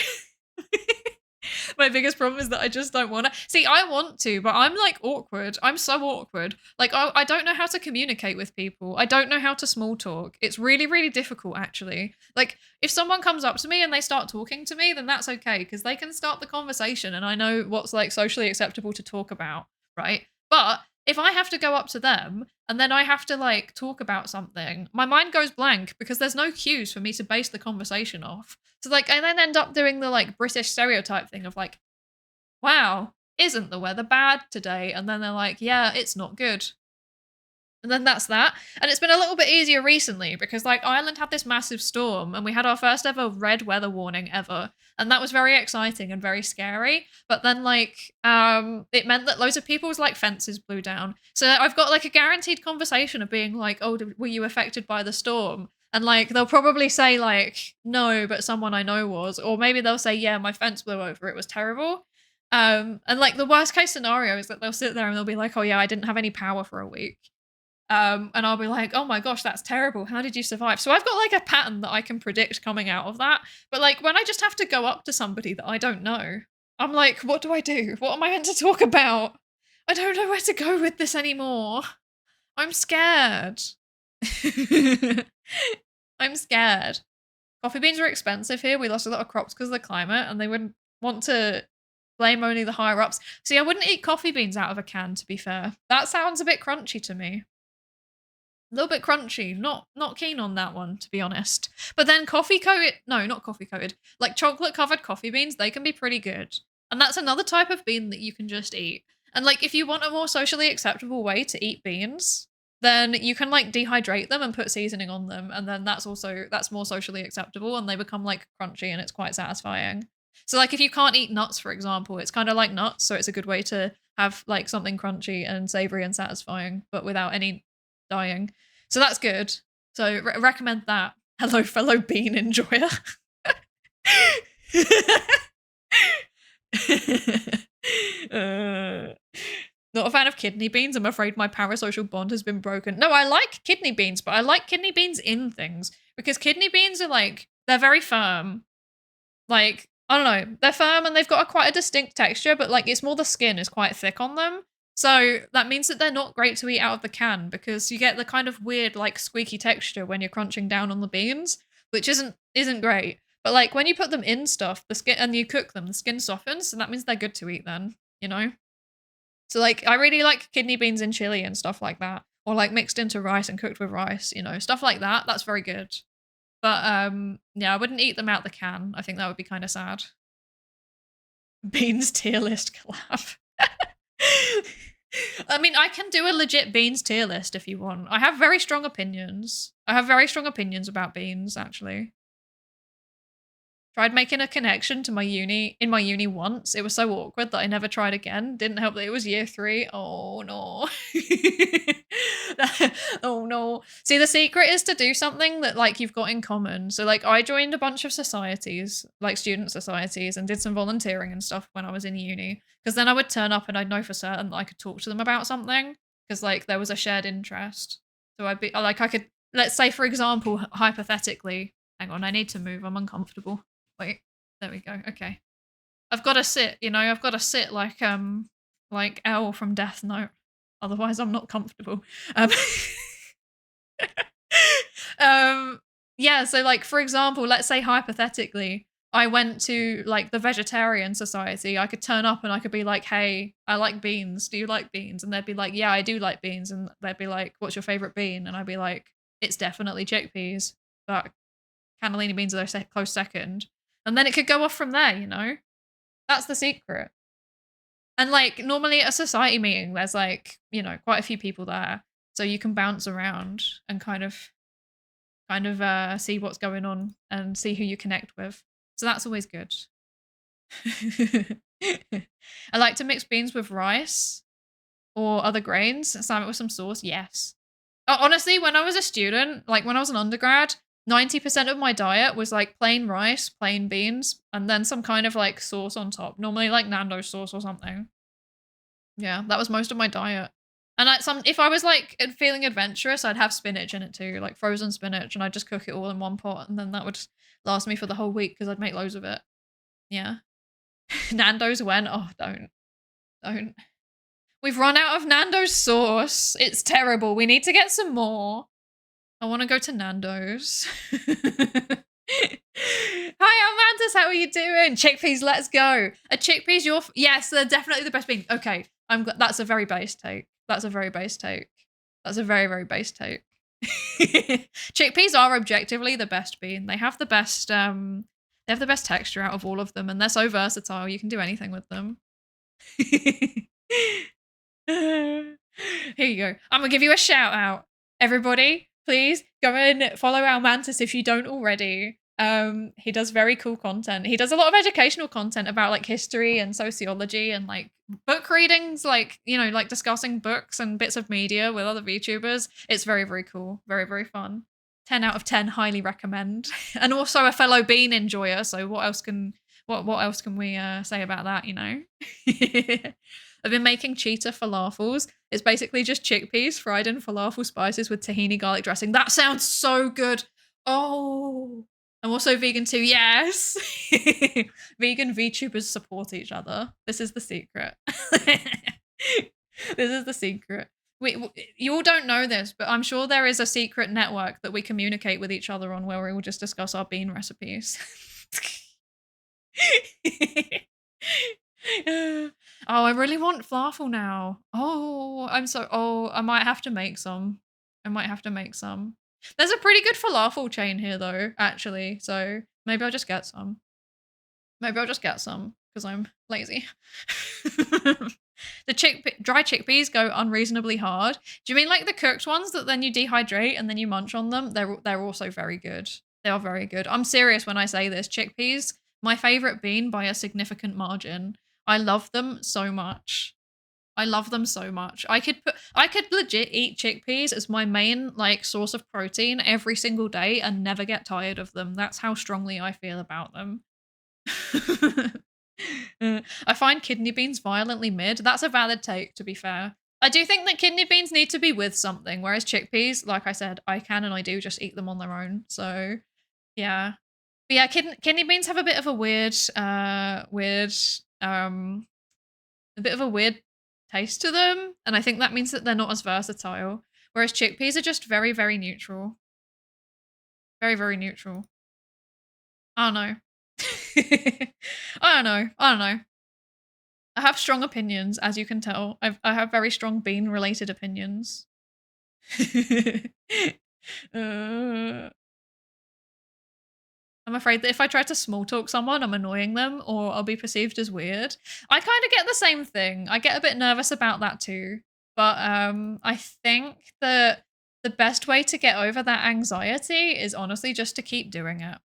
My biggest problem is that I just don't want to. See, I want to, but I'm like awkward. I'm so awkward. Like, I don't know how to communicate with people. I don't know how to small talk. It's really, really difficult, actually. Like, if someone comes up to me and they start talking to me, then that's okay, because they can start the conversation and I know what's like socially acceptable to talk about, right? But if I have to go up to them and then I have to like talk about something, my mind goes blank because there's no cues for me to base the conversation off. So like I then end up doing the like British stereotype thing of like, wow, isn't the weather bad today? And then they're like, yeah, it's not good. And then that's that. And it's been a little bit easier recently because like Ireland had this massive storm and we had our first ever red weather warning ever. And that was very exciting and very scary. But then like it meant that loads of people's like fences blew down. So I've got like a guaranteed conversation of being like, oh, were you affected by the storm? And like they'll probably say like, no, but someone I know was. Or maybe they'll say, yeah, my fence blew over. It was terrible. And like the worst case scenario is that they'll sit there and they'll be like, oh yeah, I didn't have any power for a week. And I'll be like, oh my gosh, that's terrible. How did you survive? So I've got like a pattern that I can predict coming out of that. But like when I just have to go up to somebody that I don't know, I'm like, what do I do? What am I meant to talk about? I don't know where to go with this anymore. I'm scared. I'm scared. Coffee beans are expensive here. We lost a lot of crops because of the climate and they wouldn't want to blame only the higher ups. See, I wouldn't eat coffee beans out of a can, to be fair. That sounds a bit crunchy to me. A little bit crunchy. Not keen on that one, to be honest. But then not coffee coated. Like chocolate covered coffee beans, they can be pretty good. And that's another type of bean that you can just eat. And like if you want a more socially acceptable way to eat beans, then you can like dehydrate them and put seasoning on them. And then that's more socially acceptable and they become like crunchy and it's quite satisfying. So like if you can't eat nuts, for example, it's kind of like nuts. So it's a good way to have like something crunchy and savory and satisfying, but without any dying. So that's good. So recommend that. Hello, fellow bean enjoyer. Not a fan of kidney beans. I'm afraid my parasocial bond has been broken. No, I like kidney beans, but I like kidney beans in things because kidney beans are like, they're very firm. Like, I don't know, they're firm and they've got quite a distinct texture, but like it's more the skin is quite thick on them. So that means that they're not great to eat out of the can because you get the kind of weird like squeaky texture when you're crunching down on the beans, which isn't great. But like when you put them in stuff, the skin and you cook them, the skin softens, and that means they're good to eat then, you know? So like I really like kidney beans in chili and stuff like that. Or like mixed into rice and cooked with rice, you know, stuff like that. That's very good. But yeah, I wouldn't eat them out the can. I think that would be kind of sad. Beans tier list collab. I mean, I can do a legit beans tier list if you want. I have very strong opinions. I have very strong opinions about beans, actually. Tried making a connection to my uni once. It was so awkward that I never tried again. Didn't help that it was year 3. Oh no. Oh no. See, the secret is to do something that like you've got in common. So like I joined a bunch of societies, like student societies, and did some volunteering and stuff when I was in uni. Because then I would turn up and I'd know for certain that I could talk to them about something. Because like there was a shared interest. So I'd be like, I could, let's say for example, hypothetically, hang on, I need to move, I'm uncomfortable. Wait, there we go. Okay. I've got to sit, you know, I've got to sit like L from Death Note. Otherwise I'm not comfortable. Yeah, so like for example, let's say hypothetically, I went to like the vegetarian society. I could turn up and I could be like, "Hey, I like beans. Do you like beans?" And they'd be like, "Yeah, I do like beans." And they'd be like, "What's your favorite bean?" And I'd be like, "It's definitely chickpeas, but cannellini beans are a close second." And then it could go off from there, you know? That's the secret. And like normally at a society meeting, there's like, you know, quite a few people there. So you can bounce around and kind of see what's going on and see who you connect with. So that's always good. I like to mix beans with rice or other grains and slam it with some sauce. Yes. Honestly, when I was a student, like when I was an undergrad, 90% of my diet was like plain rice, plain beans, and then some kind of like sauce on top. Normally like Nando's sauce or something. Yeah, that was most of my diet. And if I was like feeling adventurous, I'd have spinach in it too, like frozen spinach, and I'd just cook it all in one pot, and then that would last me for the whole week because I'd make loads of it. Yeah. Nando's when? Oh, don't. We've run out of Nando's sauce. It's terrible. We need to get some more. I want to go to Nando's. Hi, Amantis. How are you doing? Chickpeas, let's go. A chickpeas, yes, they're definitely the best bean. Okay, that's a very base take. That's a very base take. That's a very, very base take. Chickpeas are objectively the best bean. They have the best texture out of all of them, and they're so versatile. You can do anything with them. Here you go. I'm gonna give you a shout out. Everybody, please go and follow our Mantis if you don't already. He does very cool content. He does a lot of educational content about like history and sociology and like book readings, like, you know, like discussing books and bits of media with other VTubers. It's very, very cool. Very, very fun. 10 out of 10, highly recommend. And also a fellow bean enjoyer, so what else can we say about that, you know? I've been making cheetah falafels. It's basically just chickpeas fried in falafel spices with tahini garlic dressing. That sounds so good. Oh, I'm also vegan too. Yes. Vegan VTubers support each other. This is the secret. This is the secret. You all don't know this, but I'm sure there is a secret network that we communicate with each other on where we will just discuss our bean recipes. Oh, I really want falafel now. I might have to make some. There's a pretty good falafel chain here though, actually. So maybe I'll just get some. Because I'm lazy. The dry chickpeas go unreasonably hard. Do you mean like the cooked ones that then you dehydrate and then you munch on them? They're also very good. They are very good. I'm serious when I say this. Chickpeas, my favorite bean by a significant margin. I love them so much. I could legit eat chickpeas as my main like source of protein every single day and never get tired of them. That's how strongly I feel about them. I find kidney beans violently mid. That's a valid take, to be fair. I do think that kidney beans need to be with something, whereas chickpeas, like I said, I can and I do just eat them on their own. So, yeah. But yeah, kidney beans have a bit of a weird taste to them, and I think that means that they're not as versatile. Whereas chickpeas are just very, very neutral. Very, very neutral. I don't know. I don't know. I have strong opinions, as you can tell. I have very strong bean-related opinions. I'm afraid that if I try to small talk someone, I'm annoying them or I'll be perceived as weird. I kind of get the same thing. I get a bit nervous about that too. But I think that the best way to get over that anxiety is honestly just to keep doing it.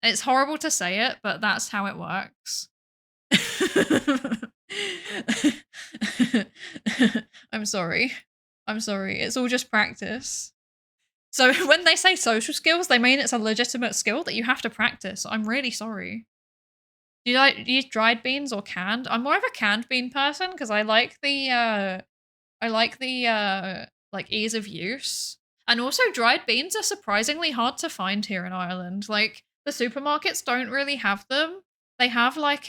It's horrible to say it, but that's how it works. I'm sorry. I'm sorry. It's all just practice. So when they say social skills, they mean it's a legitimate skill that you have to practice. I'm really sorry. Do you like use dried beans or canned? I'm more of a canned bean person because I like the like ease of use. And also dried beans are surprisingly hard to find here in Ireland. Like the supermarkets don't really have them. They have like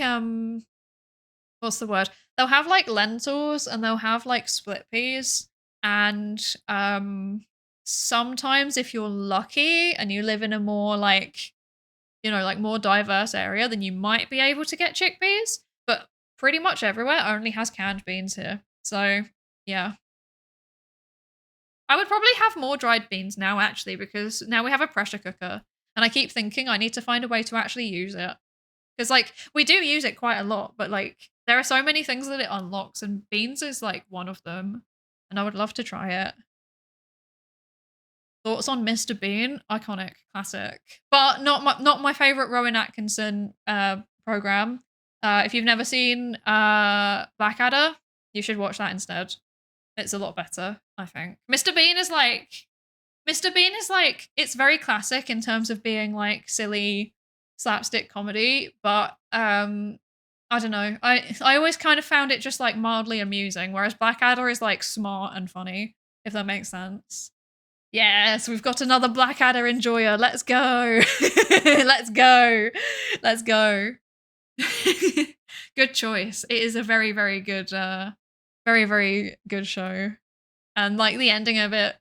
what's the word? They'll have like lentils and they'll have like split peas and sometimes if you're lucky and you live in a more like like more diverse area, then you might be able to get chickpeas, but pretty much everywhere only has canned beans here. So, yeah. I would probably have more dried beans now actually because now we have a pressure cooker and I keep thinking I need to find a way to actually use it. Because like we do use it quite a lot, but like there are so many things that it unlocks and beans is like one of them and I would love to try it. Thoughts on Mr. Bean? Iconic, classic, but not my favorite Rowan Atkinson program. If you've never seen Blackadder, you should watch that instead. It's a lot better, I think. Mr. Bean is like it's very classic in terms of being like silly slapstick comedy, but I don't know. I always kind of found it just like mildly amusing, whereas Blackadder is like smart and funny, if that makes sense. Yes, we've got another Blackadder enjoyer. Let's go. Let's go. Let's go. Good choice. It is a very, very good, very, very good show. And like the ending of it,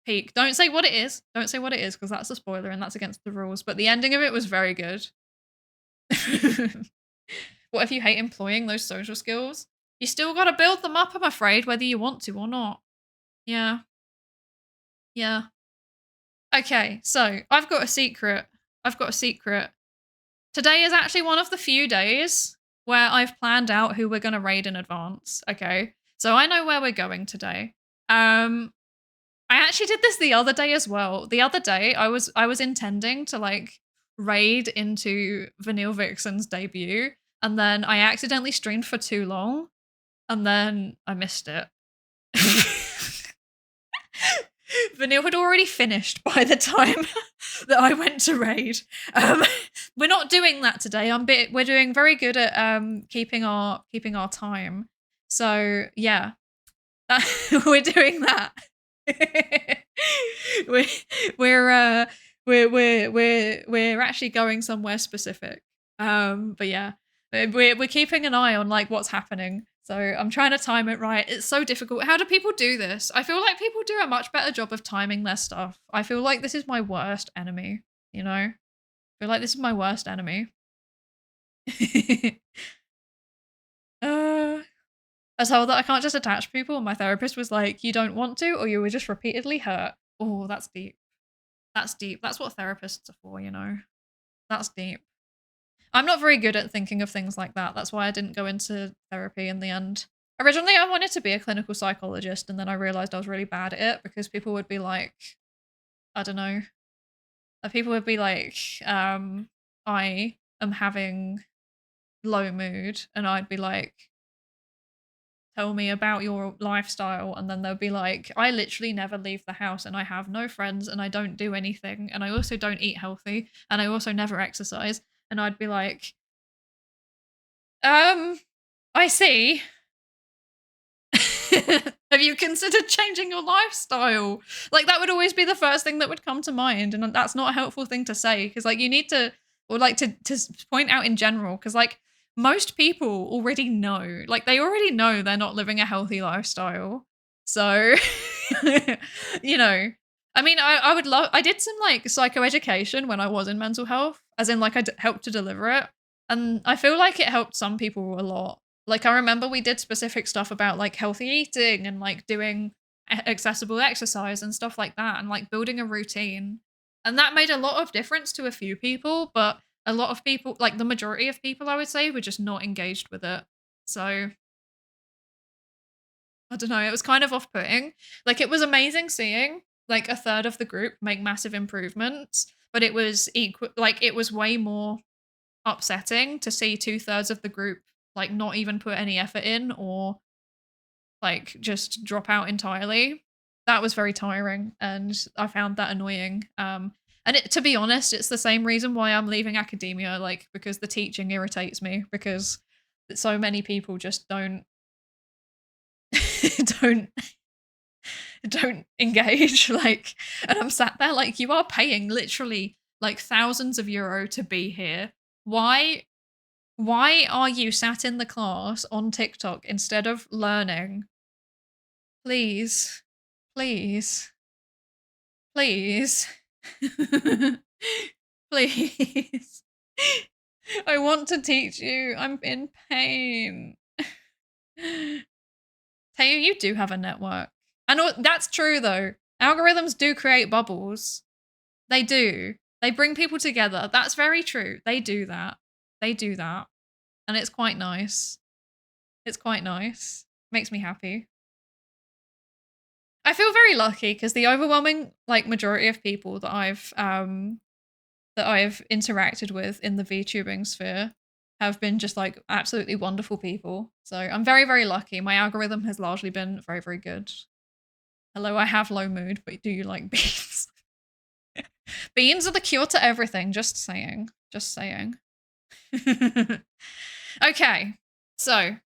peak. Don't say what it is. Don't say what it is because that's a spoiler and that's against the rules. But the ending of it was very good. What if you hate employing those social skills? You still got to build them up, I'm afraid, whether you want to or not. Yeah. Yeah. Okay, so I've got a secret. Today is actually one of the few days where I've planned out who we're going to raid in advance. Okay, so I know where we're going today. I actually did this the other day as well. The other day I was intending to like raid into Vanille Vixen's debut, and then I accidentally streamed for too long, and then I missed it. Vanille had already finished by the time that I went to raid. We're not doing that today. We're doing very good at keeping our time. So yeah, we're doing that. we're actually going somewhere specific. But yeah, we're keeping an eye on like what's happening. So I'm trying to time it right. It's so difficult. How do people do this? I feel like people do a much better job of timing their stuff. I feel like this is my worst enemy, you know? I feel like this is my worst enemy. I was told that I can't just attach people. My therapist was like, you don't want to, or you were just repeatedly hurt. Oh, that's deep. That's deep. That's what therapists are for, you know? That's deep. I'm not very good at thinking of things like that. That's why I didn't go into therapy in the end. Originally, I wanted to be a clinical psychologist, and then I realized I was really bad at it because people would be like, I don't know. People would be like, I am having low mood, and I'd be like, tell me about your lifestyle, and then they'll be like, I literally never leave the house, and I have no friends, and I don't do anything, and I also don't eat healthy, and I also never exercise. And I'd be like, I see. Have you considered changing your lifestyle? Like that would always be the first thing that would come to mind. And that's not a helpful thing to say because like you need to, or like to point out in general, because like most people already know, like they already know they're not living a healthy lifestyle. So, you know, I mean, I did some like psychoeducation when I was in mental health, as in like I helped to deliver it. And I feel like it helped some people a lot. Like I remember we did specific stuff about like healthy eating and like doing accessible exercise and stuff like that and like building a routine. And that made a lot of difference to a few people, but a lot of people, like the majority of people I would say, were just not engaged with it. So I don't know, it was kind of off-putting. Like it was amazing seeing like a third of the group make massive improvements, but it was equal. Like it was way more upsetting to see 2/3 of the group like not even put any effort in or like just drop out entirely. That was very tiring, and I found that annoying. And to be honest, it's the same reason why I'm leaving academia, like because the teaching irritates me because so many people just don't don't don't engage, like, and I'm sat there like, you are paying literally like thousands of euro to be here. Why are you sat in the class on TikTok instead of learning? Please, please, please, please. I want to teach you. I'm in pain. Tayu, you do have a network. And that's true though. Algorithms do create bubbles. They do. They bring people together. That's very true. They do that. They do that. And it's quite nice. It's quite nice. Makes me happy. I feel very lucky because the overwhelming like majority of people that I've interacted with in the VTubing sphere have been just like absolutely wonderful people. So I'm very, very lucky. My algorithm has largely been very, very good. Hello, I have low mood, but do you like beans? Beans are the cure to everything. Just saying. Just saying. Okay, so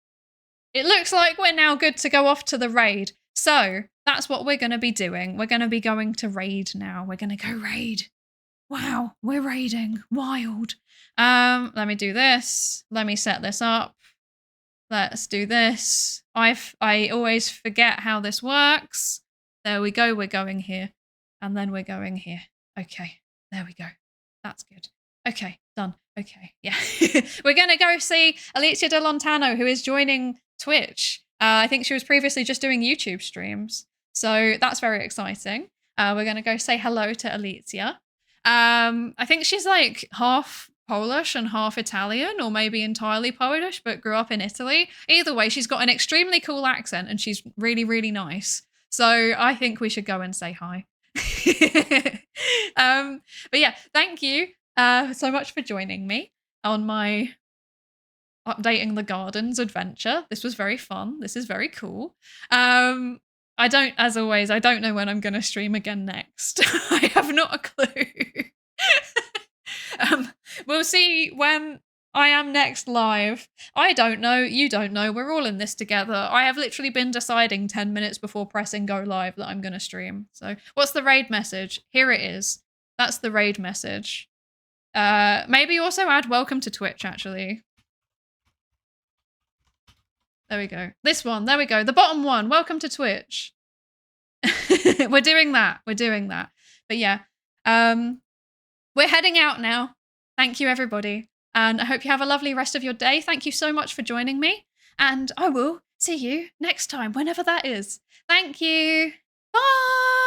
it looks like we're now good to go off to the raid. So that's what we're going to be doing. We're going to be going to raid now. We're going to go raid. Wow, we're raiding. Wild. Let me do this. Let me set this up. Let's do this. I always forget how this works. There we go. We're going here. And then we're going here. Okay, there we go. That's good. Okay, done. Okay, yeah. We're going to go see Alicia De Lontano, who is joining Twitch. I think she was previously just doing YouTube streams. So that's very exciting. We're going to go say hello to Alicia. I think she's like half Polish and half Italian, or maybe entirely Polish, but grew up in Italy. Either way, she's got an extremely cool accent and she's really, really nice. So I think we should go and say hi. But yeah, thank you so much for joining me on my updating the gardens adventure. This was very fun. This is very cool. As always, I don't know when I'm going to stream again next. I have not a clue. We'll see when I am next live. I don't know. You don't know. We're all in this together. I have literally been deciding 10 minutes before pressing go live that I'm going to stream. So what's the raid message? Here it is. That's the raid message. Maybe also add welcome to Twitch, actually. There we go. This one. There we go. The bottom one. Welcome to Twitch. We're doing that. We're doing that. But yeah. We're heading out now. Thank you, everybody. And I hope you have a lovely rest of your day. Thank you so much for joining me. And I will see you next time, whenever that is. Thank you. Bye.